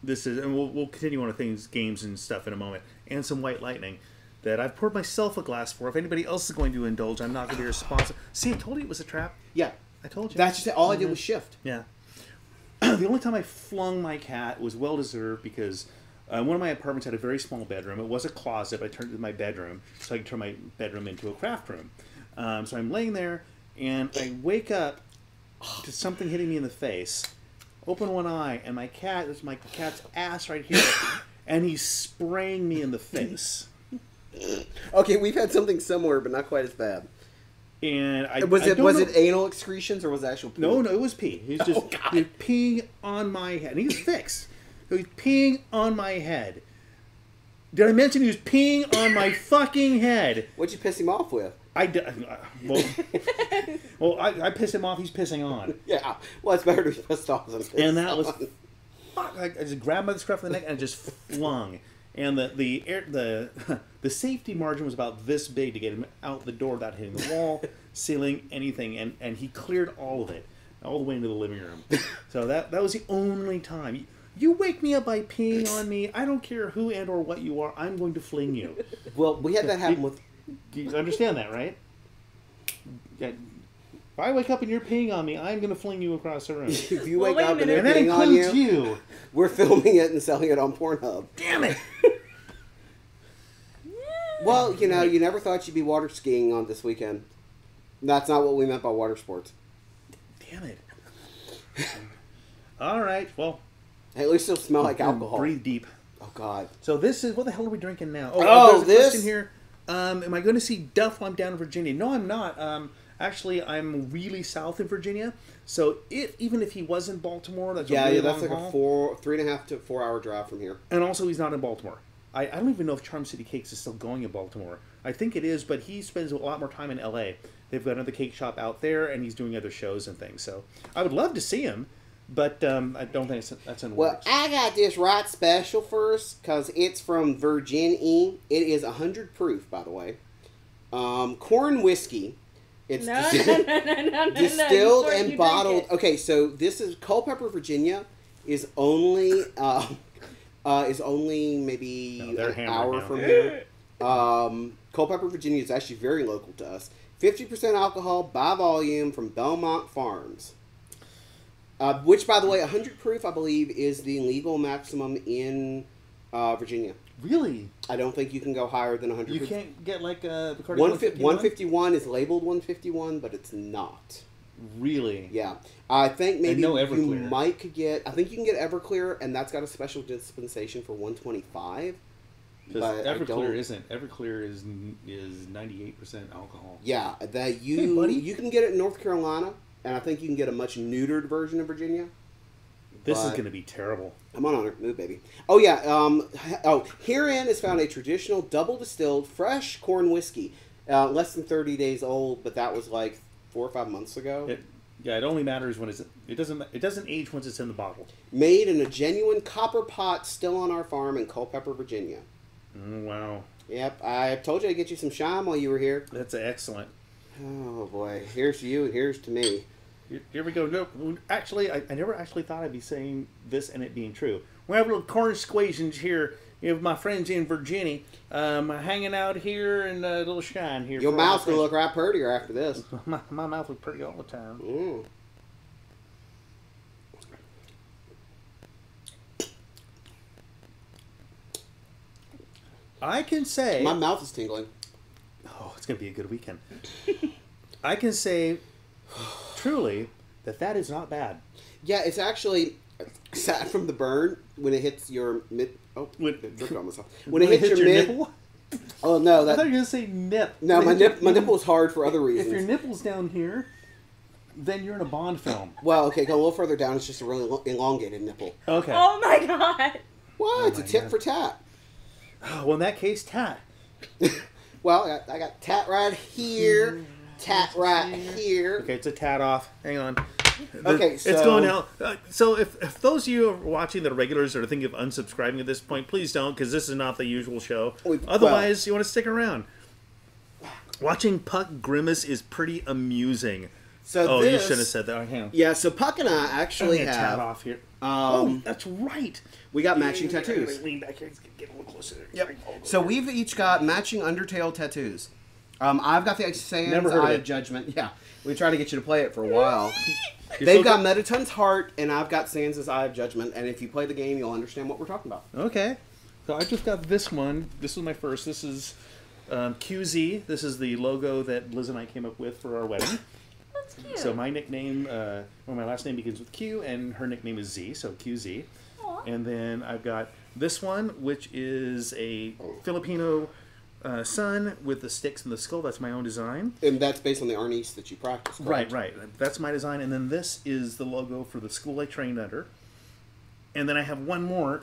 this is, and we'll continue on to things, games and stuff in a moment, and some White Lightning, that I've poured myself a glass for. If anybody else is going to indulge, I'm not going to be responsible. See, I told you it was a trap.
Yeah.
I told you.
That's just all I did was shift.
Yeah. The only time I flung my cat was well-deserved because one of my apartments had a very small bedroom. It was a closet, but I turned it into my bedroom, so I could turn my bedroom into a craft room. So I'm laying there, and I wake up to something hitting me in the face. Open one eye, and my cat's ass right here, and he's spraying me in the face.
Okay, we've had something similar, but not quite as bad.
And
was it anal excretions or was it actual pee?
No, it was pee. He's just he's peeing on my head. And he's fixed. So he's peeing on my head. Did I mention he was peeing on my fucking head?
What'd you piss him off with?
I pissed him off. He's pissing on.
Yeah, well, it's better to be pissed off than pissed
And that was
on.
fuck. I just grabbed by the scruff of the neck and just flung. And the safety margin was about this big to get him out the door without hitting the wall, ceiling, anything. And he cleared all of it, all the way into the living room. So that was the only time. You wake me up by peeing on me. I don't care who and or what you are. I'm going to fling you.
Well, we had that happen with...
Do you understand that, right? If I wake up and you're peeing on me, I'm going to fling you across the room.
If you wake
wait a
up and
minute.
they're
And that
peeing on
includes
you,
you.
we're filming it and selling it on Pornhub.
Damn it.
Well, you know, you never thought you'd be water skiing on this weekend. That's not what we meant by water sports.
Damn it. All right, well.
Hey, at least it'll smell like alcohol.
Breathe deep.
Oh, God.
So this is, what the hell are we drinking now?
Oh,
there's a
this?
question here. Am I going to see Duff while I'm down in Virginia? No, I'm not. Actually, I'm really south in Virginia. So even if he was in Baltimore, that's a really
that's
long
like
haul.
a 3.5 to 4 hour drive from here.
And also, he's not in Baltimore. I don't even know if Charm City Cakes is still going in Baltimore. I think it is, but he spends a lot more time in L.A. They've got another cake shop out there, and he's doing other shows and things. So I would love to see him, but I don't think that's in
Well,
works.
I got this right special first because it's from Virginia. It is 100 proof, by the way. Corn whiskey. It's
No.
distilled
Before
and
you
bottled.
drink it.
Okay, so this is Culpeper, Virginia. Is only maybe
No, they're
an
hammered
hour
now.
from here. Culpeper, Virginia is actually very local to us. 50% alcohol by volume from Belmont Farms. Which, by the way, 100 proof, I believe, is the legal maximum in Virginia.
Really?
I don't think you can go higher than 100
You
proof.
can't get like a Bacardi
151 is labeled 151, but it's not.
Really?
Yeah. I think maybe
no
you
Everclear.
might get... I think you can get Everclear, and that's got a special dispensation for 125.
Because
But I don't-
Everclear isn't. Everclear is 98% alcohol.
Yeah, that
Hey, buddy.
you can get it in North Carolina, and I think you can get a much neutered version in Virginia.
This is
But-
going to be terrible.
I'm on it. Move, baby. Oh, yeah. Herein is found a traditional double distilled fresh corn whiskey. Less than 30 days old, but that was like 4 or 5 months ago.
It only matters when it doesn't age once it's in the bottle.
Made in a genuine copper pot still on our farm in Culpeper, Virginia.
Wow.
Yep, I told you I'd get you some shine while you were here.
That's excellent.
Oh, boy. Here's to you and here's to me.
Here we go. No, actually, I never actually thought I'd be saying this and it being true. We have a little corn squeezings here with my friends in Virginia. Hanging out here and a little shine here.
Your
for all my
mouth's going to
friends.
look right prettier after this.
My mouth looks pretty all the time.
Mm.
I can say...
My mouth is tingling.
Oh, it's going to be a good weekend. I can say, truly, that is not bad.
Yeah, it's actually, aside from the burn, when it hits your mid... Oh,
When-
I jerked on myself. When it hits your mid...
nipple?
Oh, no,
I
that...
thought you were going to say nip.
No, my nipple is hard for other
If
reasons.
your nipple's down here, then you're in a Bond film.
Well, okay, go a little further down. It's just a really elongated nipple.
Okay.
Oh my god.
What? It's a
my
tit
God.
for tat.
Oh, well, in that case, tat.
Well, I got tat right here, tat right here.
Okay, it's a tat off. Hang on.
Okay,
It's going out. So if those of you are watching that are regulars or thinking of unsubscribing at this point, please don't, because this is not the usual show. Otherwise, you want to stick around. Watching Puck grimace is pretty amusing.
So
you shouldn't have said that. Hang on.
Yeah, so Puck and I actually
I'm gonna tab
have.
off here. That's right.
We got matching tattoos.
Lean back here. Get a little closer.
Yep. So we've each got matching Undertale tattoos. I've got the Sans
Never heard of
Eye
it.
of Judgment. Yeah, we tried to get you to play it for a while.
You're
They've
so
got Metaton's Heart, and I've got Sans Eye of Judgment. And if you play the game, you'll understand what we're talking about.
Okay. So I just got this one. This was my first. This is QZ. This is the logo that Liz and I came up with for our wedding.
That's cute.
So my nickname, my last name begins with Q, and her nickname is Z, so QZ.
Aw.
And then I've got this one, which is a Filipino sun with the sticks and the skull. That's my own design.
And that's based on the Arnis that you practice, correct?
Right. That's my design. And then this is the logo for the school I trained under. And then I have one more,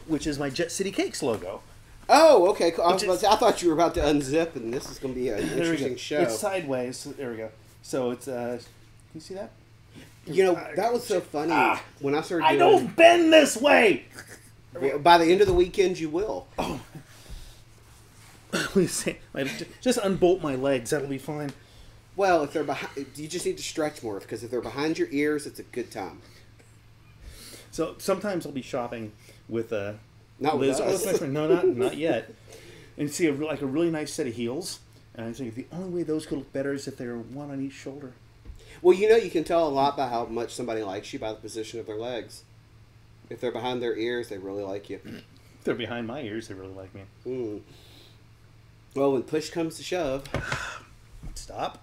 which is my Jet City Cakes logo.
Oh, okay. Cool. I thought you were about to unzip, and this is going to be an interesting show.
It's sideways. So there we go. So it's, can you see that?
You know, that was so funny. When I started doing...
I don't bend this way!
By the end of the weekend, you will.
Oh. Just unbolt my legs. That'll be fine.
Well, if they're behind... You just need to stretch more, because if they're behind your ears, it's a good time.
So sometimes I'll be shopping with
Not
Liz.
with us.
No, not yet. And see a really nice set of heels. And I think the only way those could look better is if they're one on each shoulder.
Well, you know, you can tell a lot by how much somebody likes you by the position of their legs. If they're behind their ears, they really like you.
If they're behind my ears, they really like me.
Mm. Well, when push comes to shove...
Stop.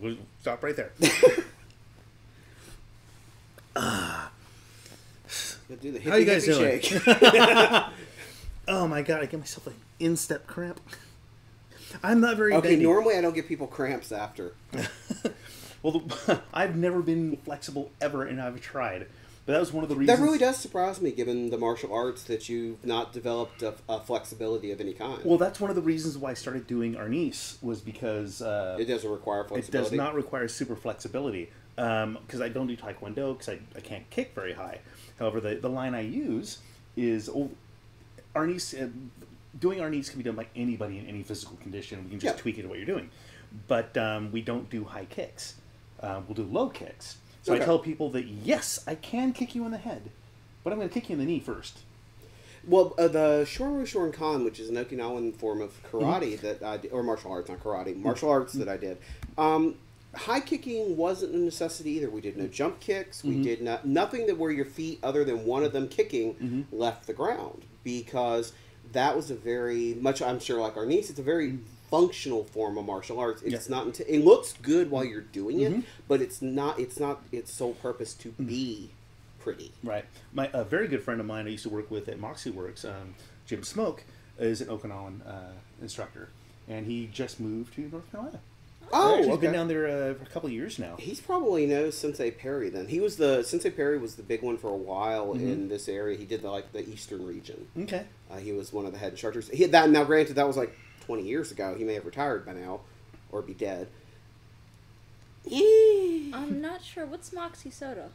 We'll stop right there.
Do the
How you guys doing?
shake.
Oh my god, I get myself an instep cramp. I'm not very
Okay,
bendy.
normally I don't give people cramps after.
Well, I've never been flexible ever, and I've tried. But that was one of the reasons.
That really does surprise me, given the martial arts, that you've not developed a flexibility of any kind.
Well, that's one of the reasons why I started doing Arnis, was because
it doesn't require
it
flexibility.
does not require super flexibility. Because I don't do Taekwondo, because I can't kick very high. However, the line I use is Arnis. Doing Arnis can be done by anybody in any physical condition. We can just tweak it to what you're doing. But we don't do high kicks. We'll do low kicks. So
Okay.
I tell people that, yes, I can kick you in the head, but I'm going to kick you in the knee first.
Well, the Shorin Kan, which is an Okinawan form of karate that I did, or martial arts, not karate, martial arts that I did. High kicking wasn't a necessity either. We did no jump kicks. We did nothing that where your feet, other than one of them kicking, left the ground, because that was a very much, I'm sure, like our niece, it's a very functional form of martial arts. It's not. It looks good while you're doing it, but it's not. It's not its sole purpose to be pretty.
Right. A very good friend of mine I used to work with at Moxie Works, Jim Smoke, is an Okinawan instructor, and he just moved to North Carolina.
Oh,
He's
okay.
been down there for a couple of years now.
He's probably knows Sensei Perry then. He was Sensei Perry was the big one for a while in this area. He did the eastern region.
Okay.
He was one of the head instructors. Now, granted, that was like 20 years ago. He may have retired by now, or be dead.
I'm not sure. What's Moxie soda?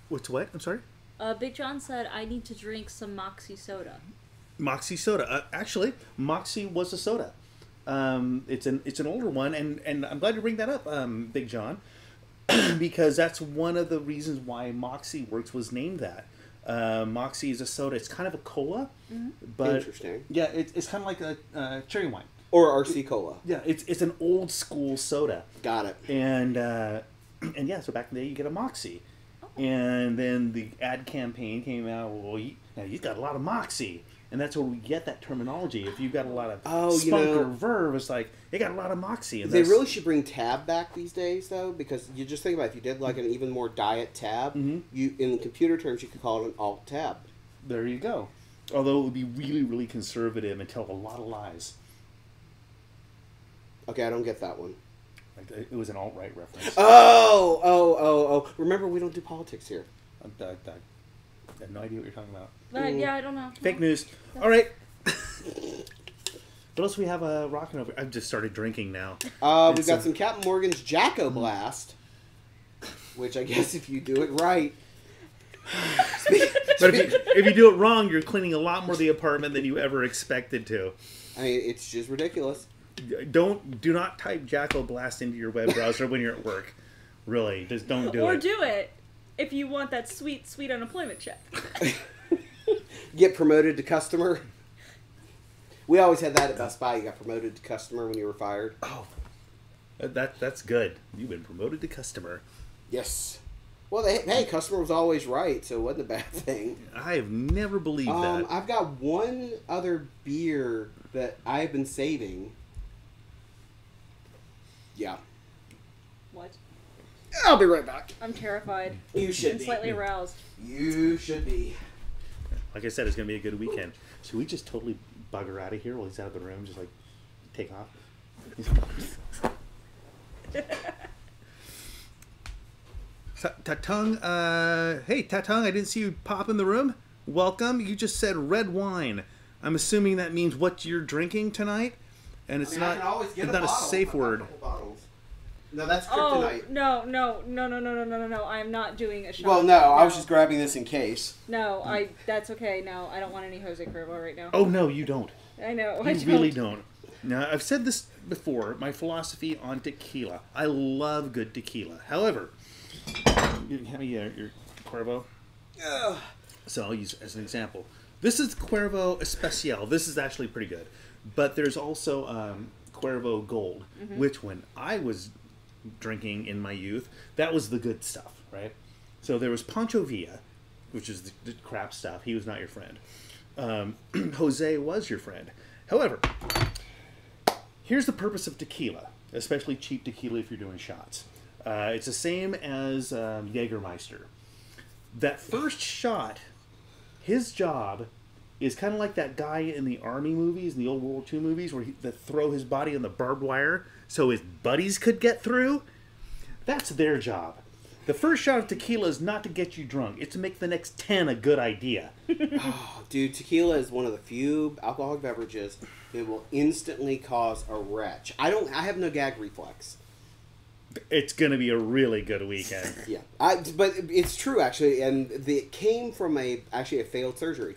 What's what? I'm sorry?
Big John said I need to drink some Moxie soda.
Moxie soda. Actually, Moxie was a soda. It's an older one, and I'm glad you bring that up, Big John, because that's one of the reasons why Moxie Works was named that. Moxie is a soda. It's kind of a cola, but
Interesting.
yeah, it's kind of like a cherry wine
Or RC Cola.
Yeah, it's an old school soda,
Got it.
and yeah, so back in the day you get a Moxie, and then the ad campaign came out. Well, you've got a lot of Moxie. And that's where we get that terminology. If you've got a lot of spunk or verve, it's like, you got a lot of Moxie. And
they really should bring tab back these days, though, because you just think about it, if you did like an even more diet tab, you in computer terms, you could call it an alt tab.
There you go. Although it would be really, really conservative and tell a lot of lies.
Okay, I don't get that one.
Like, it was an alt-right reference.
Oh. Remember, we don't do politics here.
I have no idea what you're talking about.
Yeah, I don't know.
Fake news. All right. What else we have rocking over? I've just started drinking now.
We've got some Captain Morgan's Jacko Blast. which I guess if you do it right.
But if you do it wrong, you're cleaning a lot more of the apartment than you ever expected to.
I mean, it's just ridiculous.
Do not type Jackal Blast into your web browser when you're at work. Really, just don't do it.
Or do it if you want that sweet, sweet unemployment check.
Get promoted to customer. We always had that at Best Buy. You got promoted to customer when you were fired.
Oh, that's good. You've been promoted to customer.
Yes. Well, hey, customer was always right, so it wasn't a bad thing.
I have never believed that.
I've got one other beer that I've been saving. Yeah.
What?
I'll be right back.
I'm terrified.
You should
and
be.
slightly aroused.
You should be.
Like I said, it's going to be a good weekend. Should we just totally bugger out of here while he's out of the room? Just like take off? Tatung, hey Tatung, I didn't see you pop in the room. Welcome. You just said red wine. I'm assuming that means what you're drinking tonight, and it's not a safe word.
No, that's kryptonite.
Oh, no. I am not doing a shot.
Well, no, I was just grabbing this in case.
No, that's okay. No, I don't want any Jose Cuervo right now.
Oh, no, you don't.
I know.
You really don't. Now, I've said this before, my philosophy on tequila. I love good tequila. However, you have your Cuervo. So I'll use it as an example. This is Cuervo Especial. This is actually pretty good. But there's also Cuervo Gold, which when I was drinking in my youth, that was the good stuff, right? So there was Pancho Villa, which is the crap stuff. He was not your friend. Jose was your friend. However, here's the purpose of tequila, especially cheap tequila if you're doing shots. It's the same as Jägermeister. That first shot, his job is kind of like that guy in the army movies, in the old World War II movies, where they throw his body on the barbed wire so his buddies could get through. That's their job. The first shot of tequila is not to get you drunk. It's to make the next 10 a good idea.
Oh, dude, tequila is one of the few alcoholic beverages that will instantly cause a retch. I have no gag reflex.
It's going to be a really good weekend.
Yeah. But it's true, actually, and it came from a failed surgery.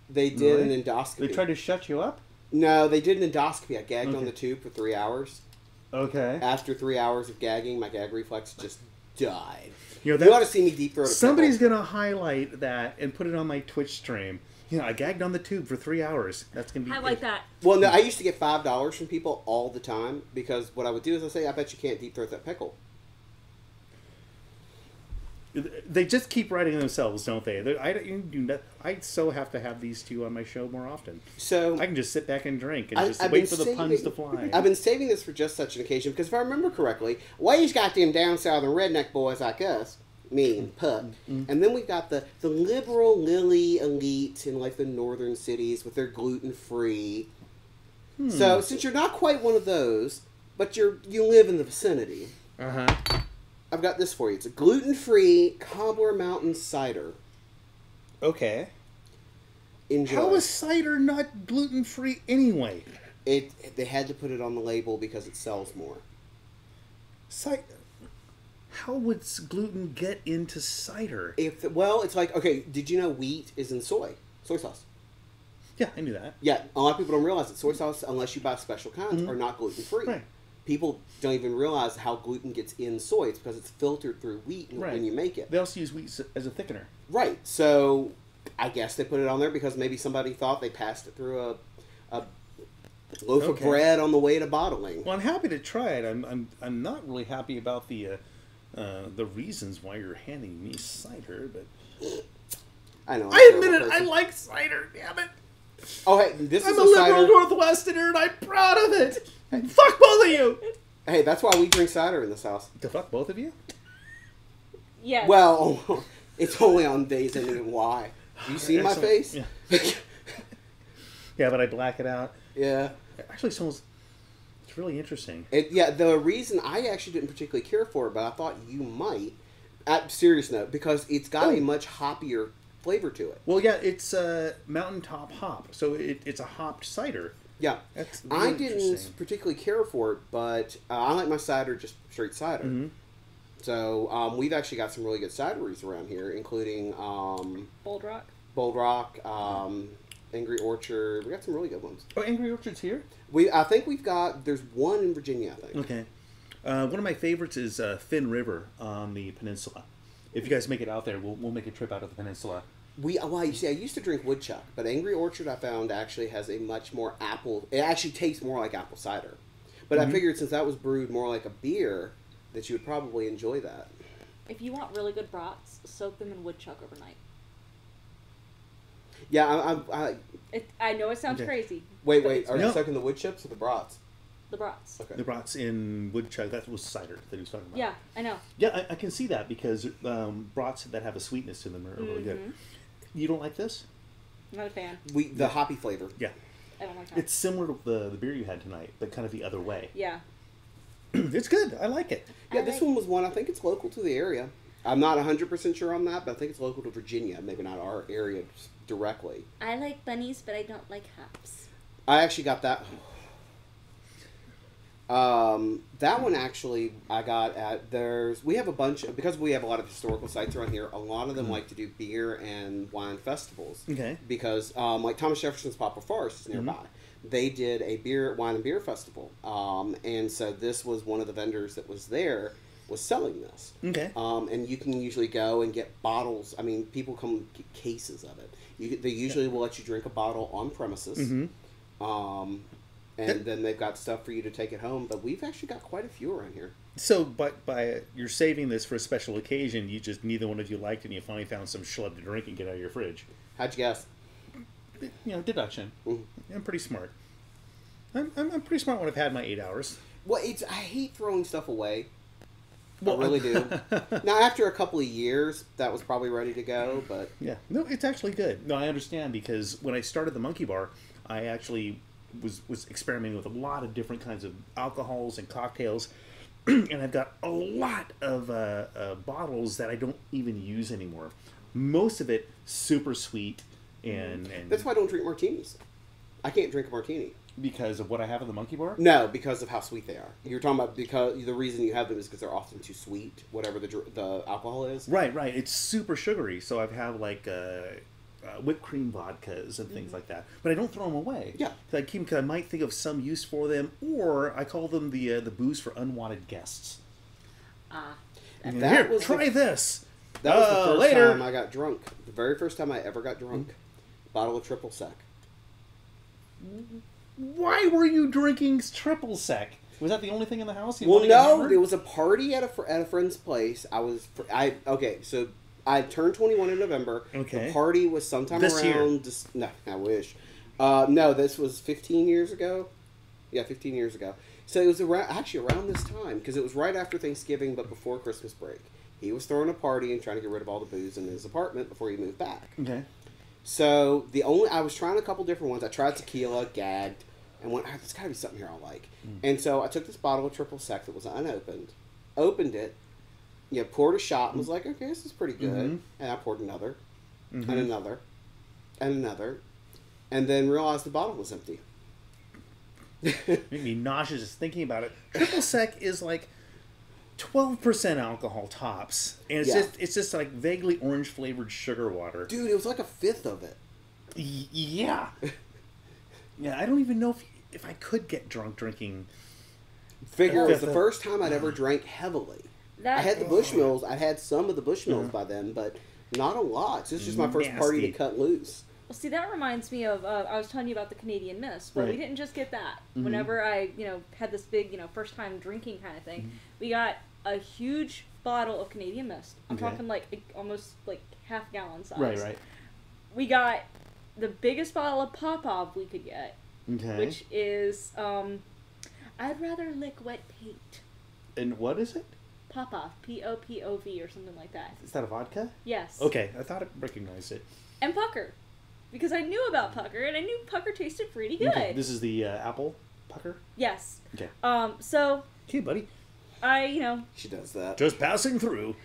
They did an endoscopy.
They tried to shut you up?
No, they did an endoscopy. I gagged on the tube for 3 hours.
Okay.
After 3 hours of gagging, my gag reflex just died.
You
ought to see me deep throat.
Somebody's going to highlight that and put it on my Twitch stream. I gagged on the tube for 3 hours. That's going to be...
I like that.
Well, no, I used to get $5 from people all the time because what I would do is I'd say, I bet you can't deep throat that pickle.
They just keep writing themselves, don't they? I so have to have these two on my show more often.
So
I can just sit back and drink and just wait for the puns to fly.
I've been saving this for just such an occasion because if I remember correctly, these goddamn down southern redneck boys like us, me and Puck, and then we've got the liberal lily elite in like the northern cities with their gluten-free. So since you're not quite one of those, but you live in the vicinity. I've got this for you. It's a gluten-free Cobbler Mountain cider.
Okay.
Enjoy.
How is cider not gluten-free anyway?
They had to put it on the label because it sells more.
How would gluten get into cider?
It's like, okay, did you know wheat is in soy sauce?
Yeah, I knew that.
Yeah, a lot of people don't realize that soy sauce, unless you buy special kinds, are not gluten-free.
Right.
People don't even realize how gluten gets in soy. It's because it's filtered through wheat when you make it.
They also use wheat as a thickener.
Right. So I guess they put it on there because maybe somebody thought they passed it through a loaf of bread on the way to bottling.
Well, I'm happy to try it. I'm not really happy about the reasons why you're handing me cider, but
I know.
I admit it. I like cider. Damn it.
Oh, hey, this is
I'm a liberal Northwesterner, and I'm proud of it. Fuck both of you.
Hey, that's why we drink cider in this house.
To fuck both of you?
Yes.
Well, it's only on days ending in Y. Do you see my face?
Yeah. Yeah, but I black it out.
Yeah.
Actually, it's really interesting.
The reason I actually didn't particularly care for it, but I thought you might, at serious note, because it's got a much hoppier flavor to it.
Well, yeah, it's mountaintop hop, so it's a hopped cider.
Yeah.
That's really
I didn't particularly care for it, but I like my cider just straight cider. So we've actually got some really good cideries around here, including
Bold Rock.
Bold Rock, Angry Orchard. We got some really good ones.
Oh, Angry Orchard's here?
I think we've got. There's one in Virginia, I think.
Okay. One of my favorites is Finn River on the peninsula. If you guys make it out there, we'll make a trip out of the peninsula.
You see, I used to drink woodchuck, but Angry Orchard I found actually has a much more apple. It actually tastes more like apple cider. But I figured since that was brewed more like a beer, that you would probably enjoy that.
If you want really good brats, soak them in woodchuck overnight.
Yeah,
I know it sounds crazy.
Wait,
but it's
are you
No.
soaking the wood chips or the brats?
the brats?
Okay.
The brats in woodchuck, that was cider that he was talking about.
Yeah, I know.
Yeah, I can see that because brats that have a sweetness to them are really good. You don't like this?
I'm not a fan.
The hoppy flavor.
Yeah.
I don't like that.
It's similar to the beer you had tonight, but kind of the other way.
Yeah.
It's good. I like it.
Yeah, this one was one. I think it's local to the area. I'm not 100% sure on that, but I think it's local to Virginia. Maybe not our area directly.
I like bunnies, but I don't like hops.
I actually got that. That one actually I got at we have a bunch of, because we have a lot of historical sites around here. A lot of them like to do beer and wine festivals.
Okay.
Because like Thomas Jefferson's Poplar Forest is nearby. They did a wine and beer festival, and so this was one of the vendors that was there was selling this.
Okay.
And you can usually go and get bottles. I mean, people come get cases of it. They usually will let you drink a bottle on premises. And then they've got stuff for you to take it home. But we've actually got quite a few around here.
So, by you're saving this for a special occasion, neither one of you liked it, and you finally found some schlub to drink and get out of your fridge.
How'd you guess?
Deduction. I'm pretty smart. I'm pretty smart when I've had my 8 hours.
Well, I hate throwing stuff away. I really do. Now, after a couple of years, that was probably ready to go, but...
Yeah. No, it's actually good. No, I understand, because when I started the Monkey Bar, I actually was experimenting with a lot of different kinds of alcohols and cocktails, and I've got a lot of bottles that I don't even use anymore. Most of it super sweet, and
That's why I don't drink martinis. I can't drink a martini.
because of what I have in the Monkey Bar?
No, because of how sweet they are. You're talking about because the reason you have them is because they're often too sweet, whatever the alcohol is.
Right. It's super sugary, so I've had like whipped cream vodkas and things like that. But I don't throw them away.
Yeah.
I keep them because I might think of some use for them, or I call them the booze for unwanted guests.
That was
try this.
That was the first
later.
time I got drunk. The very first time I ever got drunk. Bottle of triple sec.
Why were you drinking triple sec? Was that the only thing in the house? You
Well,
wanted to get
no,
hammered?
it was a party at a friend's place. So I turned 21 in November.
Okay.
The party was sometime
This
around. No, I wish. No, this was 15 years ago. Yeah, 15 years ago. So it was around this time because it was right after Thanksgiving, but before Christmas break. He was throwing a party and trying to get rid of all the booze in his apartment before he moved back.
Okay.
So I was trying a couple different ones. I tried tequila, gagged, and went, there's got to be something here I like. And so I took this bottle of triple sec that was unopened, opened it, poured a shot, and was like, okay, this is pretty good. And I poured another, and another, and another, and then realized the bottle was empty.
Make me nauseous just thinking about it. Triple sec is like 12% alcohol tops, and it's just like vaguely orange flavored sugar water.
Dude, it was like a fifth of it.
Yeah. Yeah, I don't even know if I could get drunk drinking.
Figure it was the first time I'd ever drank heavily.
That,
I had the Bushmills. I had some of the Bushmills by then, but not a lot. So this is just my first party to cut loose.
Well, see, that reminds me of, I was telling you about the Canadian Mist. Well,
Right.
we didn't just get that. Whenever I, had this big, first time drinking kind of thing, we got a huge bottle of Canadian Mist. I'm talking like almost like half gallon size.
Right.
We got the biggest bottle of Popov we could get,
Okay.
which is, I'd rather lick wet paint.
And what is it?
Popov, P-O-P-O-V or something like that.
Is that a vodka?
Yes.
Okay, I thought I recognized it.
And Pucker. Because I knew about Pucker, and I knew Pucker tasted pretty good.
Okay, this is the apple pucker?
Yes.
Okay.
So
Hey, buddy.
I,
She does that.
Just passing through.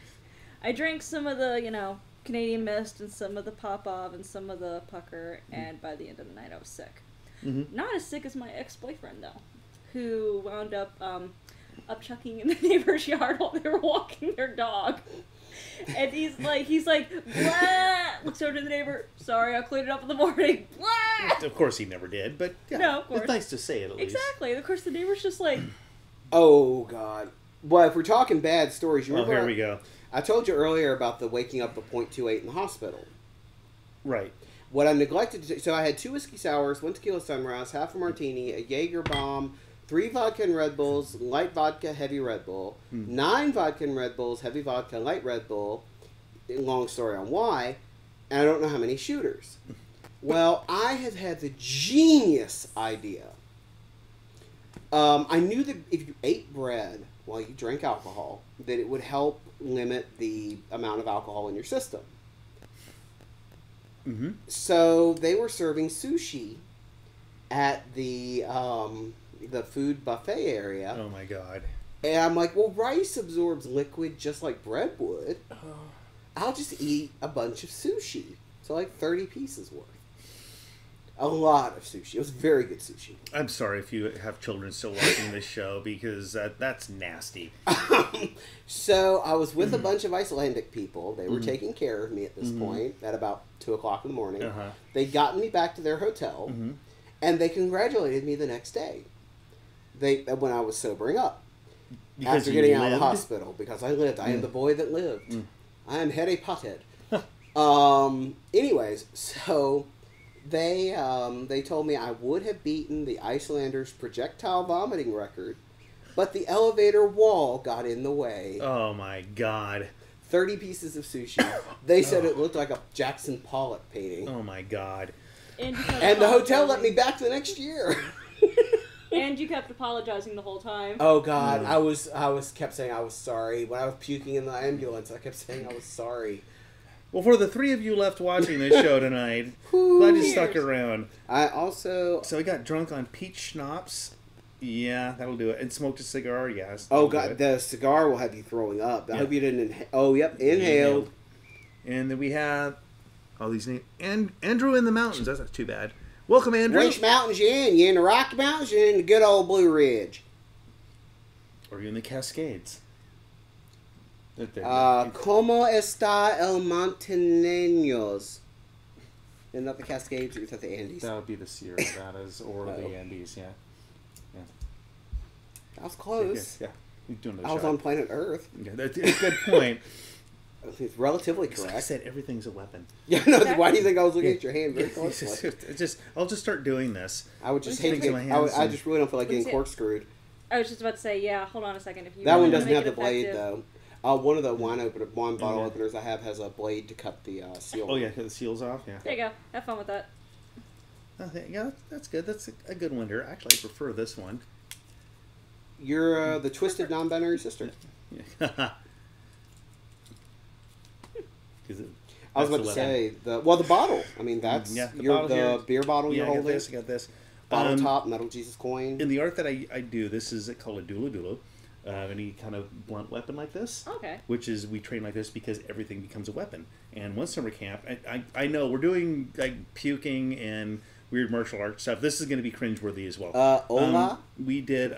I drank some of the, Canadian Mist and some of the Popov and some of the Pucker, and by the end of the night I was sick. Not as sick as my ex-boyfriend, though, who wound up upchucking in the neighbor's yard while they were walking their dog. And he's like, blah! Looks over to the neighbor, sorry, I'll clean it up in the morning. Blah!
Of course he never did, but yeah,
No, of course.
it's nice to say it at least.
Exactly. Of course, the neighbor's just like...
Oh, God. Well, if we're talking bad stories, you
Oh,
remember...
here we go.
I told you earlier about the waking up at 0.28 in the hospital.
Right.
What I neglected to do... So I had 2 whiskey sours, 1 tequila sunrise, half a martini, a Jaeger bomb, 3 vodka and Red Bulls, light vodka, heavy Red Bull, 9 vodka and Red Bulls, heavy vodka, light Red Bull. Long story on why. And I don't know how many shooters. Well, I have had the genius idea. I knew that if you ate bread while you drank alcohol, that it would help limit the amount of alcohol in your system.
Mm-hmm.
So they were serving sushi at the food buffet area.
Oh my God.
And I'm like, well, rice absorbs liquid just like bread would. I'll just eat a bunch of sushi. So like 30 pieces worth. A lot of sushi. It was very good sushi.
I'm sorry if you have children still watching this show because that's nasty.
So I was with a bunch of Icelandic people. They were taking care of me at this point at about 2 o'clock in the morning. They'd gotten me back to their hotel, and they congratulated me the next day. When I was sobering up.
Because
after getting out of the hospital. Because I lived. I am the boy that lived. I am Harry Potter. Anyways, so... They told me I would have beaten the Icelanders' projectile vomiting record, but the elevator wall got in the way.
Oh my God.
30 pieces of sushi. They said it looked like a Jackson Pollock painting.
Oh my God.
And
the hotel let me back the next year.
And you kept apologizing the whole time.
Oh God, I was kept saying I was sorry. When I was puking in the ambulance, I kept saying I was sorry.
Well, for the 3 of you left watching this show tonight, glad you stuck around.
I also...
So we got drunk on peach schnapps. Yeah, that'll do it. And smoked a cigar, yes.
Oh, God, the cigar will have you throwing up. I hope you didn't inhale. Oh, yep, inhaled.
And then we have all these names. And Andrew in the mountains. That's not too bad. Welcome, Andrew.
Which mountains you in? You in the Rocky Mountains or you in the good old Blue Ridge?
Or you in the Cascades?
¿Cómo está el Montañeros? Isn't that the Cascades or is that the Andes?
That would be the Sierra Nevadas or the Andes, yeah.
I was close.
Yeah. You're doing a
I was
shot.
on planet Earth.
Yeah, that's a good point.
It's relatively
Like I
correct.
said, everything's a weapon.
Yeah, no, why do you think I was looking at your hand very closely?
I'll just start doing this.
I would just
Let's
hate
take
to
my
get,
hands
I
and-
just really don't feel like getting
Let's see.
corkscrewed.
I was just about to say, yeah, hold on a second. If you
That one
wanna
doesn't
make
have
it
the blade,
effective.
though. One of the wine bottle openers I have has a blade to cut the seal.
Oh, yeah, cut the seals off, yeah.
There you go. Have fun with that.
Yeah, that's good. That's a good one here. Actually, I prefer this one.
You're the twisted non-binary sister.
Yeah.
I was about to say the bottle. I mean, that's
the
your
bottle here.
beer bottle you're
I got
holding.
this. I got this.
Bottle top, metal Jesus coin.
In the art that I do, this is called a dulu. Any kind of blunt weapon like this.
Okay.
Which is, we train like this because everything becomes a weapon. And one summer camp, I know we're doing like puking and weird martial arts stuff. This is going to be cringeworthy as well.
Hola.
We did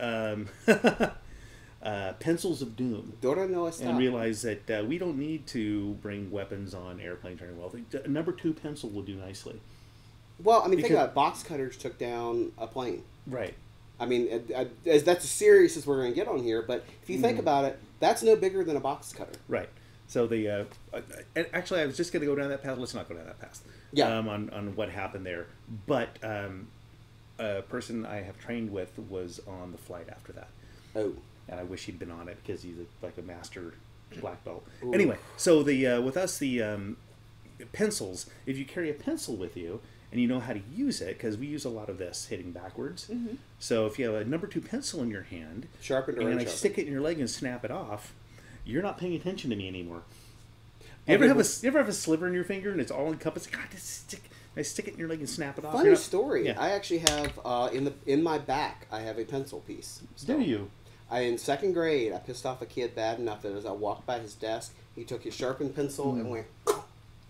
Pencils of Doom.
Dora no está.
And realized that we don't need to bring weapons on airplanes very well. A number 2 pencil will do nicely.
Well, I mean, think
Because-
about it. Box cutters took down a plane.
Right.
I mean, that's as serious as we're going to get on here. But if you think about it, that's no bigger than a box cutter.
Right. So the and actually, I was just going to go down that path. Let's not go down that path.
Yeah.
On what happened there, but a person I have trained with was on the flight after that.
Oh.
And I wish he'd been on it because he's like a master black belt.
Ooh.
Anyway, so the with us the pencils. If you carry a pencil with you and you know how to use it, because we use a lot of this hitting backwards.
Mm-hmm.
So if you have a number 2 pencil in your hand,
Sharpened or
and I
unsharpened?
stick it in your leg and snap it off, you're not paying attention to me anymore. You ever have a sliver in your finger and it's all encompassing? God, I stick it in your leg and snap it off.
Funny
You're not-
story.
Yeah.
I actually have in my back. I have a pencil piece.
Do you?
In 2nd grade, I pissed off a kid bad enough that as I walked by his desk, he took his sharpened pencil and went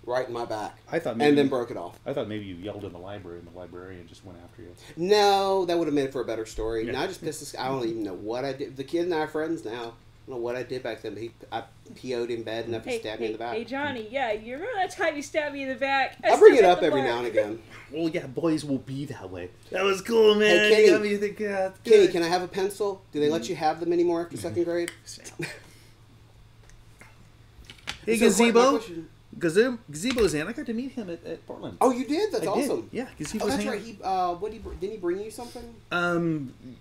right in my back.
I thought
and then broke it off.
I thought maybe you yelled in the library and the librarian just went after you.
No, that would have made it for a better story.
Yeah.
No, I just pissed this guy. I don't even know what I did. The kid and I are friends now. I don't know what I did back then, but I PO'd in bed enough to stab me in the back.
Hey, Johnny, yeah, you remember that time you stabbed me in the back?
I bring it up every now and again.
Well, yeah, boys will be that way. That was cool, man.
Hey, Kenny,
you got me thinking, that's good.
Kenny, can I have a pencil? Do they let you have them anymore after second grade?
Hey,
So,
Gazebo.
my question-
Gazebo's in. I got to meet him at Portland.
Oh, you did? That's
I did.
awesome.
Yeah, Gazebo's
Oh, that's
hanging.
right. Didn't he bring you something?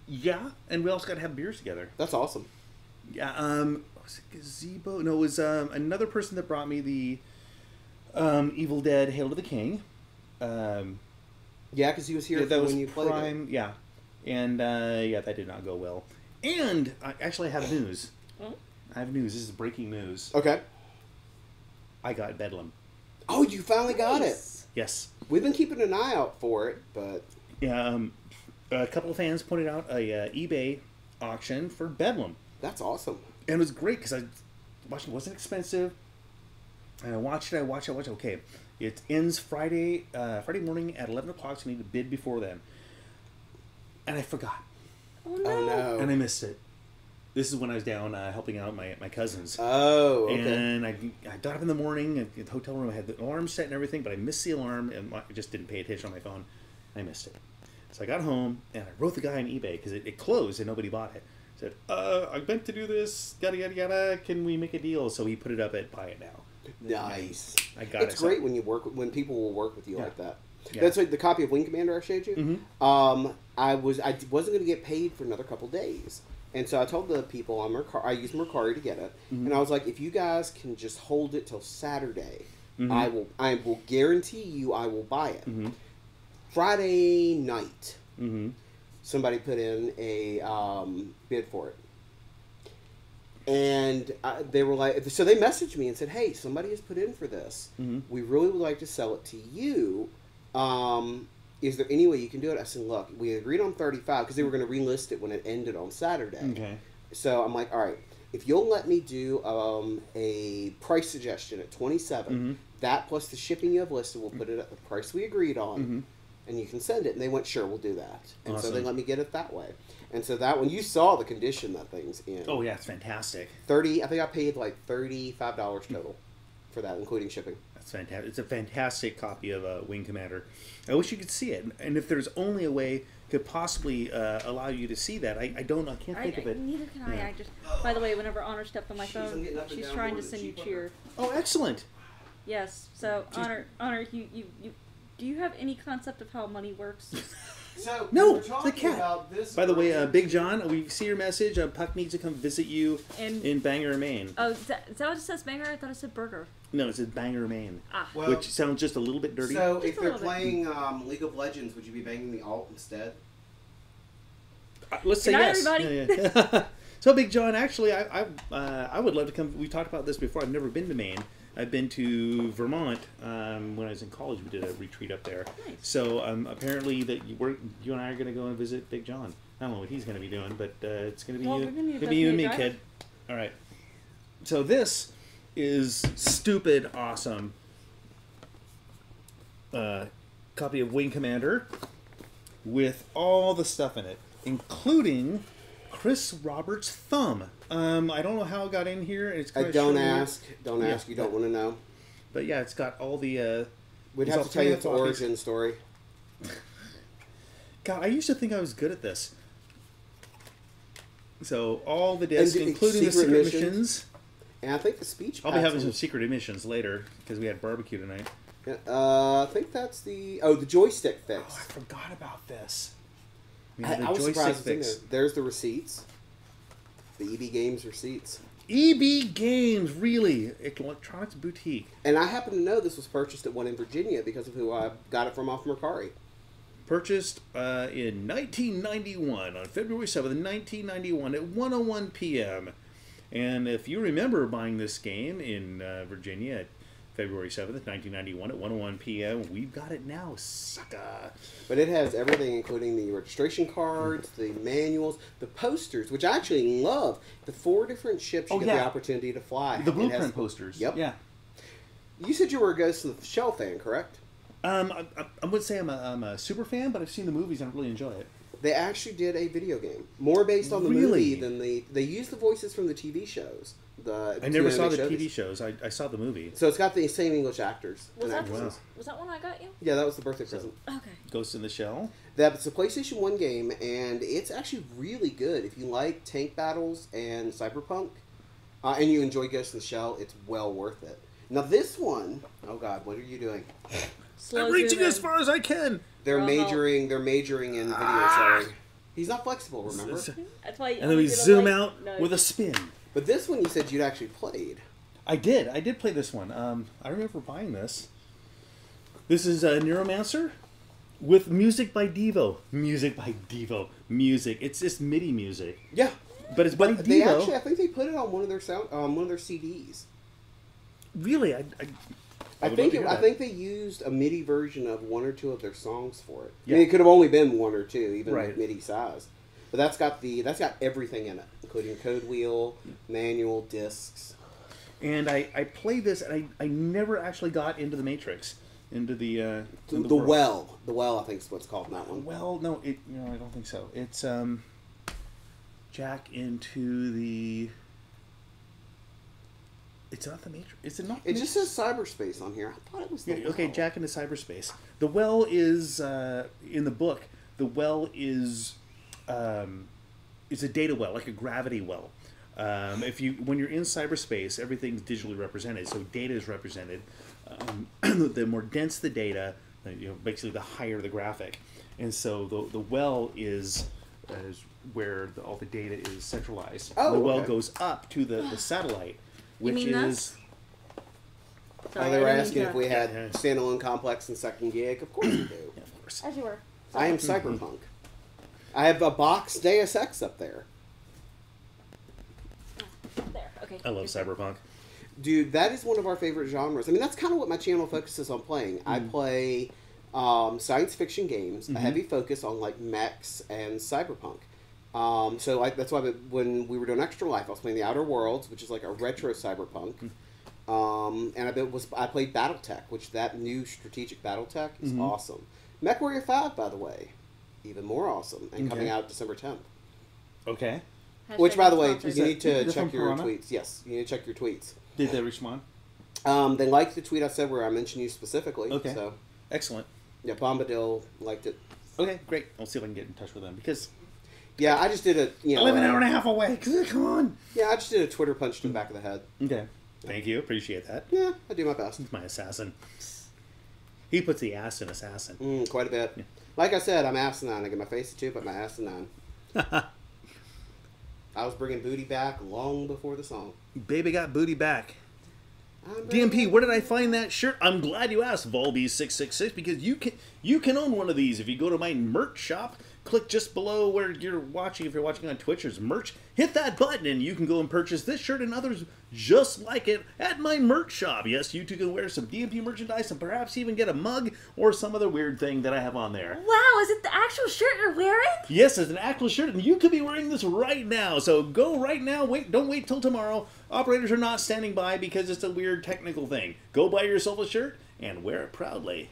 Yeah, and we also got to have beers together.
That's awesome.
Yeah, was it Gazebo? No, it was another person that brought me the Evil Dead Hail to the King.
Yeah, because he was here
that was
when you played
Prime, yeah. And, yeah, that did not go well. And, I have news.
Oh?
I have news. This is breaking news.
it. Okay.
I got Bedlam.
Oh, you finally got it.
Nice.
Yes.
We've been keeping an eye out for it, but...
Yeah, a couple of fans pointed out a eBay auction for Bedlam.
That's awesome.
And it was great because I watched it. Wasn't expensive. And I watched it. Okay. It ends Friday morning at 11 o'clock, so I need to bid before then. And I forgot.
Oh, no.
Oh, no.
And I missed it. This is when I was down helping out my cousins.
Oh, okay.
And I got up in the morning at the hotel room. I had the alarm set and everything, but I missed the alarm and I just didn't pay attention on my phone. And I missed it. So I got home and I wrote the guy on eBay because it closed and nobody bought it. I said, I meant to do this, yada, yada, yada. Can we make a deal? So he put it up at buy it now.
Nice.
I got
It's
it.
great when people will work with you
Yeah.
like that.
Yeah.
That's like the copy of Wing Commander I showed you.
Mm-hmm.
I wasn't going to get paid for another couple days, and so I told the people I used Mercari to get it, and I was like, if you guys can just hold it till Saturday, I will guarantee you I will buy it. Friday night, somebody put in a bid for it. And they were like, so they messaged me and said, hey, somebody has put in for this. We really would like to sell it to you. Is there any way you can do it? I said, look, we agreed on 35 because they were going to relist it when it ended on Saturday.
Okay.
So I'm like, all right, if you'll let me do a price suggestion at 27, that plus the shipping you have listed, we'll put it at the price we agreed on. And you can send it. And they went, sure, we'll do that. And so they let me get it that way. And so that one, you saw the condition that thing's in.
Oh, yeah, it's fantastic.
I think I paid like $35 total for that, including shipping.
That's fantastic. It's a fantastic copy of Wing Commander. I wish you could see it. And if there's only a way could possibly allow you to see that, I can't think of it.
Neither can
Yeah.
I. I just, by the way, whenever Honor stepped on my
I'm
phone,
getting up and
she's
down
trying
more
to
than
send you
she
cheer.
Oh, excellent.
Yes. So Honor, you do you have any concept of how money works?
So
No,
we're
the
talking
cat.
about this.
By the way,
version.
Big John, we see your message. Puck needs to come visit you in Bangor, Maine.
Oh, is that what it says, Banger? I thought it said Burger.
No, it says Bangor, Maine.
Ah.
Well,
Which sounds just a little bit dirty.
So
Just
if
a
they're
little bit.
playing League of Legends, would you be banging the alt instead?
Let's say
Good night,
yes.
everybody.
Yeah. So, Big John, actually, I would love to come. We talked about this before. I've never been to Maine. I've been to Vermont when I was in college. We did a retreat up there.
Nice.
So apparently that you and I are going to go and visit Big John. I don't know what he's going to be doing, but it's going to be
Well,
you,
we're gonna need a
gonna be you and me,
designated
kid. All right. So this is stupid awesome. Copy of Wing Commander with all the stuff in it, including Chris Roberts' thumb. I don't know how it got in here. It's kinda
Don't
short.
ask. Don't
Yeah.
ask. You don't want to know.
But yeah, it's got all the.
We'd
It's
have
all
to tell you its
3.5 copies.
origin story.
God, I used to think I was good at this. So all the discs,
And
including the
secret
secret
missions?
missions.
And I think the speech.
I'll be having
pattern-
some secret missions later because we had barbecue tonight.
I think that's the joystick
Oh,
fix.
I forgot about this.
I was surprised it's in there. There's the receipts. The EB Games receipts.
EB Games, really? Electronics Boutique.
And I happen to know this was purchased at one in Virginia because of who I got it from off Mercari.
Purchased in 1991, on February 7th, 1991, at 1:01 p.m. And if you remember buying this game in Virginia at February 7th, 1991, at 1:01 p.m., we've got it now, sucker.
But it has everything, including the registration cards, the manuals, the posters, which I actually love. The 4 different ships you
Oh,
get
yeah.
the opportunity to fly.
The
It
blueprint
has-
posters.
Yep.
Yeah.
You said you were a Ghost in the Shell fan, correct?
I wouldn't say I'm a super fan, but I've seen the movies and I really enjoy it.
They actually did a video game, more based on the movie than they used the voices from the TV shows.
I never saw the TV shows. I saw the movie.
So it's got the same English actors.
Was that one I got you?
Yeah, that was the birthday present.
Okay.
Ghost in the Shell.
That's a PlayStation 1 game, and it's actually really good. If you like tank battles and cyberpunk, and you enjoy Ghost in the Shell, it's well worth it. Now this one, oh god, what are you doing?
I'm reaching as far as I can.
They're majoring in video selling. He's not flexible, remember?
That's why.
And then we zoom out with a spin.
But this one you said you'd actually played.
I did play this one. I remember buying this. This is Neuromancer with music by Devo. Music. It's just MIDI music.
Yeah.
But it's by
They
Devo.
actually, I think they put it on one of their CDs.
Really?
I think they used a MIDI version of one or two of their songs for it.
Yeah.
I mean, it could have only been one or two, even
Right.
with MIDI size. But that's got everything in it, including code wheel, manual, discs.
And I played this, and I never actually got into the Matrix, into the
The Well. The Well, I think is what's called in that one.
Well, no, I don't think so. It's Jack into the. It's not the Matrix. Is it not?
It just says cyberspace on here. I thought it was the
Okay,
Well.
Jack into cyberspace. The Well is in the book. The Well is a data well, like a gravity well. When you're in cyberspace, everything's digitally represented. So data is represented. The more dense the data, basically the higher the graphic. And so the well is where all the data is centralized.
Oh,
the well
okay.
goes up to the satellite, which
mean
is.
Oh, they were asking if we had standalone complex and second gig. Of course we do.
Yeah, of course.
As you were.
I am cyberpunk. I have a box Deus Ex up there.
There. Okay.
I love cyberpunk.
Dude, that is one of our favorite genres. I mean, that's kind of what my channel focuses on playing. I play science fiction games, a heavy focus on like mechs and cyberpunk. That's why when we were doing Extra Life, I was playing The Outer Worlds, which is like a retro cyberpunk. And I played BattleTech, which that new strategic BattleTech is awesome. MechWarrior 5, by the way, even more awesome, and coming out December 10th.
Okay.
Which, by the way,
Hashtag
you need to
Is that
check
from
your
Piranha?
tweets. Yes, you need to check your tweets.
Did they respond?
They liked the tweet I said where I mentioned you specifically.
Okay.
So,
Excellent.
yeah, Bombadil liked it.
Okay, great. I'll see if I can get in touch with them because
Yeah, I just did
I live an hour and a half away. Come on.
Yeah, I just did a Twitter punch to the back of the head.
Okay. Thank you. Appreciate that.
Yeah, I do my best.
He's my assassin. He puts the ass in assassin.
Quite a bit. Yeah. Like I said, I'm asinine. I get my face tattooed, but my asinine. I was bringing booty back long before the song.
Baby got booty back. DMP, where did I find that shirt? I'm glad you asked, Volby666, because you can own one of these if you go to my merch shop. Click just below where you're watching. If you're watching on Twitch, there's merch. Hit that button and you can go and purchase this shirt and others just like it at my merch shop. Yes, you too can wear some DMP merchandise and perhaps even get a mug or some other weird thing that I have on there.
Wow, is it the actual shirt you're wearing?
Yes, it's an actual shirt, and you could be wearing this right now. So go right now. Don't wait till tomorrow. Operators are not standing by because it's a weird technical thing. Go buy yourself a shirt and wear it proudly.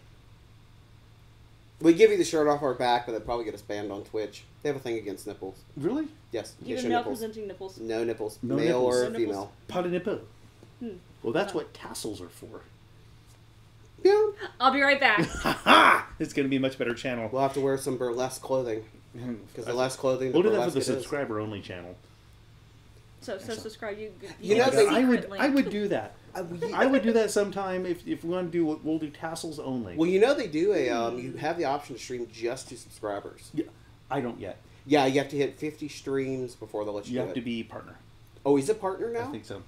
We give you the shirt off our back, but they'll probably get us banned on Twitch. They have a thing against nipples.
Really?
Yes.
Even
get your
male
nipples.
presenting nipples.
No nipples.
No
Male
nipples.
or
No nipples.
female.
Pas de nipple. Well, that's what tassels are for.
Yeah.
I'll be right back.
Ha! It's going to be a much better channel.
We'll have to wear some burlesque clothing. Because the less clothing, the
We'll do that for
burlesque
the
it is.
subscriber-only channel.
So subscribe.
You know,
I would do that. I would do that sometime if we want to do. We'll do tassels only.
Well, you know they do you have the option to stream just to subscribers.
Yeah, I don't yet.
Yeah, you have to hit 50 streams before they'll let you
You
do
have
it.
to be partner.
Oh, he's a partner now?
I think so.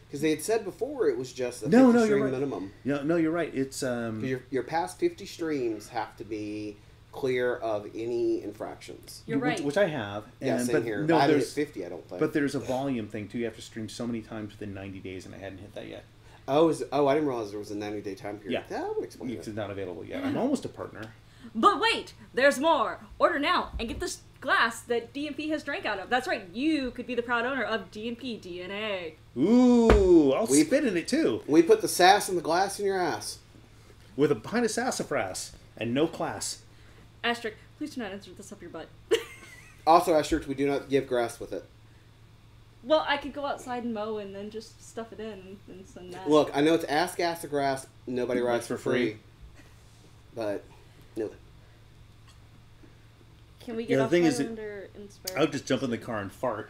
Because they had said before it was just a 50
No, you're
stream
right.
minimum.
No, you're right. It's
'Cause your past 50 streams have to be clear of any infractions.
You're right.
which I have.
Yeah, same
but
here.
No,
I haven't hit
there's
50, I don't think.
but there's a volume thing too. You have to stream so many times within 90 days, and I hadn't hit that yet.
I didn't realize there was a 90-day time period.
Yeah.
That would explain
It's
it.
not available yet. I'm almost a partner.
But wait, there's more. Order now and get this glass that DMP has drank out of. That's right. You could be the proud owner of DMP DNA.
Ooh, I'll spit in it too.
We put the sass in the glass in your ass.
With a pint of sassafras and no class.
Asterisk, please do not insert this up your butt.
Also, asterisk, we do not give grass with it.
Well, I could go outside and mow and then just stuff it in and send that.
Look, I know it's ass gas of grass. Nobody rides for free. But, no.
Can we get off Highlander inspired?
I'll just jump in the car and fart.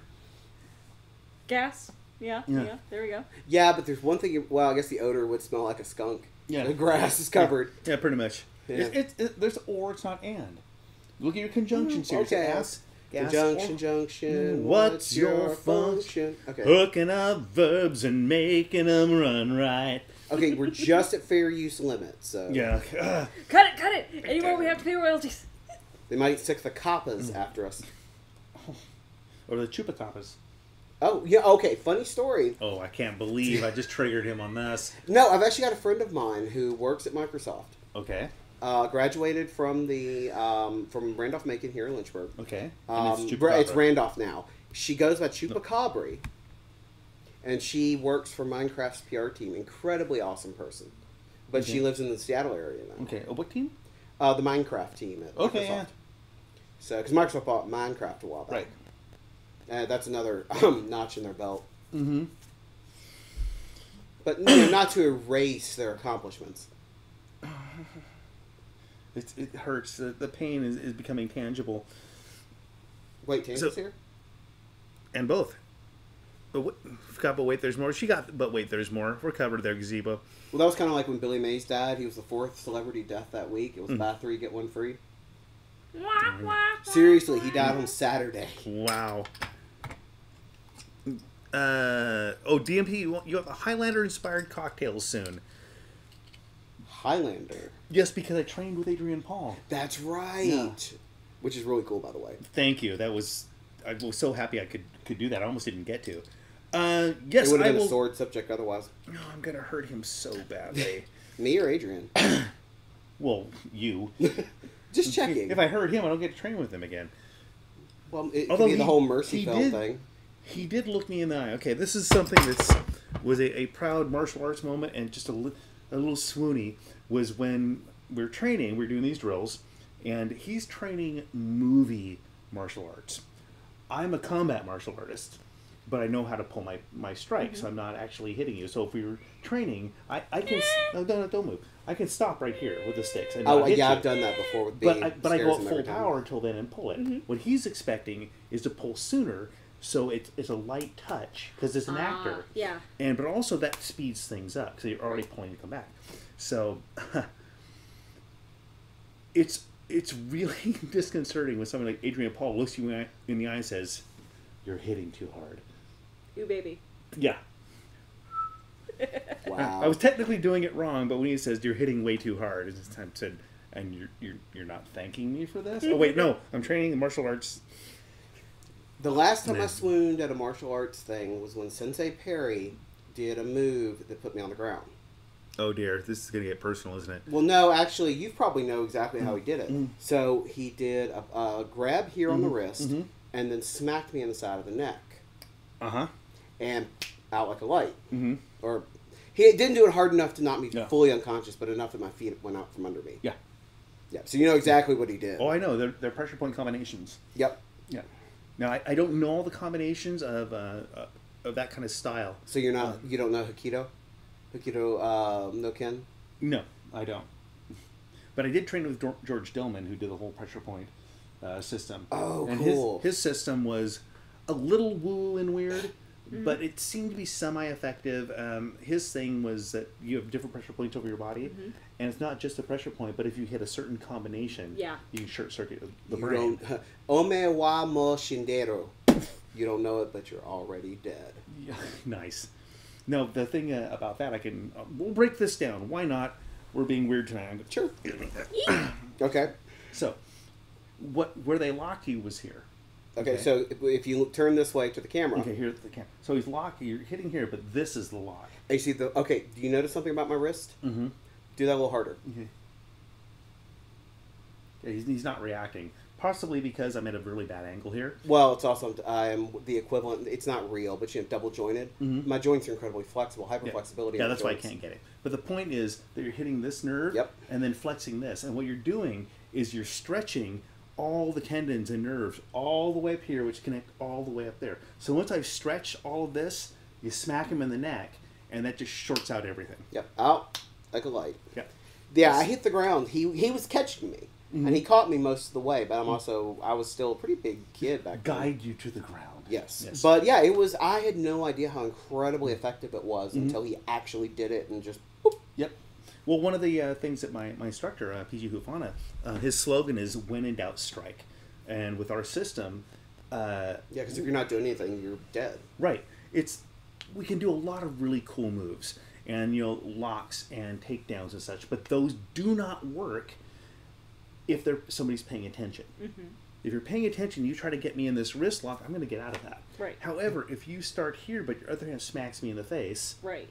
Gas? Yeah. There we go.
Yeah, but there's one thing. Well, I guess the odor would smell like a skunk.
Yeah.
The grass is covered.
Yeah, pretty much.
Yeah.
There's or, it's not and. Look at your conjunction series.
Okay.
Ass, gas,
Junction.
What's your function?
Okay.
Hooking up verbs and making them run right.
Okay, we're just at fair use limit, so.
Yeah.
Cut it! Any more, we have to pay royalties.
They might stick the kappas after us.
Or the chupacabras.
Oh, yeah, okay, funny story.
Oh, I can't believe I just triggered him on this.
No, I've actually got a friend of mine who works at Microsoft.
Okay.
Graduated from the from Randolph-Macon here in Lynchburg.
Okay.
It's Randolph now. She goes by Chupacabra, and she works for Minecraft's PR team. Incredibly awesome person. But she lives in the Seattle area now.
Okay. What team?
The Minecraft team at Microsoft.
Yeah.
So, because Microsoft bought Minecraft a while back.
Right.
That's another notch in their belt.
Mm-hmm.
But not to erase their accomplishments.
It hurts. The pain is becoming tangible.
Wait, Tanya's here?
And both. But wait, there's more. She got, but wait, there's more. We're covered there, Gazebo.
Well, that was kind of like when Billy Mays died. He was the 4th celebrity death that week. It was buy 3, get 1 free. Seriously, he died on Saturday.
Wow. DMP, you have a Highlander-inspired cocktails soon.
Highlander?
Yes, because I trained with Adrian Paul.
That's right.
Yeah.
Which is really cool, by the way.
Thank you. I was so happy I could do that. I almost didn't get to.
It
Yes,
would have been a sword subject otherwise.
No, I'm going to hurt him so badly.
Me or Adrian?
Well, you.
Just checking.
If I hurt him, I don't get to train with him again.
Well, it could be the whole Mercy Fell thing.
He did look me in the eye. Okay, this is something was a proud martial arts moment and just a little swoony, was when we were training, we were doing these drills, and he's training movie martial arts. I'm a combat martial artist, but I know how to pull my strikes. I'm not actually hitting you. So if we were training, I can... No, don't move. I can stop right here with the sticks. And hit you.
I've done that before with being
But I go at full power until then and pull it. What he's expecting is to pull sooner, so it's a light touch, because it's an actor.
Yeah.
But also that speeds things up, because you're already pulling to come back. So it's really disconcerting when someone like Adrian Paul looks you in the eye and says, "You're hitting too hard."
Ooh, baby.
Yeah.
Wow.
I was technically doing it wrong, but when he says, "You're hitting way too hard," it's time said, "And you're not thanking me for this?" Oh wait, no, I'm training in martial arts.
The last time I swooned at a martial arts thing was when Sensei Perry did a move that put me on the ground.
Oh dear, this is going to get personal, isn't it?
Well, no, actually, you probably know exactly how he did it. So he did a grab here on the wrist, and then smacked me in the side of the neck.
Uh-huh.
And out like a light. Or he didn't do it hard enough to knock me fully unconscious, but enough that my feet went out from under me.
Yeah.
Yeah. So you know exactly what he did.
Oh, I know. They're pressure point combinations.
Yep.
Yeah. Now I don't know all the combinations of that kind of style.
So you're not you don't know Hapkido? Hapkido no Ken?
No, I don't. But I did train with George Dillman, who did the whole pressure point system.
Oh,
and
cool.
His system was a little woo and weird, but it seemed to be semi-effective. His thing was that you have different pressure points over your body, and it's not just a pressure point, but if you hit a certain combination, you can short circuit the brain.
Ome wa mo shindero. You don't know it, but you're already dead.
Yeah, nice. No, the thing about that, we'll break this down. Why not? We're being weird tonight.
Sure. Okay.
So, where they lock you was here.
Okay, so if you turn this way to the camera.
Okay, here's the camera. So he's locking. You're hitting here, but this is the lock.
You see okay, do you notice something about my wrist? Mm-hmm. Do that a little harder.
Okay. Yeah, he's not reacting. possibly because I'm at a really bad angle here.
Well, it's also I am the equivalent. It's not real, but double jointed. My joints are incredibly flexible, hyperflexibility.
Yeah, that's why I can't get it. But the point is that you're hitting this nerve and then flexing this, and what you're doing is you're stretching all the tendons and nerves all the way up here, which connect all the way up there. So once I've stretched all of this, you smack him in the neck, and that just shorts out everything.
Yep, out like a light.
Yep.
Yeah, I hit the ground. He was catching me, and he caught me most of the way. But I was still a pretty big kid back then.
Guide you to the ground.
Yes. But yeah, it was. I had no idea how incredibly effective it was until he actually did it and just. Boop.
Yep. Well, one of the things that my instructor, PG Hufana, his slogan is "When in doubt, strike," and with our system,
because if you're not doing anything, you're dead.
Right. We can do a lot of really cool moves, and locks and takedowns and such, but those do not work if somebody's paying attention. If you're paying attention, you try to get me in this wrist lock, I'm going to get out of that.
Right.
However, if you start here, but your other hand smacks me in the face,
right.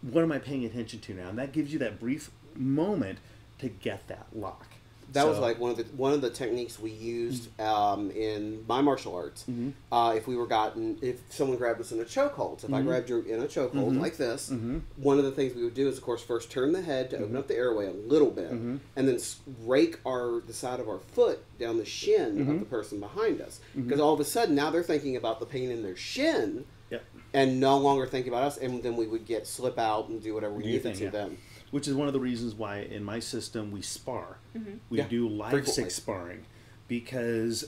What am I paying attention to now? And that gives you that brief moment to get that lock.
That was like one of the techniques we used in my martial arts. If someone grabbed us in a chokehold, so if I grabbed you in a chokehold like this, one of the things we would do is, of course, first turn the head to open up the airway a little bit, and then rake the side of our foot down the shin of the person behind us. Because all of a sudden, now they're thinking about the pain in their shin, and no longer thinking about us, and then we would slip out and do whatever we needed to them.
Which is one of the reasons why in my system we spar. We do live stick sparring, because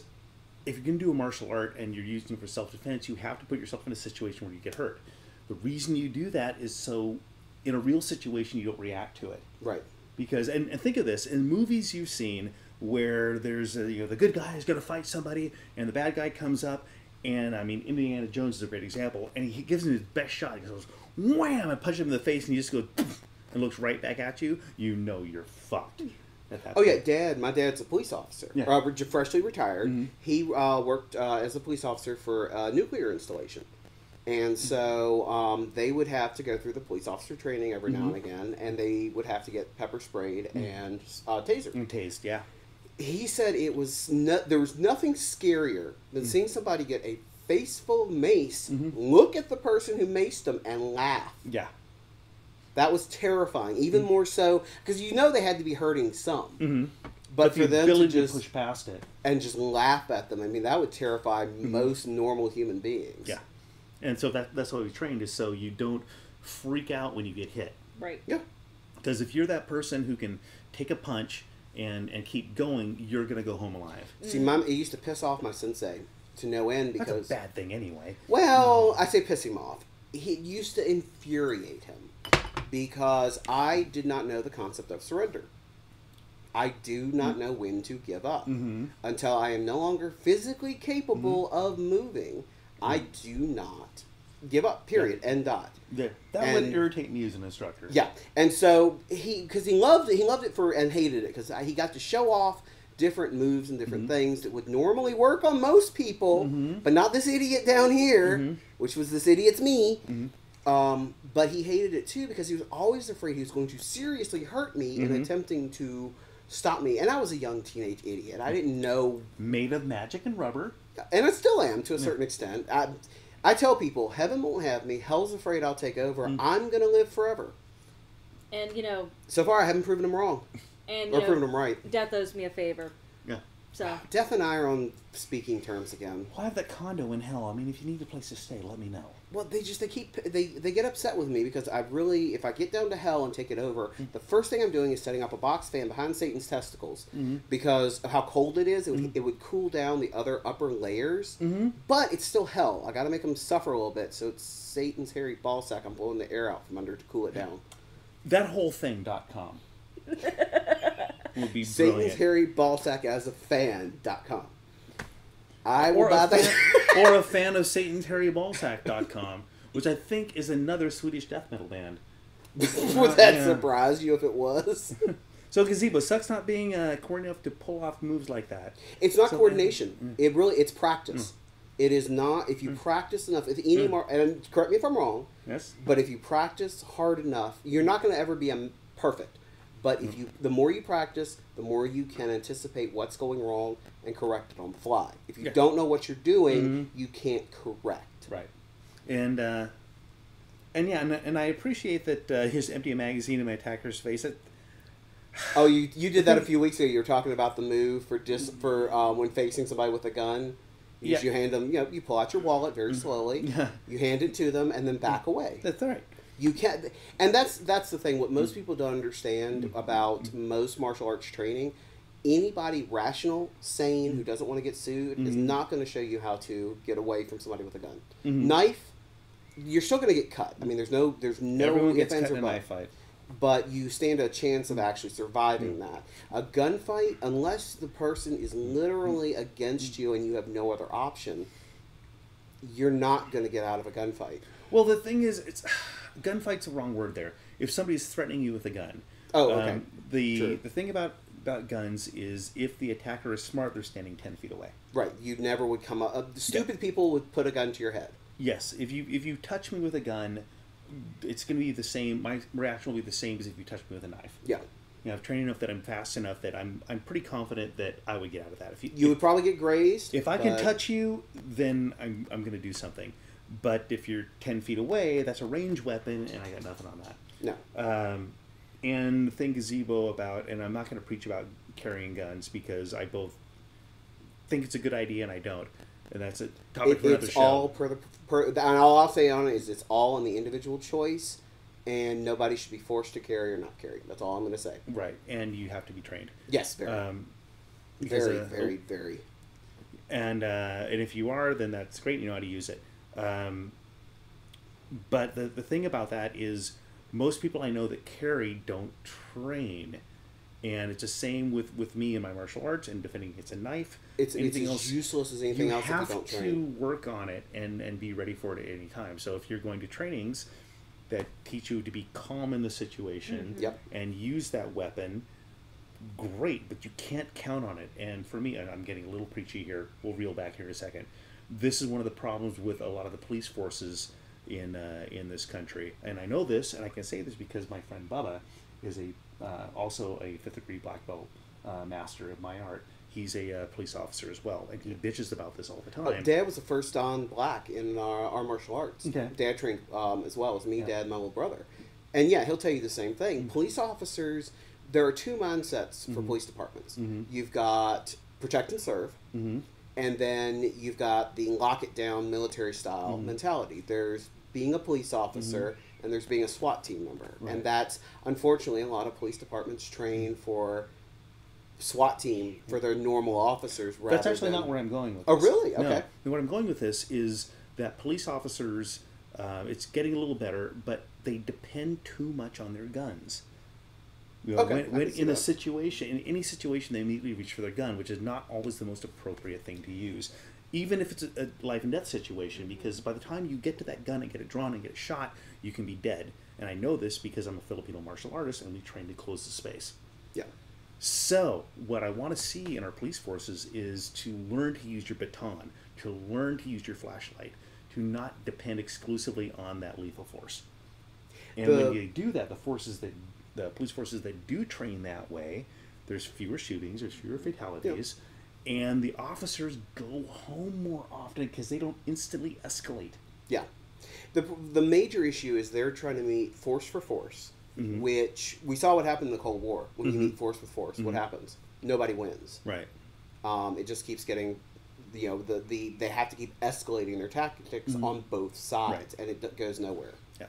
if you're going to do a martial art and you're using it for self-defense, you have to put yourself in a situation where you get hurt. The reason you do that is so in a real situation you don't react to it.
Right.
Because, and think of this, in movies you've seen where there's the good guy is going to fight somebody and the bad guy comes up, and I mean Indiana Jones is a great example, and he gives him his best shot. He goes wham and punches him in the face, and he just goes and looks right back at you. You know you're fucked.
My dad's a police officer. Freshly retired. He worked as a police officer for a nuclear installation. And so they would have to go through the police officer training every now and again, and they would have to get pepper sprayed and tasered.
And tased, yeah.
He said there was nothing scarier than seeing somebody get a face full of mace, look at the person who maced them, and laugh.
Yeah.
That was terrifying, even more so, because they had to be hurting some.
But
for them to just
push past it
and just laugh at them, I mean, that would terrify most normal human beings.
Yeah. And so that's why we trained, is so you don't freak out when you get hit.
Right.
Yeah.
Because if you're that person who can take a punch and keep going, you're going to go home alive.
See, it used to piss off my sensei to no end, because...
That's a bad thing anyway.
Well, I say piss him off. It used to infuriate him, because I did not know the concept of surrender. I do not know when to give up. Until I am no longer physically capable of moving, I do not give up, period, end dot.
Yeah. That would irritate me as an instructor.
Yeah, and so because he loved it and hated it, because he got to show off different moves and different things that would normally work on most people, but not this idiot down here, which was this idiot's me. But he hated it too, because he was always afraid he was going to seriously hurt me in attempting to stop me. And I was a young teenage idiot. I didn't know.
Made of magic and rubber. And
I still am, to a certain extent. I tell people, heaven won't have me. Hell's afraid I'll take over. I'm going to live forever.
And,
so far, I haven't proven them wrong.
And,
or proven them right.
Death owes me a favor.
Yeah.
So.
Death and I are on speaking terms again.
Well, I have that condo in hell. I mean, if you need a place to stay, let me know.
Well, they get upset with me, because if I get down to hell and take it over, the first thing I'm doing is setting up a box fan behind Satan's testicles, because of how cold it is. It would cool down the other upper layers, but it's still hell. I got to make them suffer a little bit, so it's Satan's hairy ball sack. I'm blowing the air out from under to cool it down.
Thatwholething.com would be
Satan's
brilliant.
hairy ball sack as a fan.com. I will buy that.
Or a fan of Satan's hairy ballsack.com, which I think is another Swedish death metal band.
Would that surprise you if it was?
So Gazebo sucks not being coordinated enough to pull off moves like that.
It's not coordination. It's practice. It is not. If you practice enough, and correct me if I'm wrong.
Yes.
But if you practice hard enough, you're not going to ever be perfect. But if the more you practice, the more you can anticipate what's going wrong and correct it on the fly. If you don't know what you're doing, you can't correct.
Right. And I appreciate that he's empty a magazine in my attacker's face.
Oh, you did that a few weeks ago. You were talking about the move for when facing somebody with a gun. You hand them, you pull out your wallet very slowly. You hand it to them and then back away.
That's right.
You can't, and that's the thing. What most people don't understand about most martial arts training, anybody rational, sane, who doesn't want to get sued is not going to show you how to get away from somebody with a gun. Knife, you're still going to get cut. I mean, there's no
Everyone gets cut in a knife fight.
But you stand a chance of actually surviving that. A gunfight, unless the person is literally against you and you have no other option, you're not going to get out of a gunfight.
Well, the thing is, gunfight's the wrong word there. If somebody's threatening you with a gun.
Oh, okay.
The thing about guns is if the attacker is smart, they're standing 10 feet away.
Right. You never would come up. Stupid people would put a gun to your head.
Yes. If you touch me with a gun, it's going to be the same. My reaction will be the same as if you touch me with a knife.
Yeah.
I've trained enough that I'm fast enough that I'm pretty confident that I would get out of that. If
you would probably get grazed.
If I can touch you, then I'm going to do something. But if you're 10 feet away, that's a ranged weapon, and I got nothing on that.
No.
And the thing gazebo about, and I'm not going to preach about carrying guns because I both think it's a good idea and I don't. And that's a topic for another show.
All and all I'll say on it is it's all on the individual choice, and nobody should be forced to carry or not carry. That's all I'm going to say.
Right, and you have to be trained.
Yes, very. Very.
And if you are, then that's great. You know how to use it. But the thing about that is most people I know that carry don't train. And it's the same with me in my martial arts and defending against a knife.
It's as useless as anything else if you don't train.
You have to work on it and be ready for it at any time. So if you're going to trainings that teach you to be calm in the situation and use that weapon, great, but you can't count on it. And for me, and I'm getting a little preachy here, we'll reel back here in a second. This is one of the problems with a lot of the police forces in this country. And I know this, and I can say this because my friend Bubba is also a 5th degree black belt master of my art. He's a police officer as well, and he bitches about this all the time.
Dad was the first on black in our martial arts.
Okay.
Dad trained as well as me, Dad, and my little brother. And yeah, he'll tell you the same thing. Police officers, there are two mindsets for police departments. You've got protect and serve, and then you've got the lock it down military style mentality. There's being a police officer, and there's being a SWAT team member. Right. And that's, unfortunately, a lot of police departments train for SWAT team for their normal officers.
That's actually not where I'm going with this.
Oh, really? Okay.
No. And where I'm going with this is that police officers, it's getting a little better, but they depend too much on their guns. You know, when in a situation, in any situation, they immediately reach for their gun, which is not always the most appropriate thing to use. Even if it's a life and death situation, because by the time you get to that gun and get it drawn and get it shot, you can be dead. And I know this because I'm a Filipino martial artist and we train to close the space.
Yeah.
So what I want to see in our police forces is to learn to use your baton, to learn to use your flashlight, to not depend exclusively on that lethal force. And when you do that, the police forces that do train that way, there's fewer shootings, there's fewer fatalities. Yeah. And the officers go home more often because they don't instantly escalate.
Yeah. The major issue is they're trying to meet force for force, which we saw what happened in the Cold War. When you meet force with force, what happens? Nobody wins.
Right.
It just keeps getting, they have to keep escalating their tactics on both sides, and it goes nowhere.
Yeah.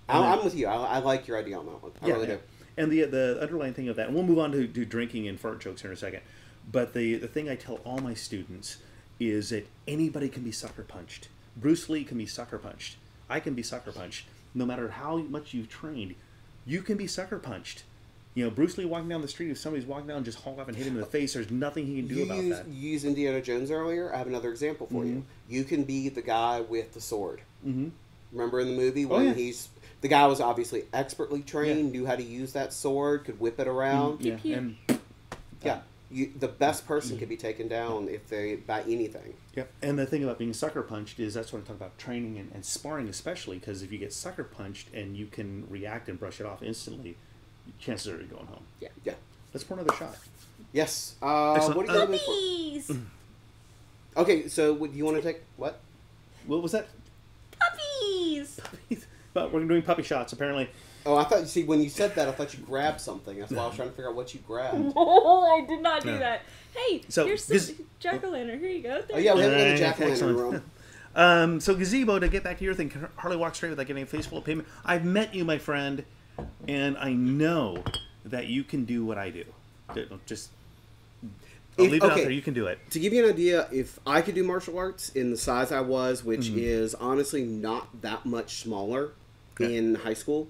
I'm with you. I like your idea on that one. I really do.
And the underlying thing of that, and we'll move on to drinking and fart jokes here in a second. But the thing I tell all my students is that anybody can be sucker punched. Bruce Lee can be sucker punched. I can be sucker punched. No matter how much you've trained, you can be sucker punched. You know, Bruce Lee walking down the street, if somebody's walking down and just haul up and hit him in the face, there's nothing he can do about that.
You used Indiana Jones earlier. I have another example for you. You can be the guy with the sword. Remember in the movie when the guy was obviously expertly trained, knew how to use that sword, could whip it around. The best person can be taken down if they by anything.
Yep. And the thing about being sucker punched is that's what I talk about training and sparring especially, because if you get sucker punched and you can react and brush it off instantly, chances are you're going home.
Yeah.
Yeah.
Let's pour another shot.
Yes.
Excellent.
What are you looking for?
Puppies!
Okay, so do you want to take what?
What was that?
Puppies!
But we're doing puppy shots, apparently.
Oh, I thought. See, when you said that, I thought you grabbed something. That's why I was trying to figure out what you grabbed.
Oh, I did not do
No.
that. Hey,
So,
here's some jack-o'-lantern. Here you go.
Oh yeah, we have another
Alright,
jack-o'-lantern
excellent.
room.
So Gazebo, to get back to your thing, can hardly walk straight without getting a face full of payment. I've met you, my friend, and I know that you can do what I do. Just I'll leave it out there. You can do it.
To give you an idea, if I could do martial arts in the size I was, which is honestly not that much smaller in high school,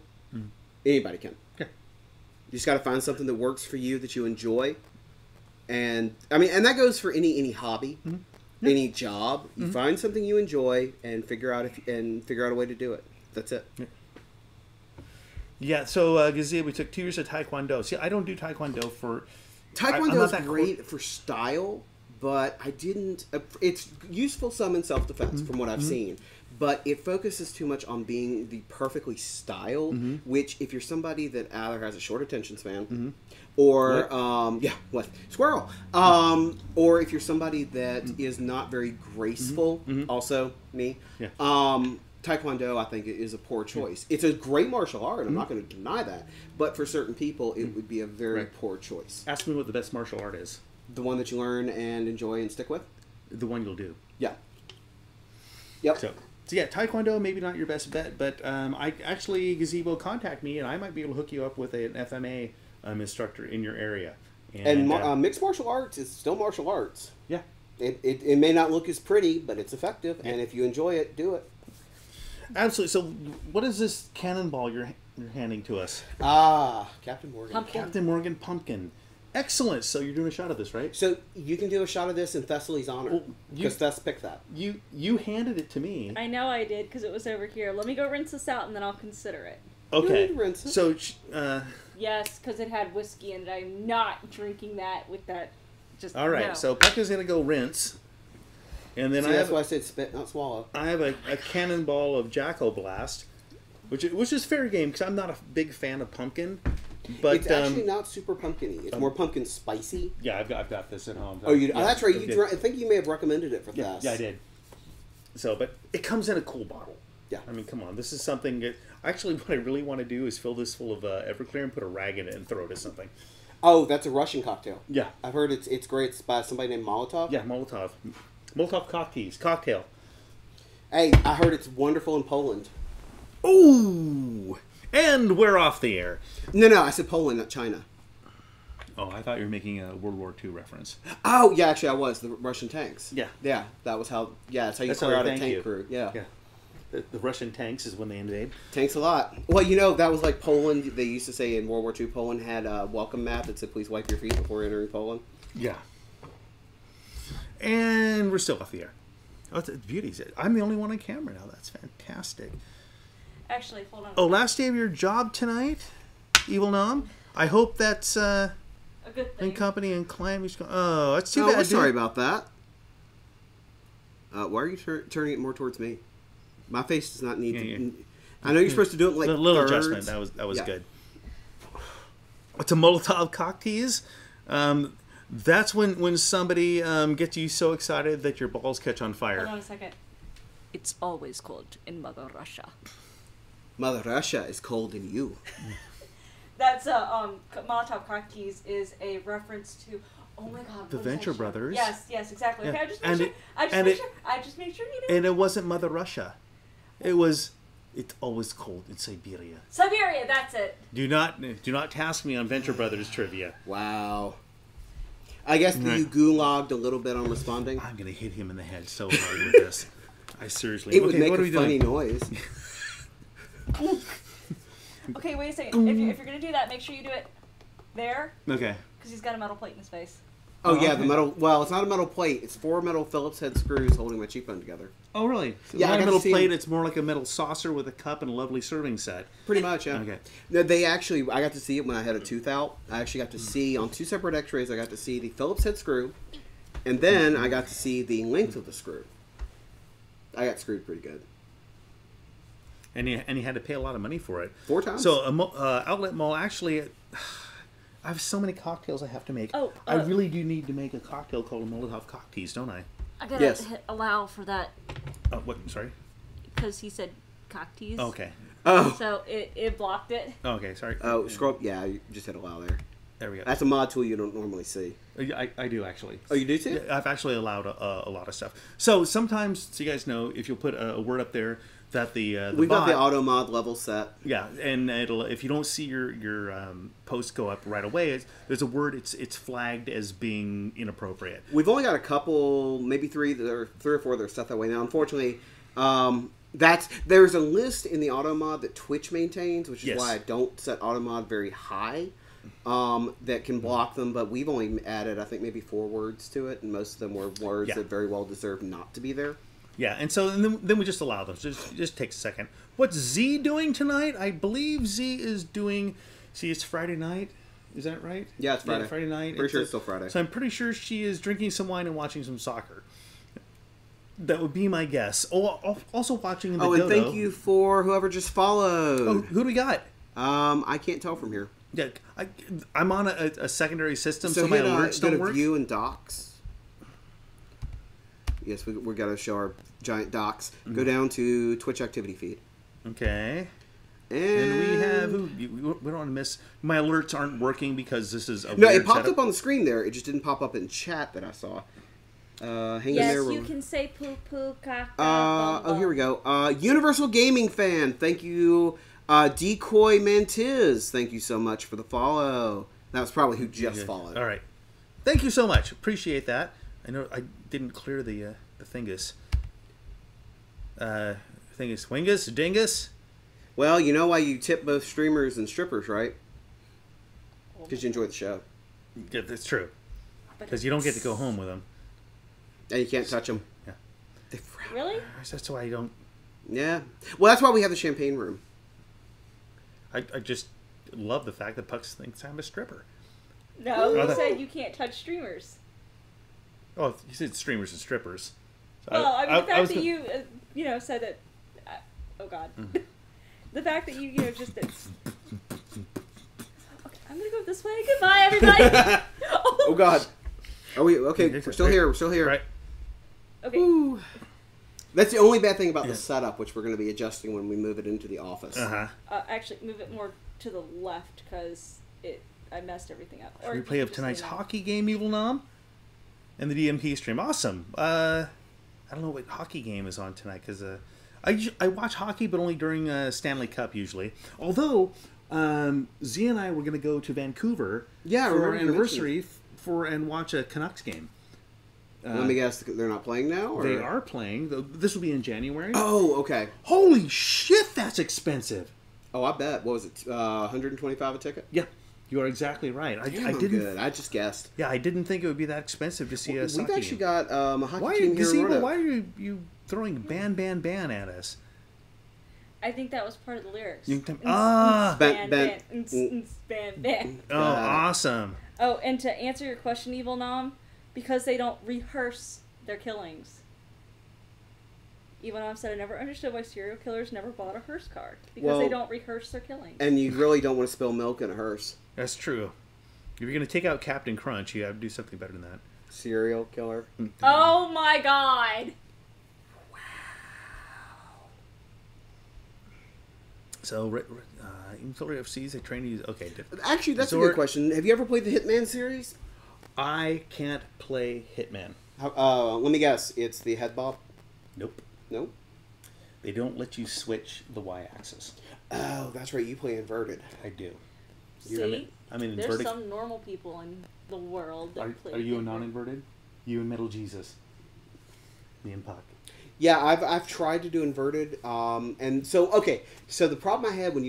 anybody can.
Yeah.
You just got to find something that works for you, that you enjoy, and I mean, and that goes for any hobby, any job. You find something you enjoy and figure out a way to do it. That's it.
Yeah. So Gazebo, we took 2 years of Taekwondo. See, I don't do Taekwondo for. I'm
Taekwondo
not
is
that
great for style, but I didn't. It's useful some in self-defense from what I've seen, but it focuses too much on being the perfectly styled. Which, if you're somebody that either has a short attention span, or squirrel, or if you're somebody that is not very graceful, also me.
Yeah.
Taekwondo, I think, is a poor choice. It's a great martial art. I'm not going to deny that. But for certain people, it would be a very poor choice.
Ask me what the best martial art is.
The one that you learn and enjoy and stick with?
The one you'll do.
Yeah. Yep.
So yeah, Taekwondo, maybe not your best bet, but I actually, Gazebo, contact me, and I might be able to hook you up with an FMA instructor in your area.
And mixed martial arts is still martial arts.
Yeah.
It may not look as pretty, but it's effective. And if you enjoy it, do it.
Absolutely. So, what is this cannonball you're handing to us?
Captain Morgan.
Pumpkin.
Captain Morgan Pumpkin. Excellent. So you're doing a shot of this, right?
So you can do a shot of this in Thessaly's honor, because Thess picked that.
You handed it to me.
I know I did, because it was over here. Let me go rinse this out, and then I'll consider it.
You don't
Okay.
need to rinse it.
So,
Yes, because it had whiskey in it. I'm not drinking that with that. Just
all right.
no.
So Puck is gonna go rinse, and then
See,
I
that's
have
why I said spit, not swallow.
I have a cannonball of Jacko Blast, which is fair game because I'm not a big fan of pumpkin. But
It's actually not super pumpkin-y. It's more pumpkin spicy.
Yeah, I've got this at home.
Oh, you?
Yeah,
Oh, that's right.
I
I think you may have recommended it for
Yeah,
Thess.
yeah, I did. So, but it comes in a cool bottle.
Yeah.
I mean, come on. This is something that... Actually, what I really want to do is fill this full of Everclear and put a rag in it and throw it at something.
Oh, that's a Russian cocktail.
Yeah.
I've heard it's great. It's by somebody named Molotov.
Yeah, Molotov. Molotov cocktail.
Hey, I heard it's wonderful in Poland.
Ooh! And we're off the air.
No, I said Poland, not China.
Oh, I thought you were making a World War II reference.
Oh, yeah, actually I was. The Russian tanks.
Yeah.
Yeah, that was how, that's how you
That's
clear
how
out a
they thank
tank
you.
crew. Yeah.
Yeah. The Russian tanks is when they invade.
Tanks a lot. Well, you know, that was like Poland. They used to say in World War II, Poland had a welcome mat that said, please wipe your feet before entering Poland.
Yeah. And we're still off the air. Oh, it's beauty. I'm the only one on camera now. That's fantastic.
Actually, hold on.
Oh, last day of your job tonight, Evil Nom? I hope that's
A good thing.
in company and climb. Oh, that's too
Oh,
bad.
we're
dude.
sorry about that. Why are you turning it more towards me? My face does not need to...
Yeah.
I know you're supposed to do it like
A little
thirds.
adjustment. That was
Yeah.
good. It's a Molotov cocktails. That's when somebody gets you so excited that your balls catch on fire.
Hold on a second. It's always cold in Mother Russia.
Mother Russia is cold in you.
That's Molotov cocktails is a reference to. Oh my God!
The
what was I
Venture
saying?
Brothers.
Yes, exactly.
Yeah.
Okay, I just
And
made
it-
sure. I just made sure you know.
And it wasn't Mother Russia. It was. It's always cold in Siberia.
Siberia, that's it.
Do not task me on Venture Brothers trivia.
Wow. I guess
Right.
you gulagged a little bit on responding.
I'm gonna hit him in the head so hard with this. I seriously.
It would make
what are
a
we
funny
doing?
noise.
Okay, wait a second. If you're gonna do that, make sure you do it there,
Okay.
because he's got a metal plate in his face.
Oh, yeah,
okay.
the metal... Well, it's not a metal plate. It's 4 metal Phillips head screws holding my cheekbone together.
Oh really? So
Yeah, I
not a
got to
metal
see
plate.
him.
It's more like a metal saucer with a cup and a lovely serving set.
Pretty much, yeah.
Okay.
No, they actually... I got to see it when I had a tooth out. I actually got to see, on 2 separate x-rays, I got to see the Phillips head screw, and then I got to see the length of the screw. I got screwed pretty good.
and you had to pay a lot of money for it.
4 times.
So Outlet Mall actually. I have so many cocktails I have to make.
Oh,
I really do need to make a cocktail called a Molotov cocktease, don't I?
I gotta
Yes.
hit allow for that
Oh, what? Sorry.
because he said cocktease.
Okay.
Oh.
So it blocked it.
Okay. Sorry.
Oh, scroll up. Yeah, you just hit allow there.
There we go.
That's a mod tool you don't normally see.
I do actually.
Oh, you do too?
Yeah, I've actually allowed a lot of stuff. So sometimes, so you guys know, if you'll put a word up there that the
We've got
bot,
the auto mod level set.
yeah, and it'll, if you don't see your post go up right away, there's a word, it's flagged as being inappropriate.
We've only got a couple, maybe 3 or 4 that are set that way now. Unfortunately, there's a list in the auto mod that Twitch maintains, which is
Yes.
why I don't set auto mod very high. That can block them, but we've only added, I think, maybe 4 words to it, and most of them were words
Yeah.
that very well deserve not to be there.
Yeah, and so then we just allow them. So just takes a second. What's Z doing tonight? I believe Z is doing. See, it's Friday night. Is that right?
Yeah, it's Friday.
Friday night.
Pretty sure it's still Friday.
So I'm pretty sure she is drinking some wine and watching some soccer. That would be my guess. Oh, also watching the
Oh, and
Dodo.
thank you for whoever just followed.
Oh, who do we got?
I can't tell from here.
Yeah, I'm on a secondary system, so
So
my
hit,
alerts
go
don't
to
work.
View and Docs. Yes, we got to show our giant docs.
Mm-hmm.
Go down to Twitch activity feed.
Okay.
And
And we have we don't want to miss. My alerts aren't working because this is a
No,
weird
it popped
setup.
up on the screen there. It just didn't pop up in chat that I saw. Hang in
Yes,
there.
you can say poo poo caca.
Oh, here we go. Universal Gaming Fan. Thank you. Decoy Mantiz. Thank you so much for the follow. That was probably who just followed.
All right. Thank you so much. Appreciate that. I know I didn't clear the thingus. Wingus? Dingus?
Well, you know why you tip both streamers and strippers, right? Because you enjoy the show.
Yeah, that's true. Because you don't get to go home with them.
And you can't touch them.
Yeah.
They frown.
Really?
That's why I don't.
Yeah. Well, that's why we have the champagne room.
I just love the fact that Pucks thinks I'm a stripper.
No,
Oh,
you
that-
said you can't touch streamers.
Oh, you said streamers and strippers. So
Well, I mean, the fact
was
that
gonna-
you, said that. Oh God.
Mm.
The fact that you just. Okay, I'm gonna go this way. Goodbye, everybody.
Oh, God. Are we okay? We're still here. We're still here.
Right.
Okay.
Ooh. That's the only bad thing about the setup, which we're going to be adjusting when we move it into the office.
Uh-huh.
Actually, move it more to the left because I messed everything up. Or
Replay of
just
tonight's
leave it.
hockey game, Evil Nom, and the DMP stream. Awesome. I don't know what hockey game is on tonight because I watch hockey, but only during Stanley Cup usually. Although Z and I were going to go to Vancouver
Yeah, I
for our
remember you
anniversary and watch a Canucks game.
Let me guess, they're not playing now? Or?
They are playing. This will be in January.
Oh, okay.
Holy shit, that's expensive.
Oh, I bet. What was it? 125 a ticket?
Yeah, you are exactly right.
Damn,
I
I'm
didn't.
good. I just guessed.
Yeah, I didn't think it would be that expensive to see a
We've
soccer
actually
game.
got a hockey
Why,
team here in
Gazebo,
Roanoke.
why are you throwing ban at us?
I think that was part of the lyrics.
Ban.
Ban,
Ban.
ban.
Oh, awesome.
Oh, and to answer your question, Evil Nom, because they don't rehearse their killings. Evil Nom said, I never understood why serial killers never bought a hearse card. Because they don't rehearse their killings.
And you really don't want to spill milk in a hearse.
That's true. If you're going to take out Captain Crunch, you have to do something better than that.
Serial killer.
Oh my God!
So, Infiltrator FCs, they train you. Okay.
Actually, that's a
Resort.
good question. Have you ever played the Hitman series?
I can't play Hitman.
Let me guess. It's the head bob?
Nope.
No?
They don't let you switch the Y-axis.
Oh, that's right. You play inverted.
I do.
See?
I'm in
There's
inverted.
some normal people in the world that play
Are you a
inverted.
non-inverted? You and Metal Jesus. Me and Puck.
Yeah, I've tried to do inverted, and so okay. So the problem I had when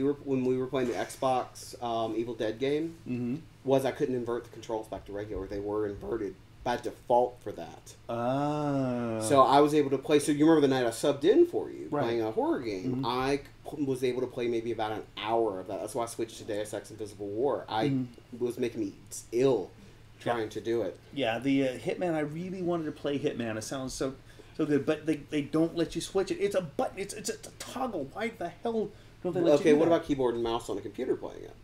we were playing the Xbox Evil Dead game was I couldn't invert the controls back to regular. They were inverted by default for that. So I was able to play. So you remember the night I subbed in for you playing a horror game? I was able to play maybe about an hour of that. That's why I switched to Deus Ex Invisible War. I was making me ill trying to do it.
Yeah, the Hitman, I really wanted to play Hitman. It sounds so... so good. But they don't let you switch it. It's a button. It's a toggle. Why the hell don't they let you do
what
that?
about keyboard and mouse on a computer playing it?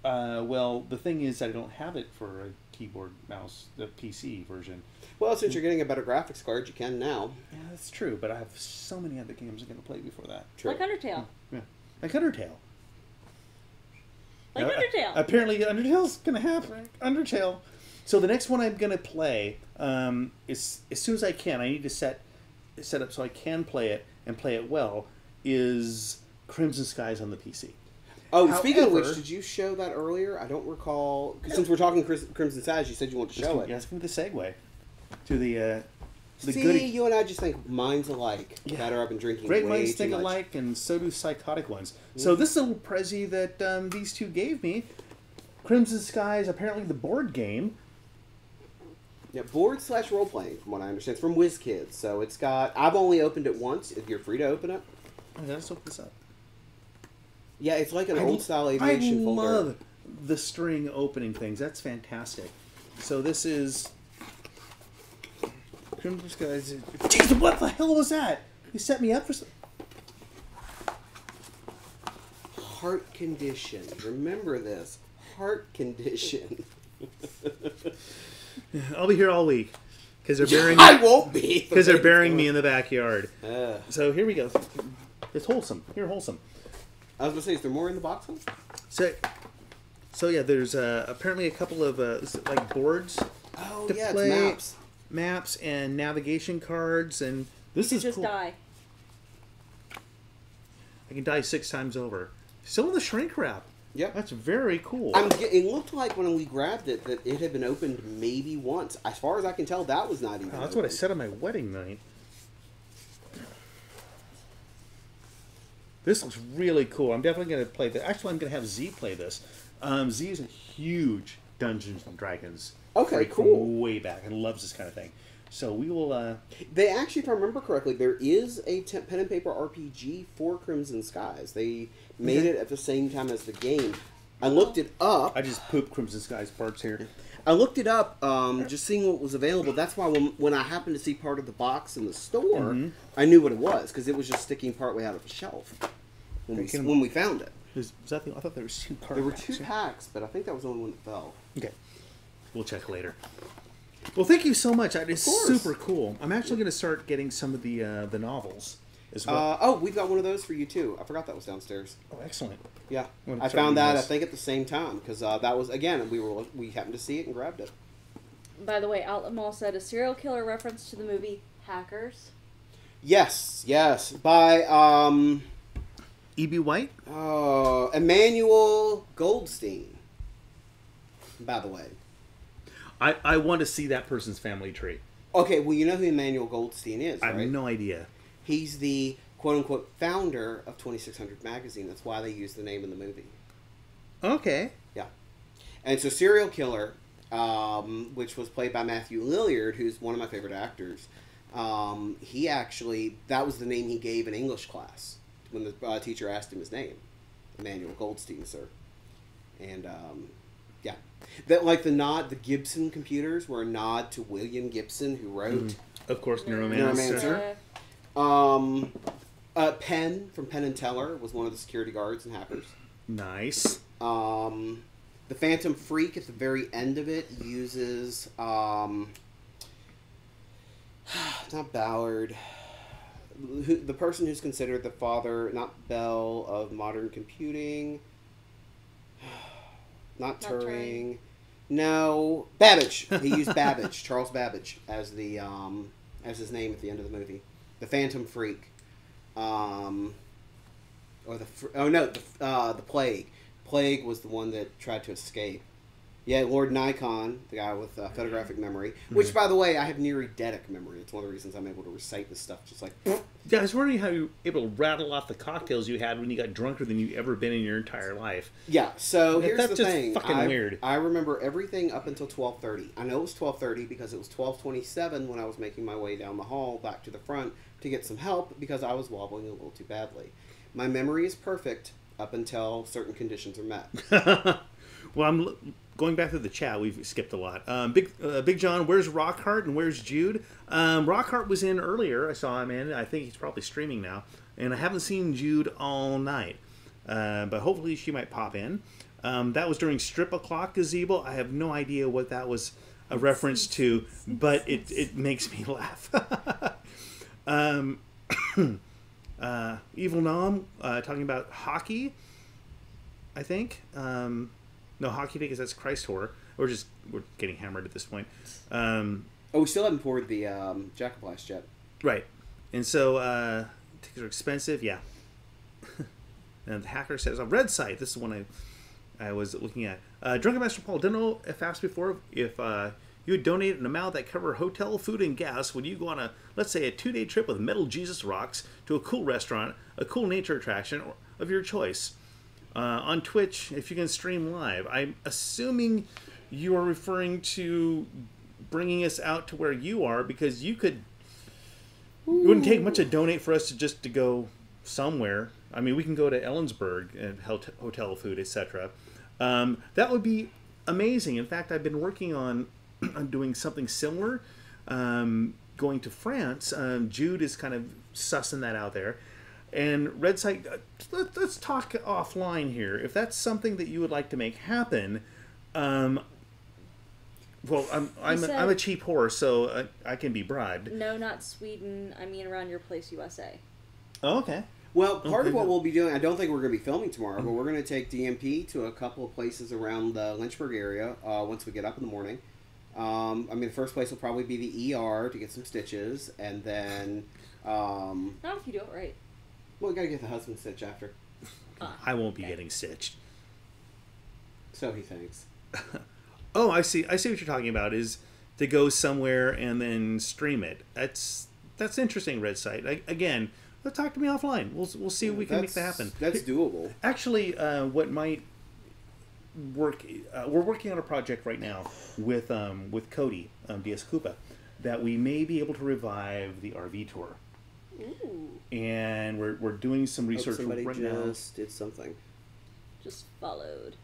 Well, the thing is, I don't have it for a keyboard mouse, the PC version.
Well, since you're getting a better graphics card, you can now.
Yeah, that's true. But I have so many other games I'm going to play before that.
True.
Like Undertale.
Yeah, like Undertale.
Like Undertale.
Apparently, Undertale's going to happen. Undertale. So the next one I'm going to play is as soon as I can. I need to set up so I can play it and play it well. Is Crimson Skies on the PC?
Oh, speaking of which, did you show that earlier? I don't recall. Since we're talking Crimson Skies, you said you want to show it.
Yes, give me the segue to the
See,
goodie.
you and I just think minds alike.
Yeah.
Batter up and drinking
Great
way
minds
too
think
much.
alike, and so do psychotic ones. So this little prezi that these two gave me, Crimson Skies, apparently the board game.
Yeah, board / role playing, from what I understand. It's from WizKids, so it's got. I've only opened it once. If you're free to open it.
Oh, let's open this up.
Yeah, it's like an old style aviation folder.
I love the string opening things. That's fantastic. So this is Crimson Skies. Jeez, what the hell was that? You set me up for some...
Heart condition. Remember this. Heart condition.
I'll be here all week because they're burying.
I won't be
because they're burying me in the backyard.
Uh,
So here we go. It's wholesome. Here, wholesome.
I was gonna say, is there more in the box? Huh?
So yeah, there's apparently a couple of like boards
Oh
to
yeah,
play,
it's
maps and navigation cards, and this is
Just
cool.
die.
I can die 6 times over. Still in the shrink wrap.
Yep.
That's very cool.
It looked like when we grabbed it that it had been opened maybe once. As far as I can tell, that was not even.
Oh, that's what I
opened.
said on my wedding night. This looks really cool. I'm definitely going to play this. Actually, I'm going to have Z play this. Z is a huge Dungeons and Dragons
Okay,
freak
cool.
from way back and loves this kind of thing. So we will...
They actually, if I remember correctly, there is a pen and paper RPG for Crimson Skies. They made it at the same time as the game. I looked it up.
I just pooped Crimson Skies parts here.
I looked it up, just seeing what was available. That's why when I happened to see part of the box in the store, I knew what it was, because it was just sticking partway out of the shelf when we found it.
Was that I thought there was 2 cards.
There were 2 packs, but I think that was the only one that fell.
Okay. We'll check later. Well, thank you so much. It's super cool. I'm actually going to start getting some of the novels as well.
We've got one of those for you, too. I forgot that was downstairs.
Oh, excellent.
Yeah.
Wanna
I
start
found
reading
that,
this?
I think, at the same time, because that was, again, we happened to see it and grabbed it.
By the way, Outlet Mall said a serial killer reference to the movie Hackers.
Yes, by,
E.B. White?
Emmanuel Goldstein, by the way.
I want to see that person's family tree.
Okay, well, you know who Emmanuel Goldstein is,
I
right?
have no idea.
He's the quote-unquote founder of 2600 magazine. That's why they use the name in the movie.
Okay.
Yeah. And so Serial Killer, which was played by Matthew Lillard, who's one of my favorite actors, he actually, that was the name he gave in English class when the teacher asked him his name. Emmanuel Goldstein, sir. And, yeah. That, like, the Gibson computers were a nod to William Gibson, who wrote...
Of course, Neuromancer.
Penn from Penn and Teller was one of the security guards and hackers.
Nice.
The Phantom Freak at the very end of it uses not Ballard, the person who's considered the father, not Bell, of modern computing. Not Turing. No, Babbage. He used Babbage, Charles Babbage, as the as his name at the end of the movie. The Phantom Freak, the Plague. Plague was the one that tried to escape. Yeah, Lord Nikon, the guy with photographic memory. Which, by the way, I have near-eidetic memory. It's one of the reasons I'm able to recite this stuff just like...
Yeah, I was wondering how you were able to rattle off the cocktails you had when you got drunker than you've ever been in your entire life.
Yeah, so here's
That's
the
just
thing.
fucking weird.
I remember everything up until 12:30. I know it was 12:30 because it was 12:27 when I was making my way down the hall back to the front to get some help because I was wobbling a little too badly. My memory is perfect up until certain conditions are met.
Well, I'm going back to the chat, we've skipped a lot. Big John, where's Rockhart and where's Jude? Rockhart was in earlier. I saw him in. I think he's probably streaming now. And I haven't seen Jude all night. But hopefully she might pop in. That was during Strip O'Clock Gazebo. I have no idea what that was a reference to, but it makes me laugh. Evil Nom talking about hockey, I think. No, hockey because that's Christ horror. We're getting hammered at this point.
We still haven't poured the Jack Blast yet.
Right. And so tickets are expensive. Yeah. And the hacker says, a red site. This is one I was looking at. Drunken Master Paul, didn't know if asked before if you would donate an amount that cover hotel, food, and gas when you go on let's say, a 2-day trip with Metal Jesus Rocks to a cool restaurant, a cool nature attraction of your choice. On Twitch, if you can stream live. I'm assuming you are referring to bringing us out to where you are, because you could... It wouldn't take much to donate for us to go somewhere. I mean, we can go to Ellensburg and hotel food, etc. That would be amazing. In fact, I've been working on doing something similar, going to France. Jude is kind of sussing that out there. And Red Site, let's talk offline here. If that's something that you would like to make happen, well, I'm a cheap whore, so I can be bribed.
No, not Sweden. I mean around your place, USA.
Oh, okay.
Well, part of what we'll be doing, I don't think we're going to be filming tomorrow, but we're going to take DMP to a couple of places around the Lynchburg area once we get up in the morning. I mean, the first place will probably be the ER to get some stitches, and then...
Not if you do it right.
Well, we got to get the husband stitch after.
I won't be getting stitched.
So he thinks.
Oh, I see what you're talking about, is to go somewhere and then stream it. That's interesting, Red Site. Again... Talk to me offline. We'll see if we can make that happen.
That's doable.
Actually, what might work, we're working on a project right now with Cody DS Koopa that we may be able to revive the RV tour.
Ooh.
And we're doing some research right now.
Somebody just did something.
Just followed.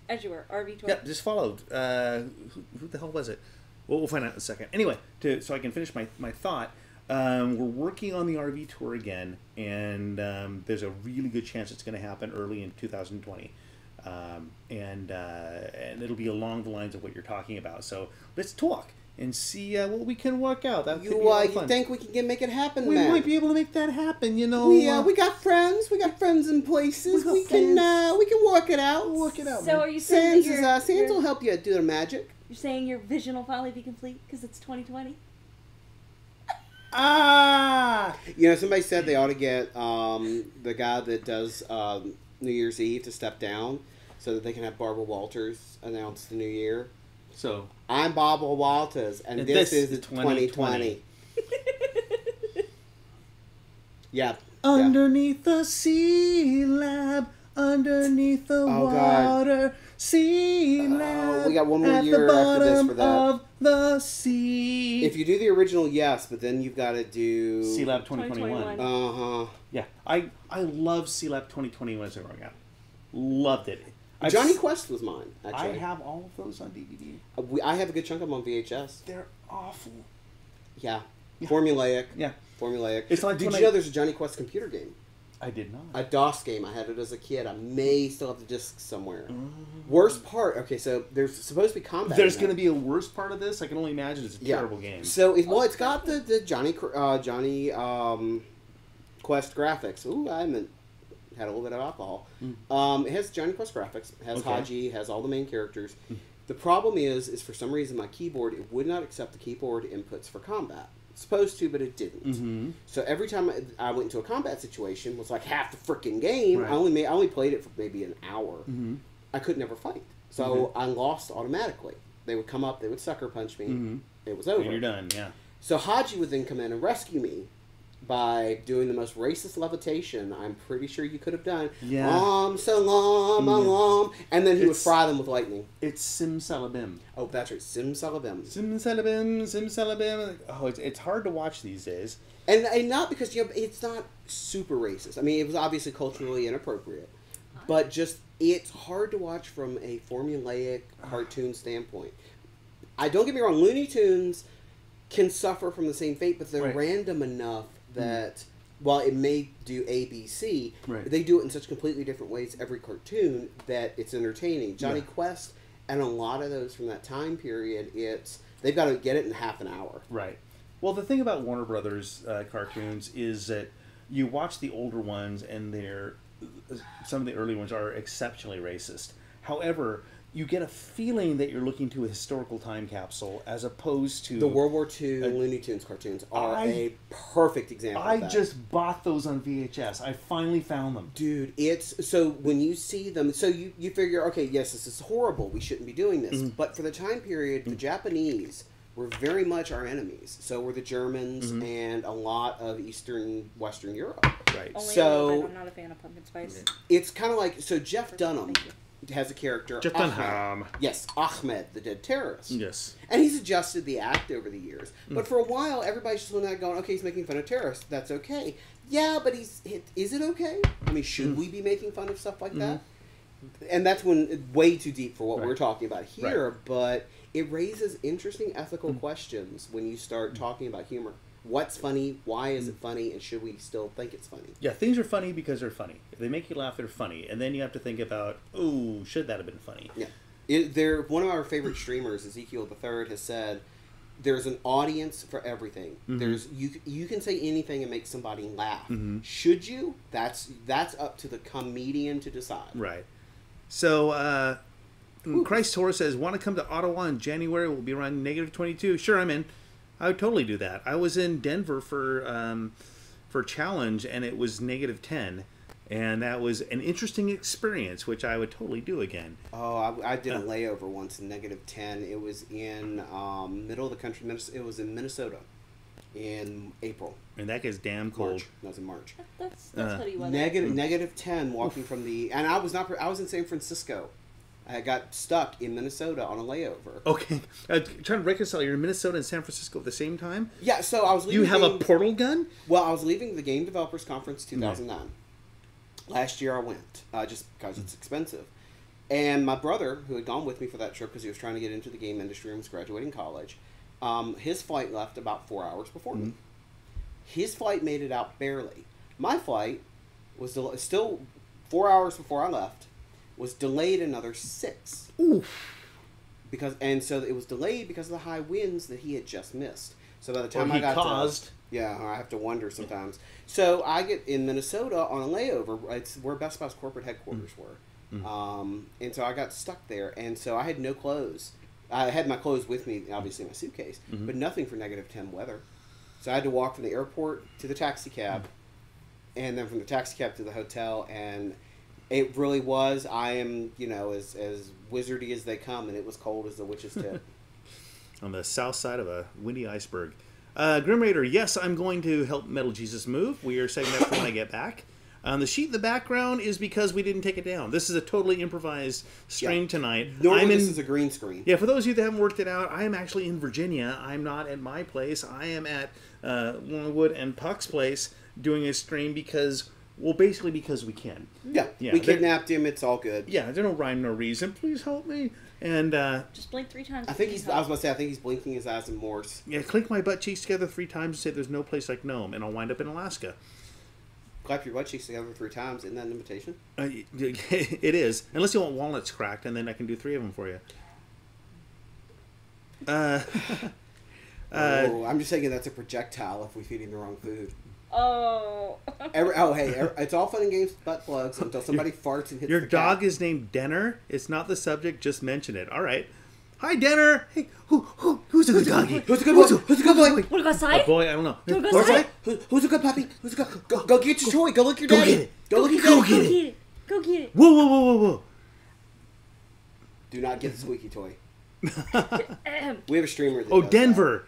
As you were, RV tour.
Yeah, just followed. Who the hell was it? Well, we'll find out in a second. Anyway, so I can finish my thought. We're working on the RV tour again, and there's a really good chance it's going to happen early in 2020, and it'll be along the lines of what you're talking about. So let's talk and see what we can work out. That could be a lot of fun.
You think we can make it happen,
we
man?
We might be able to make that happen. You know,
we got friends. We got friends in places. We can work it out.
Work it out.
So
man.
are you saying
Sans will help you do the magic?
You're saying your vision will finally be complete because it's 2020?
You know, somebody said they ought to get the guy that does New Year's Eve to step down so that they can have Barbara Walters announce the new year.
So
I'm Barbara Walters, and this is 2020. Yeah.
Underneath the sea lab, underneath the water, sea lab.
We got one more
at
year
the
after this
bottom
for that.
of the sea.
If you do the original, yes, but then you've got to do
Sea Lab 2021.
2021.
Yeah, I love Sea Lab 2021 as I growing up. Loved it.
Johnny Quest was mine, actually.
I have all of those on DVD.
I have a good chunk of them on VHS.
They're awful.
Yeah. Formulaic.
Yeah.
Formulaic.
It's like
Did you know there's a Johnny Quest computer game?
I did not.
A DOS game. I had it as a kid. I may still have the disc somewhere. Worst part. Okay, so there's supposed to be combat.
There's going to be a worse part of this. I can only imagine it's a terrible game.
So it's got the Johnny Quest graphics. Ooh, I haven't had a little bit of alcohol. It has Johnny Quest graphics. It has Haji. Has all the main characters. The problem is for some reason my keyboard, it would not accept the keyboard inputs for combat. It's supposed to, but it didn't. So every time I went into a combat situation, it was like half the freaking game. Right. I only played it for maybe an hour. I could never fight, so I lost automatically. They would come up, they would sucker punch me. It was over.
And you're done. Yeah.
So Haji would then come in and rescue me by doing the most racist levitation I'm pretty sure you could have done.
Yeah.
Salam, and then he would fry them with lightning.
It's Simsalabim.
Oh, that's right, Simsalabim.
Simsalabim. Oh, it's hard to watch these days.
And not because it's not super racist. I mean, it was obviously culturally inappropriate, But just, it's hard to watch from a formulaic cartoon standpoint. Don't get me wrong, Looney Tunes can suffer from the same fate, but they're random enough that while it may do A, B, C, they do it in such completely different ways every cartoon that it's entertaining. Johnny Quest and a lot of those from that time period, they've got to get it in half an hour.
Right. Well, the thing about Warner Brothers cartoons is that you watch the older ones and some of the early ones are exceptionally racist. However, you get a feeling that you're looking to a historical time capsule as opposed to...
The World War II Looney Tunes cartoons are a perfect example of that.
I just bought those on VHS. I finally found them.
Dude, so when you see them, so you figure, okay, yes, this is horrible. We shouldn't be doing this. But for the time period, the Japanese were very much our enemies. So were the Germans and a lot of Western Europe.
Right.
Only
so
a little bit. I'm not a fan of pumpkin spice.
It's kind of like, so Jeff Dunham has a character,
Jeff Dunham.
Yes, Ahmed, the dead terrorist.
Yes.
And he's adjusted the act over the years. But for a while, everybody's just looking at it going, okay, he's making fun of terrorists. That's okay. Yeah, but is it okay? I mean, should we be making fun of stuff like that? And that's way too deep for what we're talking about here, but it raises interesting ethical questions when you start talking about humor. What's funny? Why is it funny? And should we still think it's funny?
Yeah, things are funny because they're funny. If they make you laugh, they're funny. And then you have to think about, oh, should that have been funny?
Yeah. One of our favorite streamers, Ezekiel III, has said, there's an audience for everything. There's you can say anything and make somebody laugh. Should you? That's up to the comedian to decide.
Right. So, Christ Torres says, want to come to Ottawa in January? We'll be around -22. Sure, I'm in. I would totally do that. I was in Denver for Challenge, and it was -10, and that was an interesting experience, which I would totally do again.
Oh, I did a layover once in -10. It was in middle of the country. It was in Minnesota in April.
And that gets damn cold.
March. No, it was in March.
That's hoodie weather.
-10 walking from the, and I was in San Francisco. I got stuck in Minnesota on a layover.
Okay. Trying to reconcile, you're in Minnesota and San Francisco at the same time?
Yeah, so I was leaving...
You have a portal gun?
Well, I was leaving the Game Developers Conference 2009. Last year I went, just because it's expensive. And my brother, who had gone with me for that trip because he was trying to get into the game industry and was graduating college, his flight left about 4 hours before me. His flight made it out barely. My flight was still 4 hours before I left. Was delayed another 6.
Oof.
So it was delayed because of the high winds that he had just missed. So by the time
I
have to wonder sometimes. So I get in Minnesota on a layover. It's where Best Buy's corporate headquarters were, and so I got stuck there. And so I had no clothes. I had my clothes with me, obviously in my suitcase, but nothing for -10 weather. So I had to walk from the airport to the taxi cab, and then from the taxi cab to the hotel. And it really was. I am, as wizardy as they come, and it was cold as the witch's tip.
On the south side of a windy iceberg. Grim Raider, yes, I'm going to help Metal Jesus move. We are saving that for when I get back. The sheet in the background is because we didn't take it down. This is a totally improvised stream tonight.
Normally this is a green screen.
Yeah, for those of you that haven't worked it out, I am actually in Virginia. I'm not at my place. I am at Longwood and Puck's place doing a stream because we can.
Yeah, we kidnapped him. It's all good.
Yeah, there's no rhyme, no reason. Please help me. And
just blink 3 times.
I was about to say, I think he's blinking his eyes in Morse.
Yeah, clink my butt cheeks together 3 times and say there's no place like Nome, and I'll wind up in Alaska.
Clap your butt cheeks together 3 times. Isn't that an invitation?
It is. Unless you want walnuts cracked, and then I can do 3 of them for you.
I'm just thinking that's a projectile if we feed him the wrong food.
Oh.
It's all fun and games with butt plugs until somebody farts and hits
your
the
dog
cat.
is named Denner. It's not the subject. Just mention it. All right. Hi, Denner. Hey, who's a good doggy?
Who's a good boy? Who's a good boy?
Want to go outside?
A boy, I don't know.
Do you want to go outside?
Who's a good puppy? Who's a good? Go get your toy. Go look your daddy.
Get it.
Go look your
Go
daddy.
get it.
Go get it.
Whoa.
Do not get the squeaky toy. We have a streamer that does
Denver.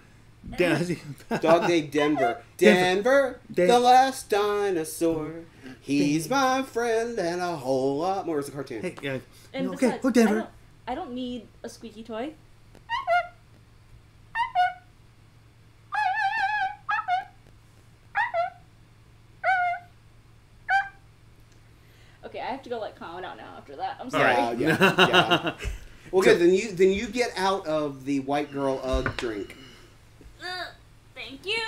Dog named Denver. Denver, the last dinosaur. He's my friend and a whole lot more. It's a cartoon.
Hey, yeah.
And
Okay,
besides,
Denver.
I don't need a squeaky toy. Okay, I have to go calm it out now after that. I'm
All
sorry.
right.
Yeah. Well, good. Then you get out of the white girl Ugg drink.
Thank you.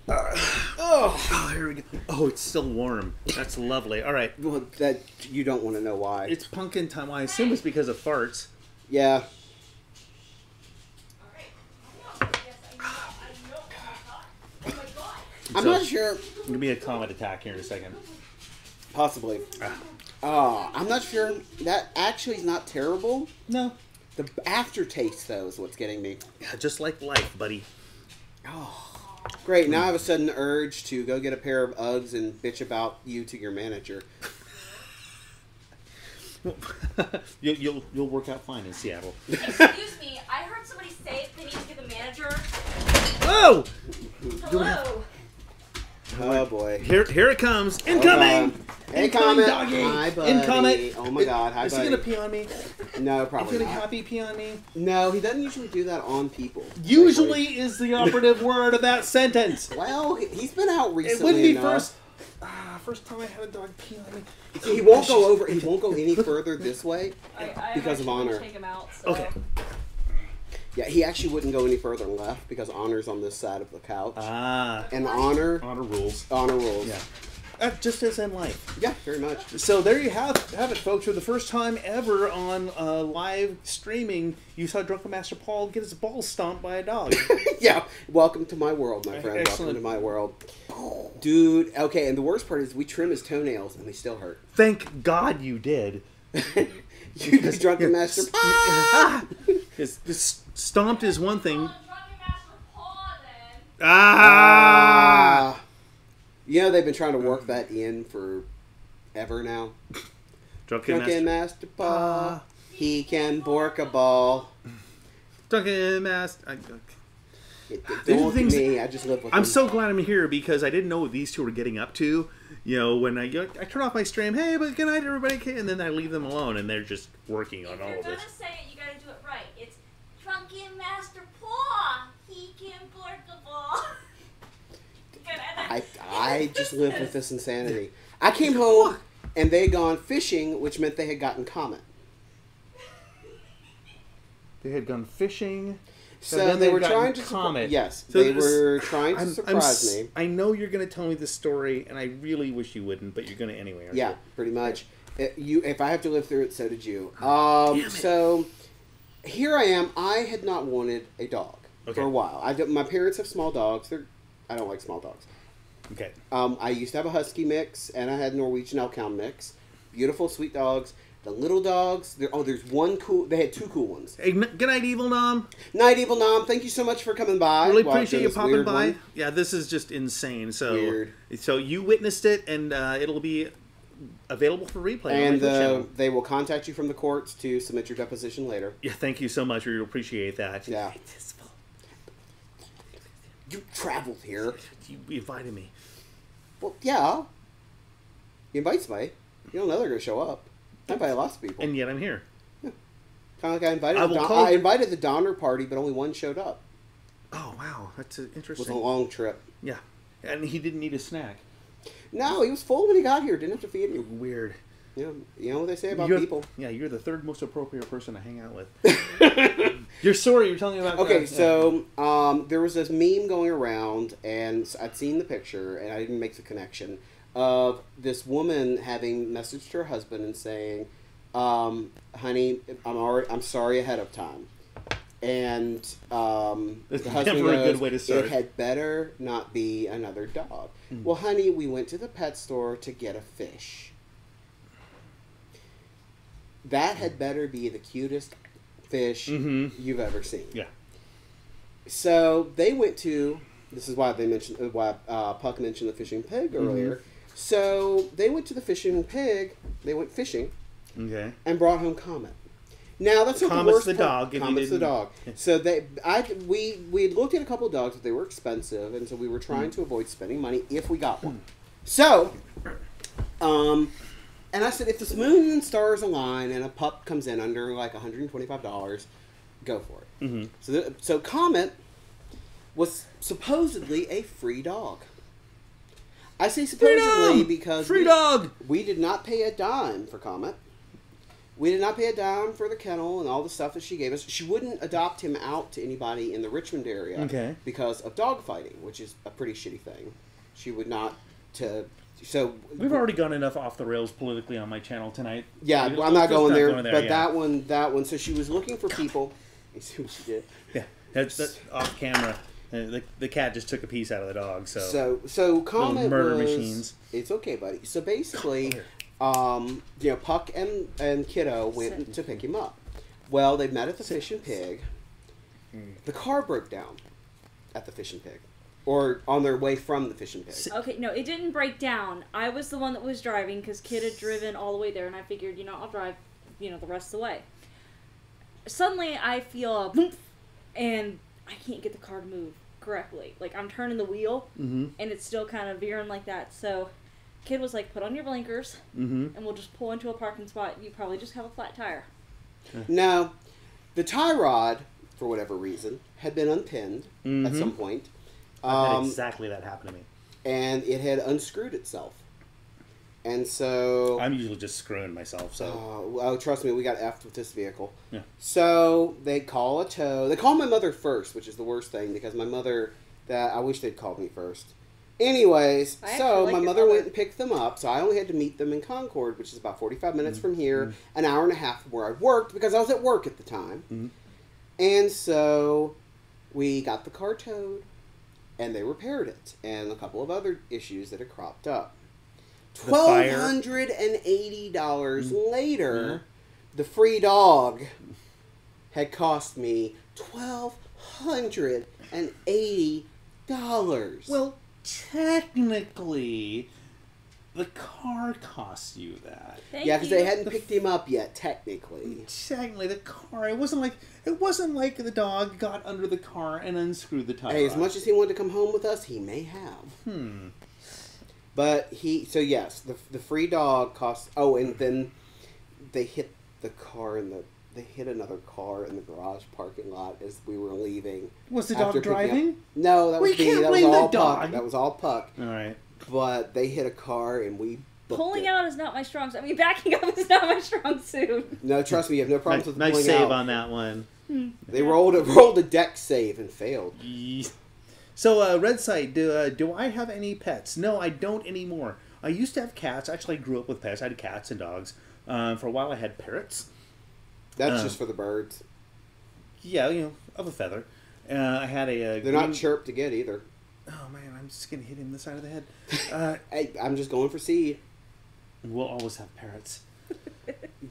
Oh, here we go. Oh, it's still warm. That's lovely. All right.
Well, that you don't want to know why.
It's pumpkin time. Well, I assume it's because of farts.
Yeah. I'm not sure.
It's gonna be a comet attack here in a second.
Possibly. I'm not sure. That actually is not terrible.
No.
The aftertaste, though, is what's getting me.
Yeah, just like life, buddy.
Oh, great. Now I have a sudden urge to go get a pair of Uggs and bitch about you to your manager.
You'll work out fine in Seattle.
Excuse me, I heard somebody say they need to get the manager.
Whoa!
Hello.
Oh boy.
Here it comes. Incoming!
Hey,
Incoming,
Comet.
doggy!
Hi, buddy.
Incoming!
Oh my God. Hi,
Is
buddy.
he gonna pee on me?
No,
Is
probably
he gonna
not.
happy pee on me?
No, he doesn't usually do that on people.
Usually is the operative word of that sentence.
Well, he's been out recently.
It wouldn't be
enough.
first time I had a dog pee on me.
He won't go over. He won't go any further this way
I
because of honor.
Take him out, so.
Okay.
Yeah, he actually wouldn't go any further left because honor's on this side of the couch.
Ah.
And honor
Rules.
rules.
Yeah. Just as in life.
Yeah, very much.
So there you have it, folks. For the first time ever on live streaming, you saw DrunkenMasterPaul get his balls stomped by a dog.
Yeah, welcome to my world, my friend.
Excellent.
Welcome to my world. Dude, okay, and the worst part is we trim his toenails and they still hurt.
Thank God you did.
You Drunken Master Paul.
This stomped is one thing.
DrunkenMasterPaul then.
Ah!
You know they've been trying to work that in for ever now. Drunken Master Paul. He can bork a ball.
DrunkenMaster.
Don't look at me. I just live with
I'm
him.
so glad I'm here because I didn't know what these two were getting up to. You know, when I turn off my stream, hey, but good night, everybody, and then I leave them alone, and they're just working on
If
all
you're
of
gonna
this.
say it, you gotta do it right. It's DrunkenMasterPaul. He can bork a ball.
I just live with this insanity. I came home and they had gone fishing, which meant they had gotten Comet.
They had gone fishing.
So they were trying to
Comet.
Yes,
So
they were trying to surprise me.
I know you're going to tell me this story, and I really wish you wouldn't, but you're going to anyway. Aren't
Yeah,
you?
pretty much. If I have to live through it, so did you.
Damn it.
So here I am. I had not wanted a dog
Okay.
for a while. My parents have small dogs. I don't like small dogs.
Okay.
I used to have a Husky mix, and I had Norwegian Elkhound mix. Beautiful, sweet dogs. The little dogs, there's one cool, they had two cool ones.
Hey, good night, Evil Nom.
Night, Evil Nom. Thank you so much for coming by.
Really
Well,
appreciate you
this
popping
weird
by.
one.
Yeah, this is just insane. So,
Weird.
So you witnessed it, and it'll be available for replay. on my
And
Twitch channel.
they will contact you from the courts to submit your deposition later.
Yeah, thank you so much. We appreciate that.
Yeah. You traveled here.
You invited me.
Well, yeah. You invite somebody. You don't know they're going to show up. I invited lots of people.
And yet I'm here.
Kind of like I invited the Donner Party, but only one showed up.
Oh, wow. That's
It was
interesting.
a long trip.
Yeah. And he didn't need a snack.
No, he was full when he got here. Didn't have to feed him.
Weird.
You know what they say about
You're-
people.
Yeah, you're the third most appropriate person to hang out with. You're sorry. You're telling me about.
Okay,
yeah.
so there was this meme going around, and I'd seen the picture, and I didn't make the connection of this woman having messaged her husband and saying, "Honey, I'm sorry ahead of time." And
That's
the husband
never a
goes,
good way to start.
"It had better not be another dog." Well, honey, we went to the pet store to get a fish. That had better be the cutest fish you've ever seen.
Yeah.
So they went to. This is why they mentioned why Puck mentioned the fishing pig earlier. So they went to the fishing pig. They went fishing
Okay.
and brought home Comet. Now that's not the
Comet's
worst
the
part.
dog, if you
Comet's the
didn't-
dog. So we had looked at a couple of dogs, but they were expensive, and so we were trying to avoid spending money if we got one. So, and I said, if the moon and stars align and a pup comes in under like $125, go for it.
Mm-hmm.
So Comet was supposedly a free dog. I say supposedly because
free dog.
we did not pay a dime for Comet. We did not pay a dime for the kennel and all the stuff that she gave us. She wouldn't adopt him out to anybody in the Richmond area because of dog fighting, which is a pretty shitty thing. She would not So
we've already gone enough off the rails politically on my channel tonight.
Yeah, I'm not going there. But
yeah.
that one. So she was looking for people. You see what she did?
Yeah, that's off camera. The cat just took a piece out of the dog.
So Comet
murder
was,
machines.
It's okay, buddy. So basically, Puck and Kiddo went to pick him up. Well, they met at the Fish and Pig. The car broke down at the Fish and Pig. Or on their way from the Fish and Pig.
Okay, no, it didn't break down. I was the one that was driving because Kid had driven all the way there, and I figured, I'll drive, the rest of the way. Suddenly, I feel a boom, and I can't get the car to move correctly. Like, I'm turning the wheel, and it's still kind of veering like that. So, Kid was like, put on your blinkers, and we'll just pull into a parking spot. You probably just have a flat tire.
No, the tie rod, for whatever reason, had been unpinned at some point.
I had exactly that happen to me.
And it had unscrewed itself. And so...
I'm usually just screwing myself, so...
Oh, trust me, we got effed with this vehicle.
Yeah.
So, they call a tow. They call my mother first, which is the worst thing, because my mother... I wish they'd called me first. Anyways, so my mother went and picked them up, so I only had to meet them in Concord, which is about 45 minutes from here, an hour and a half from where I worked, because I was at work at the time. And so, we got the car towed. And they repaired it, and a couple of other issues that had cropped up. $1,280 later, the free dog had cost me $1,280.
Well, technically, the car cost you that.
Yeah, because they hadn't picked him up yet, technically.
Technically, the car. It wasn't like the dog got under the car and unscrewed the tire.
Hey, as much as he wanted to come home with us, he may have. But so yes, the free dog cost. Oh, and then they hit the car they hit another car in the garage parking lot as we were leaving.
Was the dog driving?
No, that was me. That was all Puck. That was all Puck.
All right.
But they hit a car and we
pulling out is not my strong suit. I mean, backing up is not my strong suit.
No, trust me, you have no problems with
nice
pulling
save
out.
on that one.
They rolled a deck save and failed.
So, Red Site, do I have any pets? No, I don't anymore. I used to have cats. Actually, I grew up with pets. I had cats and dogs. For a while, I had parrots.
That's just for the birds.
Yeah, of a feather. I had a...
They're not chirp to get either.
Oh, man, I'm just going to hit him in the side of the head.
Hey, I'm just going for seed.
We'll always have parrots.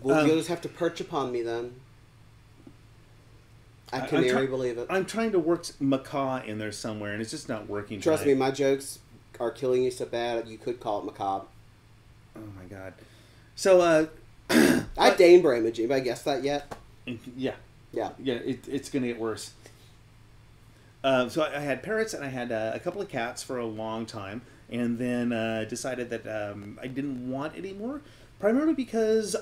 You'll just have to perch upon me then. I canary believe it.
I'm trying to work macaw in there somewhere, and it's just not working.
Trust me, my jokes are killing you so bad, you could call it macabre.
Oh, my God. So,
I Dane brain image. Anybody guessed that yet?
Yeah.
Yeah.
Yeah, it's going to get worse. So I had parrots and I had a couple of cats for a long time, and then decided that I didn't want any more, primarily because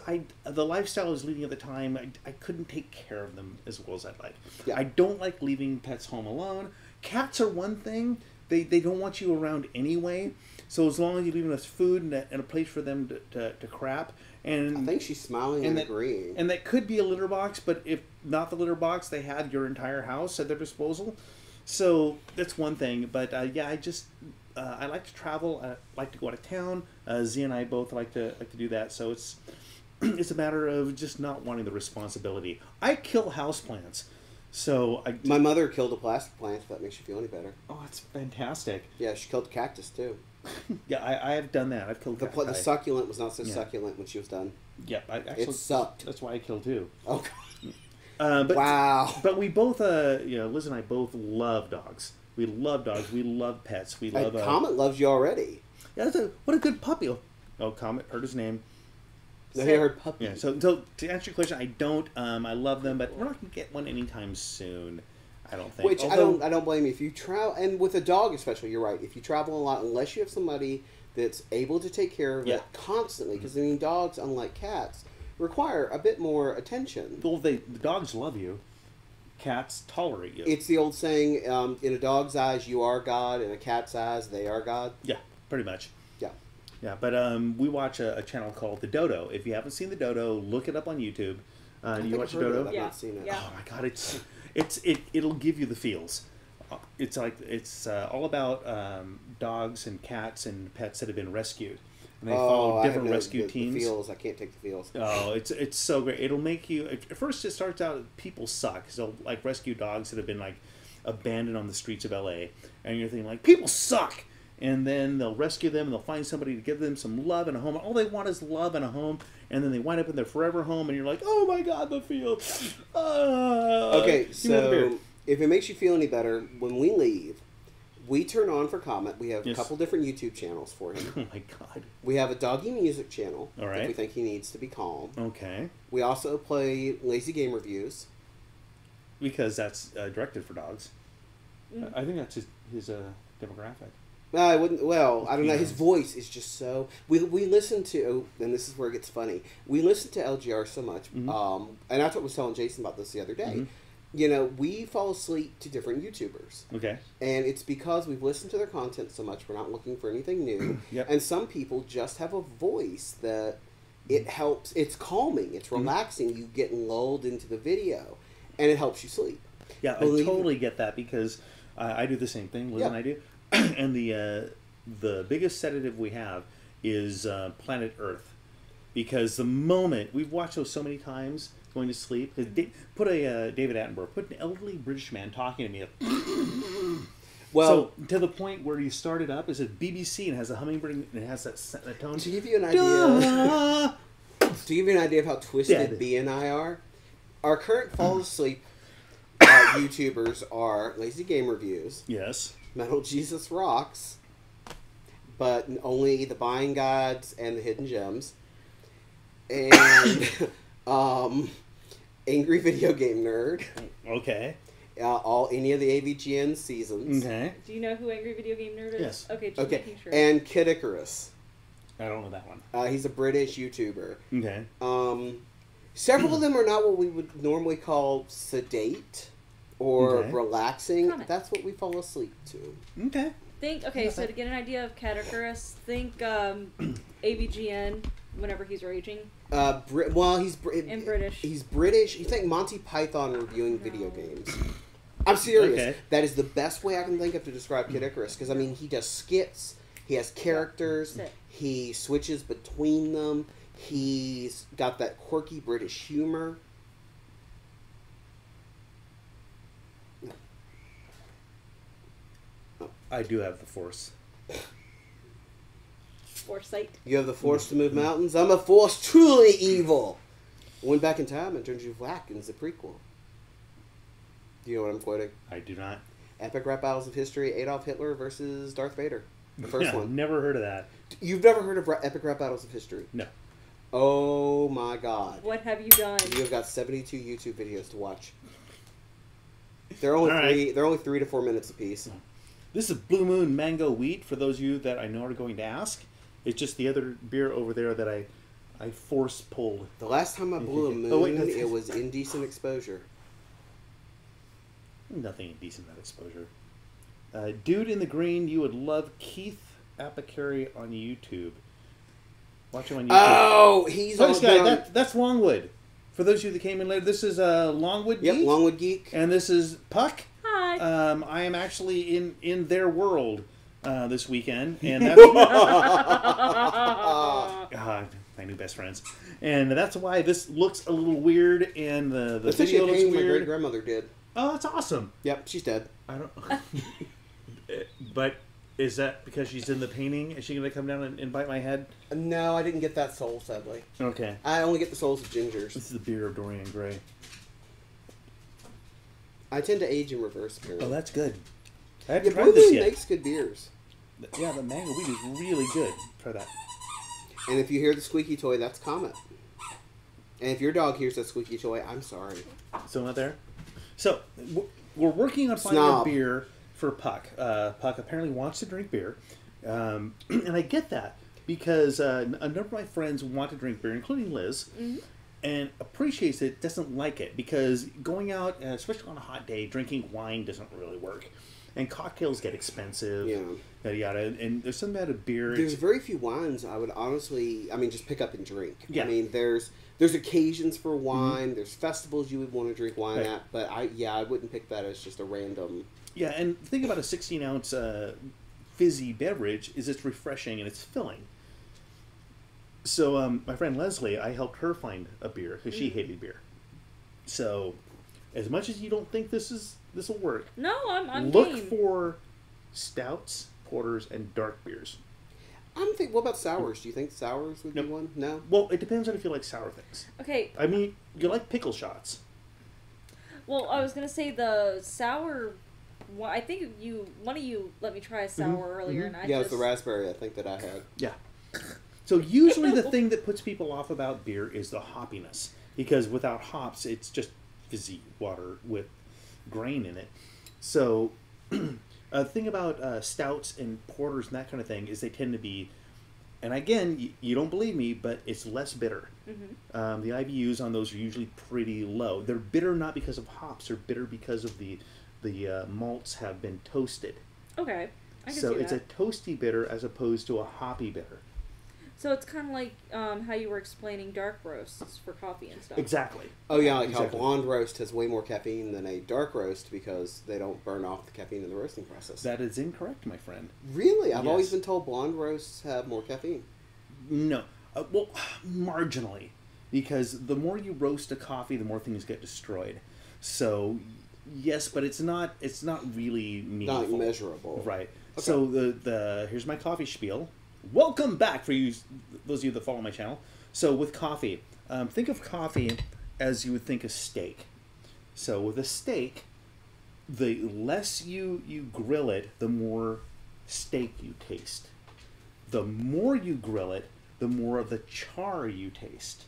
the lifestyle I was leading at the time, I couldn't take care of them as well as I'd like. Yeah. I don't like leaving pets home alone. Cats are one thing. They don't want you around anyway, so as long as you leave enough food and a place for them to crap. And
I think she's smiling and agreeing. And
that could be a litter box, but if not the litter box, they have your entire house at their disposal. So that's one thing. But yeah, I like to travel. I like to go out of town. Z and I both like to do that. So it's a matter of just not wanting the responsibility. I kill houseplants. So
my mother killed a plastic plant, if that makes you feel any better.
Oh, that's fantastic.
Yeah, she killed a cactus too.
Yeah, I have done that. I've killed
the succulent was not so succulent when she was done.
Yeah,
it sucked.
That's why I killed too.
Oh,
but,
wow.
But we both, Liz and I both love dogs. We love dogs. We love pets. We love.
Comet loves you already.
Yeah, what a good puppy. Oh, Comet heard his name.
No, he heard puppy.
Yeah. So to answer your question, I don't. I love them, but we're not gonna get one anytime soon. I don't think.
Which I don't blame you if you travel, and with a dog especially. You're right. If you travel a lot, unless you have somebody that's able to take care of it constantly, because I mean, dogs, unlike cats, require a bit more attention.
Well, the dogs love you. Cats tolerate you.
It's the old saying: in a dog's eyes, you are God; in a cat's eyes, they are God.
Yeah, pretty much. Yeah, but we watch a channel called The Dodo. If you haven't seen The Dodo, look it up on YouTube. Do you watch The Dodo?
I've not seen it.
Yeah.
Oh my god, it'll give you the feels. It's all about dogs and cats and pets that have been rescued, and they follow different rescue teams.
The feels, I can't take the feels.
Oh, it's so great. It'll make you. At first, it starts out people suck. So like rescue dogs that have been like abandoned on the streets of LA, and you're thinking like people suck. And then they'll rescue them, and they'll find somebody to give them some love and a home. All they want is love and a home, and then they wind up in their forever home, and you're like, oh my god, the field.
Okay, so if it makes you feel any better, when we leave, we turn on for Comet. We have a couple different YouTube channels for him.
Oh my god.
We have a doggy music channel.
All right.
If we think he needs to be calm.
Okay.
We also play lazy game reviews.
Because that's directed for dogs. I think that's his demographic.
I wouldn't. Well, I don't know. His voice is just so. We listen to, and this is where it gets funny. We listen to LGR so much, and I was telling Jason about this the other day. You know, we fall asleep to different YouTubers.
Okay.
And it's because we've listened to their content so much. We're not looking for anything new.
Yep.
And some people just have a voice that it helps. It's calming. It's relaxing. You get lulled into the video, and it helps you sleep.
Yeah, I totally get that because I do the same thing. Liz and I do. And the biggest sedative we have is Planet Earth, because the moment we've watched those so many times going to sleep, put David Attenborough, put an elderly British man talking to me. Well, so to the point where you start it up, is it BBC and has a hummingbird and it has that tone.
To give you an idea, of how twisted B and I are, our current fall asleep YouTubers are Lazy Game Reviews.
Yes.
Metal Jesus Rocks, but only the Buying Guides and the Hidden Gems, and Angry Video Game Nerd.
Okay.
Any of the AVGN seasons.
Okay.
Do you know who Angry Video Game Nerd is?
Yes.
Okay. Just making sure.
And Kid Icarus.
I don't know that one.
He's a British YouTuber.
Okay.
Several of them are not what we would normally call sedate or relaxing. That's what we fall asleep to.
Okay.
So to get an idea of Cat Icarus, think AVGN whenever he's raging.
He's
British.
He's British. You think Monty Python reviewing video games? I'm serious. Okay. That is the best way I can think of to describe Kid Icarus, because I mean he does skits. He has characters. He switches between them. He's got that quirky British humor.
I do have the force.
Foresight.
You have the force to move mountains. I'm a force truly evil. Went back in time and turned you black in the prequel. Do you know what I'm quoting?
I do not.
Epic Rap Battles of History, Adolf Hitler versus Darth Vader. The first one.
Never heard of that.
You've never heard of Epic Rap Battles of History?
No.
Oh my god.
What have you done?
You have got 72 YouTube videos to watch. They're only they're only 3 to 4 minutes apiece.
This is Blue Moon Mango Wheat, for those of you that I know are going to ask. It's just the other beer over there that I force pulled.
The last time I blew a moon, it was Indecent Exposure.
Nothing indecent about exposure. Dude in the Green, you would love Keith Apicary on YouTube. Watch him on YouTube.
Oh, he's on
guy, that's Longwood. For those of you that came in later, this is LongwoodGeek.
Yep, LongwoodGeek.
And this is Puck.
Hi.
I am actually in their world this weekend, and that's my new best friends, and that's why this looks a little weird, and the video looks weird.
My great grandmother did.
Oh, that's awesome.
Yep, she's dead.
I don't. But is that because she's in the painting? Is she going to come down and bite my head?
No, I didn't get that soul, sadly.
Okay.
I only get the souls of gingers.
This is the beer of Dorian Gray.
I tend to age in reverse, apparently.
Oh, that's good. I haven't tried
Blue
this
Moon
yet.
makes good beers.
Yeah, the mango wheat is really good. Try that.
And if you hear the squeaky toy, that's Comet. And if your dog hears that squeaky toy, I'm sorry.
Still not there? So, we're working on finding a beer for Puck. Puck apparently wants to drink beer. And I get that, because a number of my friends want to drink beer, including Liz, and appreciates it, doesn't like it, because going out, especially on a hot day, drinking wine doesn't really work. And cocktails get expensive.
Yeah.
Yada yada. And there's something about a beer.
There's very few wines I would honestly, I mean, just pick up and drink.
Yeah.
I mean, there's occasions for wine. There's festivals you would want to drink wine
Right.
at, but I wouldn't pick that as just a random.
Yeah, and the thing about a 16-ounce fizzy beverage is it's refreshing and it's filling. So my friend Leslie, I helped her find a beer because she hated beer. So as much as you don't think this will work,
No, I'm
look
game.
for stouts, porters, and dark beers.
I'm thinking, what about sours? Do you think sours would
Nope.
be one? No?
Well, it depends on if you like sour things.
Okay,
I mean, you like pickle shots.
well, I was gonna say the sour. Well, I think one of you let me try a sour earlier, and I
Yeah, it was
just
the raspberry I think that I had.
Yeah. So usually the thing that puts people off about beer is the hoppiness. Because without hops, it's just fizzy water with grain in it. So the thing about stouts and porters and that kind of thing is they tend to be, and again, you don't believe me, but it's less bitter. The IBUs on those are usually pretty low. They're bitter not because of hops. They're bitter because of the malts have been toasted.
okay. I can
So
see
it's
that.
a toasty bitter as opposed to a hoppy bitter.
So it's kind of like how you were explaining dark roasts for coffee and stuff.
Exactly.
Oh yeah, like
Exactly.
how blonde roast has way more caffeine than a dark roast because they don't burn off the caffeine in the roasting process.
That is incorrect, my friend.
Really? I've always
Yes.
been told blonde roasts have more caffeine.
No. Well, marginally. Because the more you roast a coffee, the more things get destroyed. So, yes, but it's not really meaningful.
Not measurable.
Right.
Okay.
So the here's my coffee spiel. Welcome back for you, those of you that follow my channel. So with coffee, think of coffee as you would think of steak. So with a steak, the less you grill it, the more steak you taste. The more you grill it, the more of the char you taste.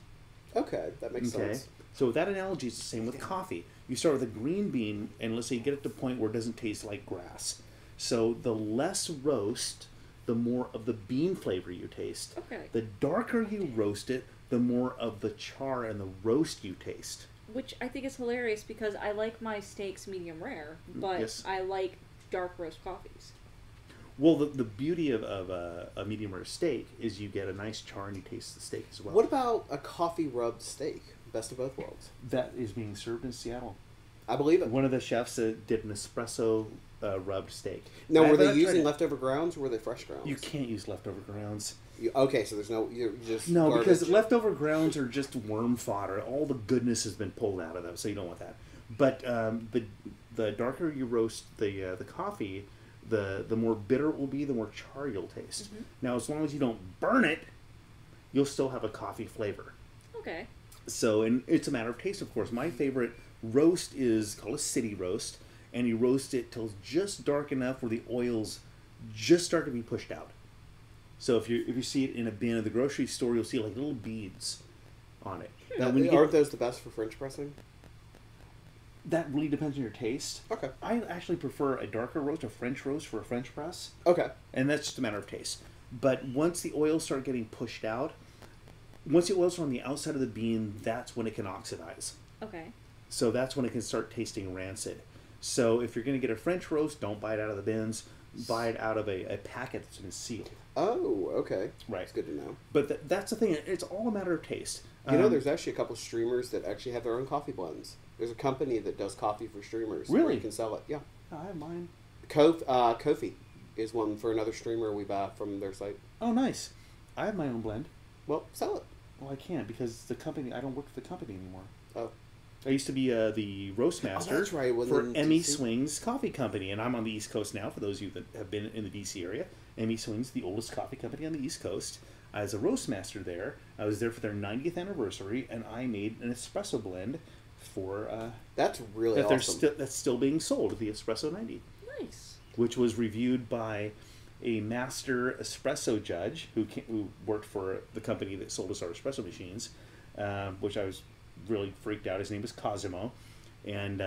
Okay, that makes sense.
So with that analogy, it's the same with coffee. You start with a green bean, and let's say you get it to the point where it doesn't taste like grass. So the less roast, the more of the bean flavor you taste.
Okay.
The darker you roast it, the more of the char and the roast you taste.
Which I think is hilarious because I like my steaks medium rare, but
Yes.
I like dark roast coffees.
Well, the beauty of a medium rare steak is you get a nice char and you taste the steak as well.
What about a coffee rubbed steak? Best of both worlds.
That is being served in Seattle.
I believe it.
One of the chefs did an espresso rubbed steak.
Now,
I
were
have
they
not tried
using
it.
leftover grounds or were they fresh grounds?
You can't use leftover grounds.
Okay, so there's no, you're just
No,
garbage.
because leftover grounds are just worm fodder. All the goodness has been pulled out of them, so you don't want that. But the darker you roast the coffee, the more bitter it will be, the more char you'll taste. Now, as long as you don't burn it, you'll still have a coffee flavor.
Okay.
So, and it's a matter of taste, of course. My favorite roast is called a city roast, and you roast it till it's just dark enough where the oils just start to be pushed out. So if you see it in a bin at the grocery store, you'll see like little beads on it. Now, when you
Aren't
get,
those the best for French pressing?
that really depends on your taste.
Okay.
I actually prefer a darker roast, a French roast for a French press,
Okay.
and that's just a matter of taste. But once the oils start getting pushed out, once the oils are on the outside of the bean, that's when it can oxidize.
Okay.
So that's when it can start tasting rancid. So if you're going to get a French roast, don't buy it out of the bins. Buy it out of a packet that's been sealed.
Oh, okay.
Right.
That's good to know.
But that's the thing. It's all a matter of taste.
You know, there's actually a couple streamers that actually have their own coffee blends. There's a company that does coffee for streamers. where
Really?
You can sell it. Yeah.
I have mine.
Kofi is one for another streamer we buy from their site.
Oh, nice. I have my own blend.
Well, sell it.
Well, I can't because the company. I don't work for the company anymore.
Oh.
I used to be the roast master
that's right, when
for
in
Emmy
DC.
Swings Coffee Company, and I'm on the East Coast now. For those of you that have been in the DC area, Emmy Swings, the oldest coffee company on the East Coast. I was a roast master there. I was there for their 90th anniversary, and I made an espresso blend for
That's really awesome.
that's still being sold, the Espresso 90,
Nice.
which was reviewed by a master espresso judge who worked for the company that sold us our espresso machines, which I was really freaked out. His name was Cosimo, and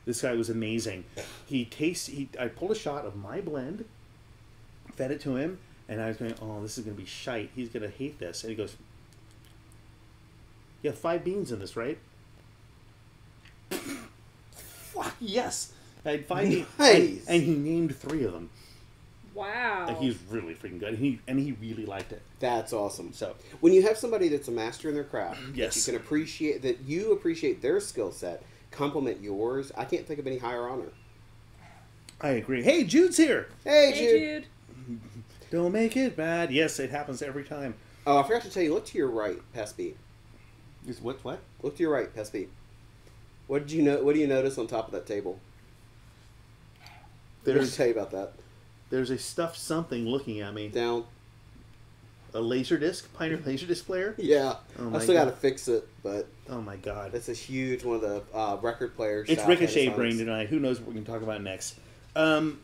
this guy was amazing. I pulled a shot of my blend, fed it to him, and I was going, oh, this is going to be shite. He's going to hate this. And he goes, you have 5 beans in this, right? Fuck, yes. I had 5
Nice.
and he named 3 of them.
Wow.
Like, he's really freaking good. And he really liked it.
That's awesome.
So
When you have somebody that's a master in their craft,
Yes.
that you can appreciate, that you appreciate their skill set, compliment yours, I can't think of any higher honor.
I agree. Hey, Jude's here.
Hey,
Hey,
Jude.
Jude.
Don't make it bad. Yes, it happens every time.
Oh, I forgot to tell you, look to your right, Pest Beat.
Is what?
Look to your right, Pest Beat. What do you notice on top of that table? What did I tell you about that?
There's a stuffed something looking at me.
Down.
A laser disc, Pioneer laser disc player.
Yeah.
Oh my
I still got to
God.
fix it, but
Oh my God.
it's a huge one of the record players.
It's
shop
Ricochet
Panasonics.
brain tonight. Who knows what we're going to talk about next?
I'm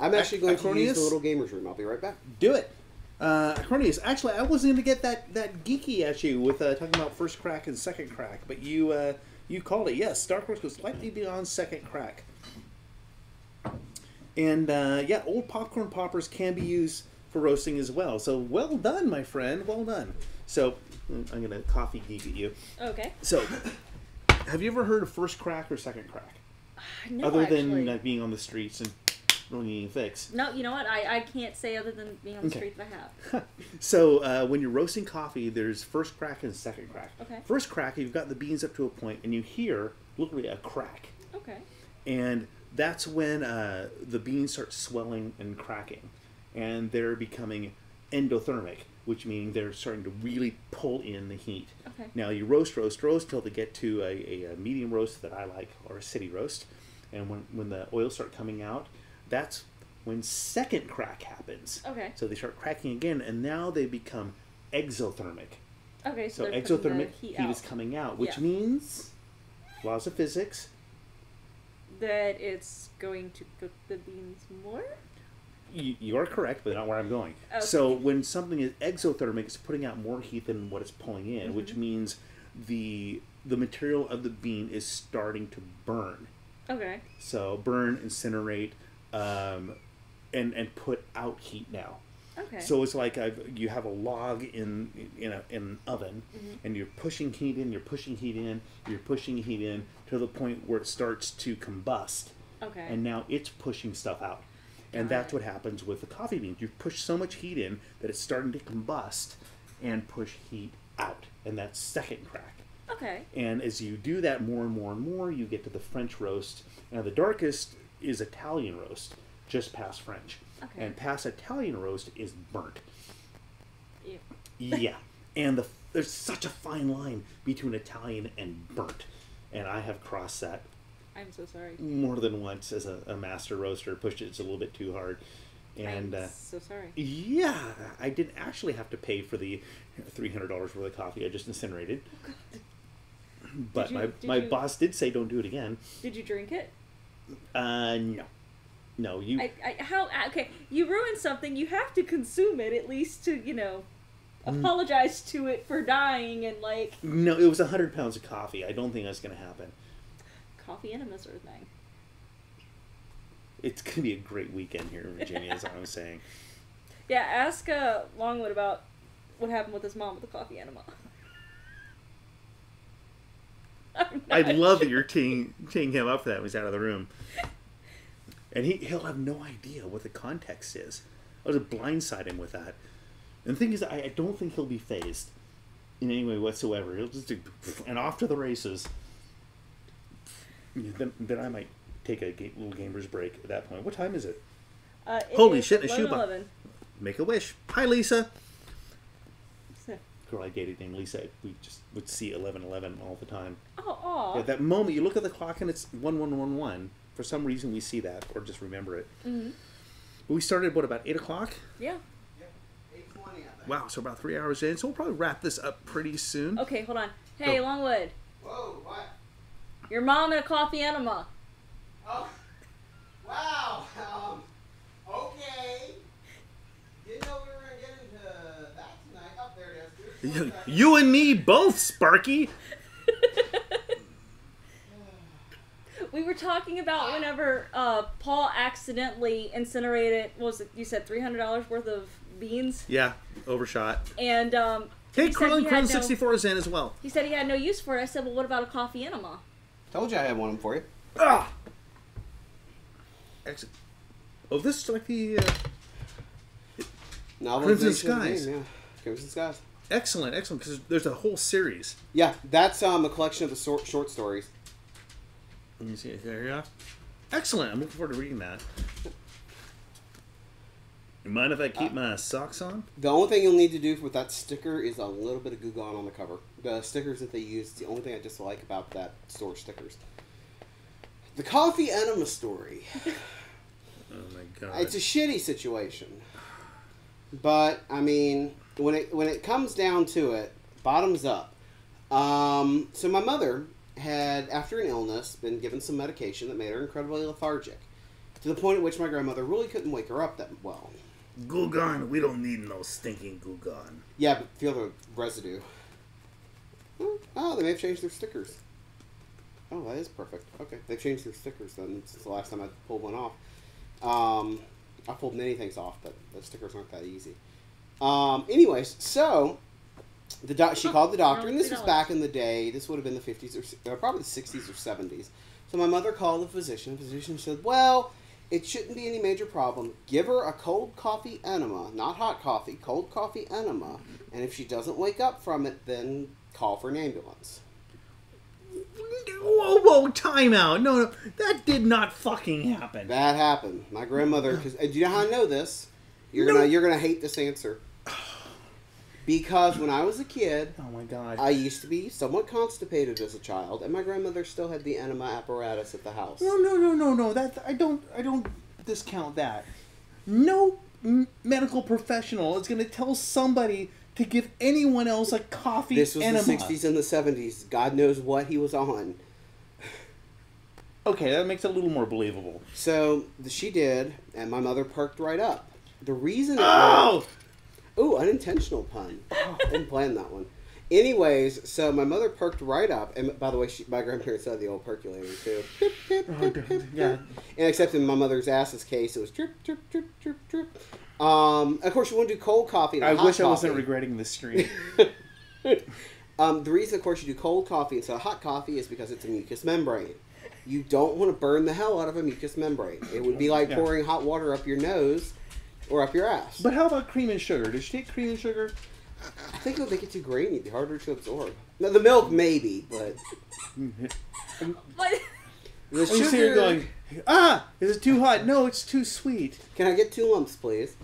actually going to use
Acronius?
the little gamers room. I'll be right back.
Do it. Acronius, actually, I wasn't going to get that geeky at you with talking about first crack and second crack, but you called it. Yes, Dark Horse was slightly beyond second crack. And, yeah, old popcorn poppers can be used for roasting as well. So, well done, my friend. Well done. So, I'm going to coffee geek at you.
Okay.
So, have you ever heard of first crack or second crack?
No,
Other
actually.
than like, being on the streets and really needing a fix.
No, you know what? I can't say other than being on the
Okay.
street that I have.
So when you're roasting coffee, there's first crack and second crack.
Okay.
First crack, you've got the beans up to a point, and you hear literally a crack,
Okay.
and that's when the beans start swelling and cracking, and they're becoming endothermic, which means they're starting to really pull in the heat.
Okay.
Now you roast till they get to a medium roast that I like, or a city roast, and when the oils start coming out, that's when second crack happens.
Okay.
So they start cracking again, and now they become exothermic.
Okay.
So
they're putting the
exothermic
heat
heat is
out.
coming out, which
Yeah.
means laws of physics.
That it's going to cook the beans more.
You are correct, but not where I'm going.
Okay.
So when something is exothermic, it's putting out more heat than what it's pulling in,
Mm-hmm.
which means the material of the bean is starting to burn.
Okay.
So burn, incinerate, and put out heat now.
Okay.
So it's like you have a log in an oven,
Mm-hmm.
and you're pushing heat in, you're pushing heat in, you're pushing heat in to the point where it starts to combust,
Okay.
and now it's pushing stuff out. And
Got
that's
it.
what happens with the coffee beans. You've pushed so much heat in that it's starting to combust and push heat out, and that's second crack.
Okay.
And as you do that more and more and more, you get to the French roast. Now, the darkest is Italian roast, just past French.
Okay.
And past Italian roast is burnt.
Ew.
Yeah. And there's such a fine line between Italian and burnt. And I have crossed that
I'm so sorry.
more than once as a master roaster. Pushed it a little bit too hard. And
I'm so sorry.
yeah, I didn't actually have to pay for the $300 worth of coffee I just incinerated. But
Did
my
you-
boss did say don't do it again.
Did you drink it?
No. No, you...
Okay, you ruined something. You have to consume it at least to, apologize to it for dying and,
No, it was 100 pounds of coffee. I don't think that's going to happen.
coffee enemas are a thing.
It's going to be a great weekend here in Virginia, is what I'm saying.
Yeah, ask Longwood about what happened with his mom with the coffee enema.
I love that you're teeing him up for that when he's out of the room. And he'll have no idea what the context is. I was blindside him with that. And the thing is, I don't think he'll be phased in any way whatsoever. He'll just do, and off to the races. Then I might take a little gamer's break at that point. What time is it?
It
Holy
is
shit, a shoebox.
11:11.
Make a wish. Hi, Lisa.
So-
Girl I dated named Lisa. We just would see 11:11 all the time.
Oh, aw.
At that moment, you look at the clock and it's 1111. For some reason, we see that or just remember it.
Mm-hmm.
But we started, what, about 8 o'clock?
Yeah.
8:20, I think.
Wow, so about 3 hours in. So we'll probably wrap this up pretty soon.
Okay, hold on. Hey,
Go.
Longwood.
Whoa, what?
Your mom and a coffee enema.
Oh, wow. Okay. Didn't know we were going to get into that tonight. Oh, there it is.
You and me both, Sparky.
We were talking about whenever Paul accidentally incinerated, what was it, you said $300 worth of beans?
Yeah, overshot.
And
Hey,
he said he had
Krillin
no-
64 is in as well.
he said he had no use for it. I said, well, what about a coffee enema?
Told you I had one for you.
Ah! Excellent. Oh, this is like the
Novelization
Crimson
of the
Skies.
game, yeah. Crimson Skies.
excellent, because there's a whole series.
Yeah, that's a collection of the short stories.
Let me see it there. Yeah, excellent. I'm looking forward to reading that. You mind if I keep my socks on?
The only thing you'll need to do with that sticker is a little bit of Goo Gone on the cover. The stickers that they use, the only thing I dislike about that store stickers. The coffee enema story.
Oh my god!
It's a shitty situation, but I mean, when it comes down to it, bottoms up. So my mother had, after an illness, been given some medication that made her incredibly lethargic, to the point at which my grandmother really couldn't wake her up that well.
Goo Gone, we don't need no stinking Goo Gone.
Yeah, but feel the residue. Oh, they may have changed their stickers. Oh, that is perfect. Okay, they've changed their stickers then since the last time I pulled one off. I pulled many things off, but the stickers aren't that easy. Anyways, so she called the doctor, and this was back in the day. This would have been the 50s or probably the 60s or 70s. So my mother called the physician. The physician said, well, it shouldn't be any major problem. Give her a cold coffee enema, not hot coffee, cold coffee enema. And if she doesn't wake up from it, then call for an ambulance.
Whoa, time out. No, that did not fucking happen.
That happened. My grandmother, because do you know how I know this? You're gonna hate this answer. Because when I was a kid,
Oh my god.
I used to be somewhat constipated as a child, and my grandmother still had the enema apparatus at the house.
No. That I don't discount that. No medical professional is going to tell somebody to give anyone else a coffee
This was
enema.
the 60s and the 70s. God knows what he was on.
Okay, that makes it a little more believable.
So she did, and my mother perked right up. The reason it
Oh!
Ooh, unintentional pun. Didn't plan that one. Anyways, so my mother perked right up, and by the way, my grandparents had the old percolator too. Trip, trip, trip, trip,
Yeah.
trip. And except in my mother's ass's case, it was trip, trip, trip, trip, trip. Of course, you want to do cold coffee.
I wish I wasn't
coffee.
regretting this stream.
The reason, of course, you do cold coffee instead of hot coffee is because it's a mucous membrane. You don't want to burn the hell out of a mucous membrane. It would be like pouring hot water up your nose or up your ass.
But how about cream and sugar? Did she take cream and sugar?
I think it would make it too grainy. It'd be harder to absorb. Now, the milk, maybe, but
What?
the
You see her
sugar...
going, is it too hot? No, it's too sweet.
Can I get 2 lumps, please?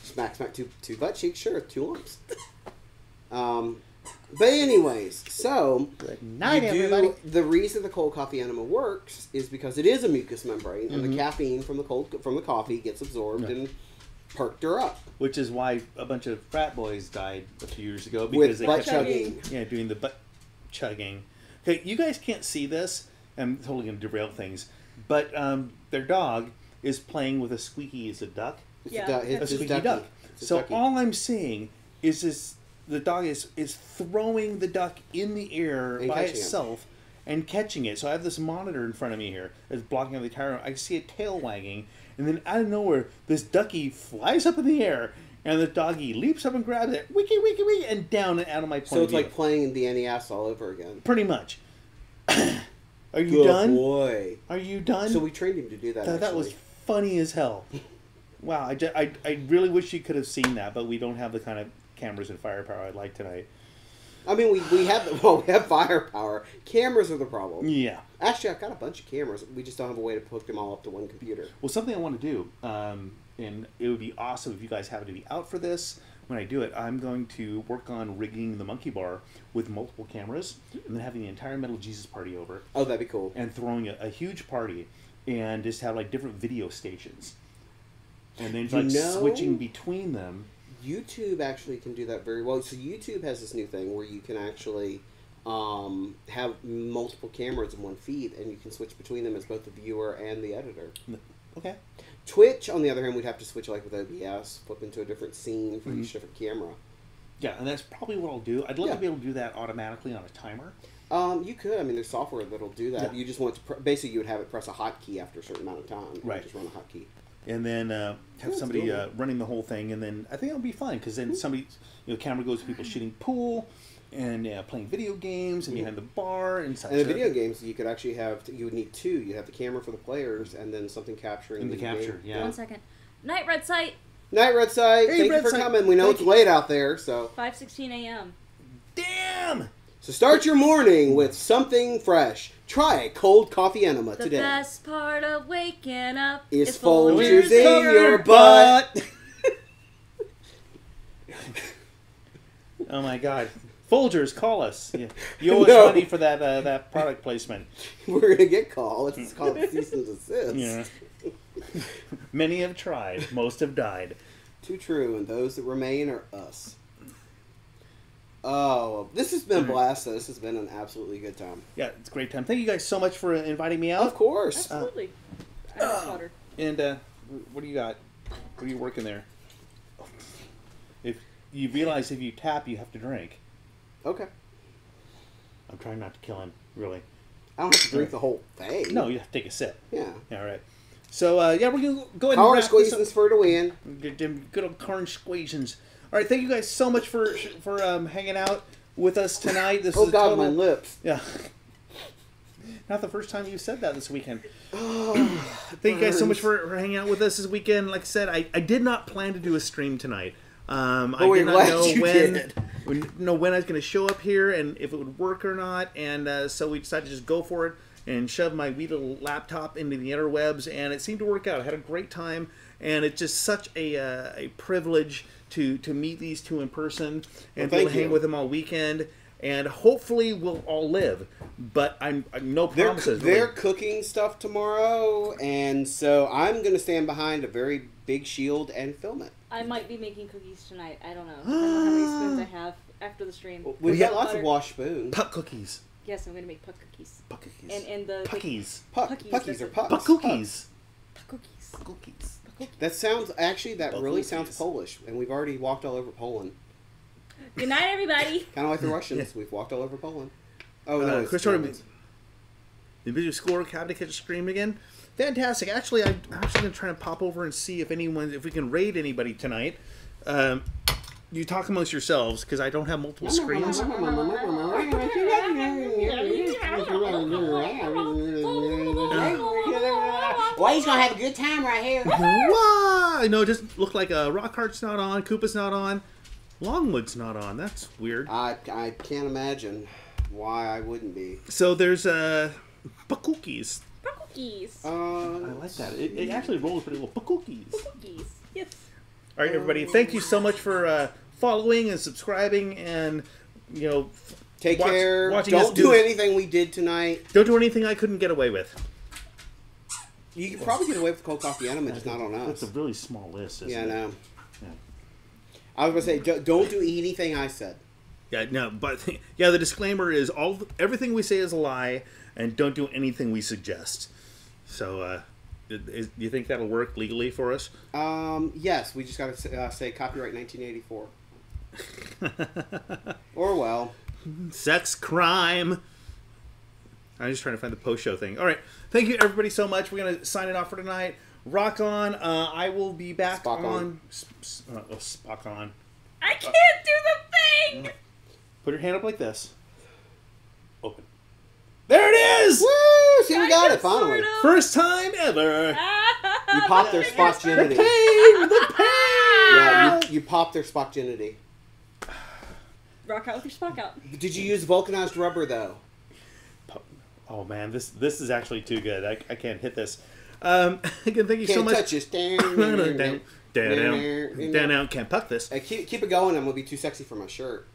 Smack, two butt cheeks, sure, 2 lumps. But anyways, so
Good night,
you
everybody.
the reason the cold coffee enema works is because it is a mucous membrane, and the caffeine from the coffee gets absorbed and perked her up.
Which is why a bunch of frat boys died a few years ago because
With
they
butt
kept
chugging.
doing the butt chugging. Okay, you guys can't see this. I'm totally going to derail things, but their dog is playing with a squeaky as a duck,
It's
Yeah.
a,
a
it's
squeaky
ducky.
duck.
It's a
So
ducky.
all I'm seeing is the dog is throwing the duck in the air
And
by
catching it.
itself and catching it. So I have this monitor in front of me here that's blocking out the entire. I see a tail wagging, and then out of nowhere, this ducky flies up in the air, and the doggy leaps up and grabs it, wiki, wiki, wiki, and down and out of my point
So
of
it's
view.
like playing the NES all over again.
Pretty much. Are you
Good
done?
boy.
Are you done?
So we trained him to do that.
That was funny as hell. Wow, I really wish you could have seen that, but we don't have the kind of cameras and firepower I'd like tonight.
I mean, we have firepower. Cameras are the problem.
Yeah.
Actually, I've got a bunch of cameras. We just don't have a way to hook them all up to one computer.
Well, something I want to do, and it would be awesome if you guys happen to be out for this. When I do it, I'm going to work on rigging the monkey bar with multiple cameras, and then having the entire Metal Jesus party over,
Oh, that'd be cool.
and throwing a huge party, and just have like different video stations, and then
You
like
know-
switching between them.
YouTube actually can do that very well. So YouTube has this new thing where you can actually have multiple cameras in one feed, and you can switch between them as both the viewer and the editor.
Okay.
Twitch, on the other hand, we'd have to switch like with OBS, flip into a different scene for each different camera.
Yeah, and that's probably what I'll do. I'd love
Yeah.
to be able to do that automatically on a timer.
You could. I mean, there's software that'll do that.
Yeah.
You just want to basically you would have it press a hotkey after a certain amount of time. and
Right.
Just run a hotkey.
And then have
That's
somebody
cool.
running the whole thing, and then I think it'll be fun because then somebody, camera goes to people shooting pool, and playing video games, and behind the bar and such.
And the video games, you could actually you would need two. You have the camera for the players, and then something capturing
the capture.
game.
Yeah.
1 second. Night, Red Sight.
Night, Red Sight.
Hey,
Thank
Red
you for
Sight.
coming. We know
Thank
it's
you.
late out there, so
5:16 a.m.
Damn.
so start your morning with something fresh. Try a cold coffee enema
The
today.
best part of waking up
Is Folgers
Folgers
in your butt.
Oh my God. Folgers, call us. You owe us
No.
money for that product placement.
We're gonna get called. It's called cease and desist.
Yeah. Many have tried. Most have died.
Too true, and those that remain are us. Oh, this has been a blast. Though. This has been an absolutely good time.
Yeah, it's a great time. Thank you guys so much for inviting me out.
Of course.
Absolutely. I have water.
And what do you got? What are you working there? If you realize if you tap, you have to drink.
Okay.
I'm trying not to kill him, really.
I don't have to drink the whole thing.
No, you have to take a sip.
Yeah.
Yeah, all right. So, we're going to go ahead and
Corn
wrap this
squeezins for the win.
up. Good old corn squeezins. All right, thank you guys so much for hanging out with us tonight. This
Oh,
is a
God,
total,
my lips.
Yeah. Not the first time you said that this weekend.
Oh,
Thank you guys so much for hanging out with us this weekend. Like I said, I did not plan to do a stream tonight. I
we're
did not
glad
know
you did.
when I was going to show up here and if it would work or not. And so we decided to just go for it and shove my wee little laptop into the interwebs. And it seemed to work out. I had a great time. And it's just such a privilege to meet these two in person and be able to hang with them all weekend. And hopefully we'll all live, but I'm no promises.
They're cooking stuff tomorrow, and so I'm going to stand behind a very big shield and film it.
I might be making cookies tonight. I don't know. I don't know how many spoons I have after the stream.
We've got lots
butter.
of washed spoons.
Puck cookies.
Yes, I'm going to make puck cookies.
Puck cookies.
And the
Puckies.
Puckies or pucks.
Puck cookies.
puck cookies.
Puck cookies.
That sounds, actually, that
Puck
really
cookies.
sounds Polish, and we've already walked all over Poland.
Good night, everybody.
Kind of like the Russians. We've walked all over Poland. Oh, no, it's
Chris
Germans.
Did you score? Have to catch a stream again? Fantastic. Actually, I'm actually going to try and pop over and see if we can raid anybody tonight. You talk amongst yourselves because I don't have multiple screens.
Well, he's gonna have a good time right here.
Wow! No, it just looked like Rockhart's not on, Koopa's not on, Longwood's not on. That's weird.
I can't imagine why I wouldn't be.
So there's Pakookies.
Puck cookies.
I like that. It actually rolls pretty well. Pakookies.
Cookies. Yes.
All right, everybody. Thank you so much for following and subscribing, and
Take
watch-
care.
watching us
Don't do anything we did tonight.
Don't do anything I couldn't get away with.
You could probably get away with cold coffee enema, just not on
That's
us.
a really small list, isn't
Yeah, I
it?
know.
Yeah.
I was gonna say, don't do anything I said.
Yeah, no, but yeah, the disclaimer is everything we say is a lie, and don't do anything we suggest. So, do you think that'll work legally for us?
Yes, we just gotta say copyright 1984. Orwell.
Sex crime. I'm just trying to find the post-show thing. All right, thank you everybody so much. We're gonna sign it off for tonight. Rock on. I will be back
Spock
on. Spock on.
I can't do the thing.
Put your hand up like this. Open. There it is.
Woo! See, we got
Kind
it
of,
finally.
sort of.
First time ever.
You popped their spotginity.
Pain, the pain.
Yeah, you popped their spotginity.
Rock out with your Spock out.
Did you use vulcanized rubber though?
Oh man, this is actually too good. I can't hit this. Again, thank you so
Can't
much.
touch this.
Down, can't puck this.
Hey, keep it going. I'm gonna be too sexy for my shirt.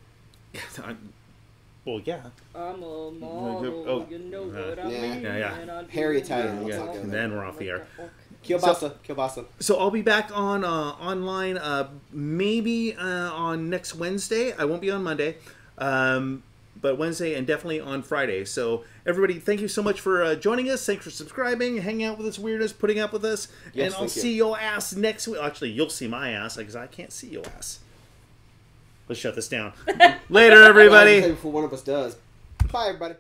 Well, yeah.
I'm a model.
Oh.
You know what I
Yeah.
mean.
Yeah.
And I'll do
Harry
it.
Italian. Let's
Yeah,
not go
and
there.
then we're off the air.
Kielbasa. Kielbasa.
So I'll be back on online maybe on next Wednesday. I won't be on Monday, but Wednesday and definitely on Friday. So everybody, thank you so much for joining us. Thanks for subscribing, hanging out with us weirdos, putting up with us.
Yes,
and I'll
thank you.
see your ass next week. Actually, you'll see my ass because I can't see your ass. Let's shut this down. Later, everybody.
Before one of us does. Bye, everybody.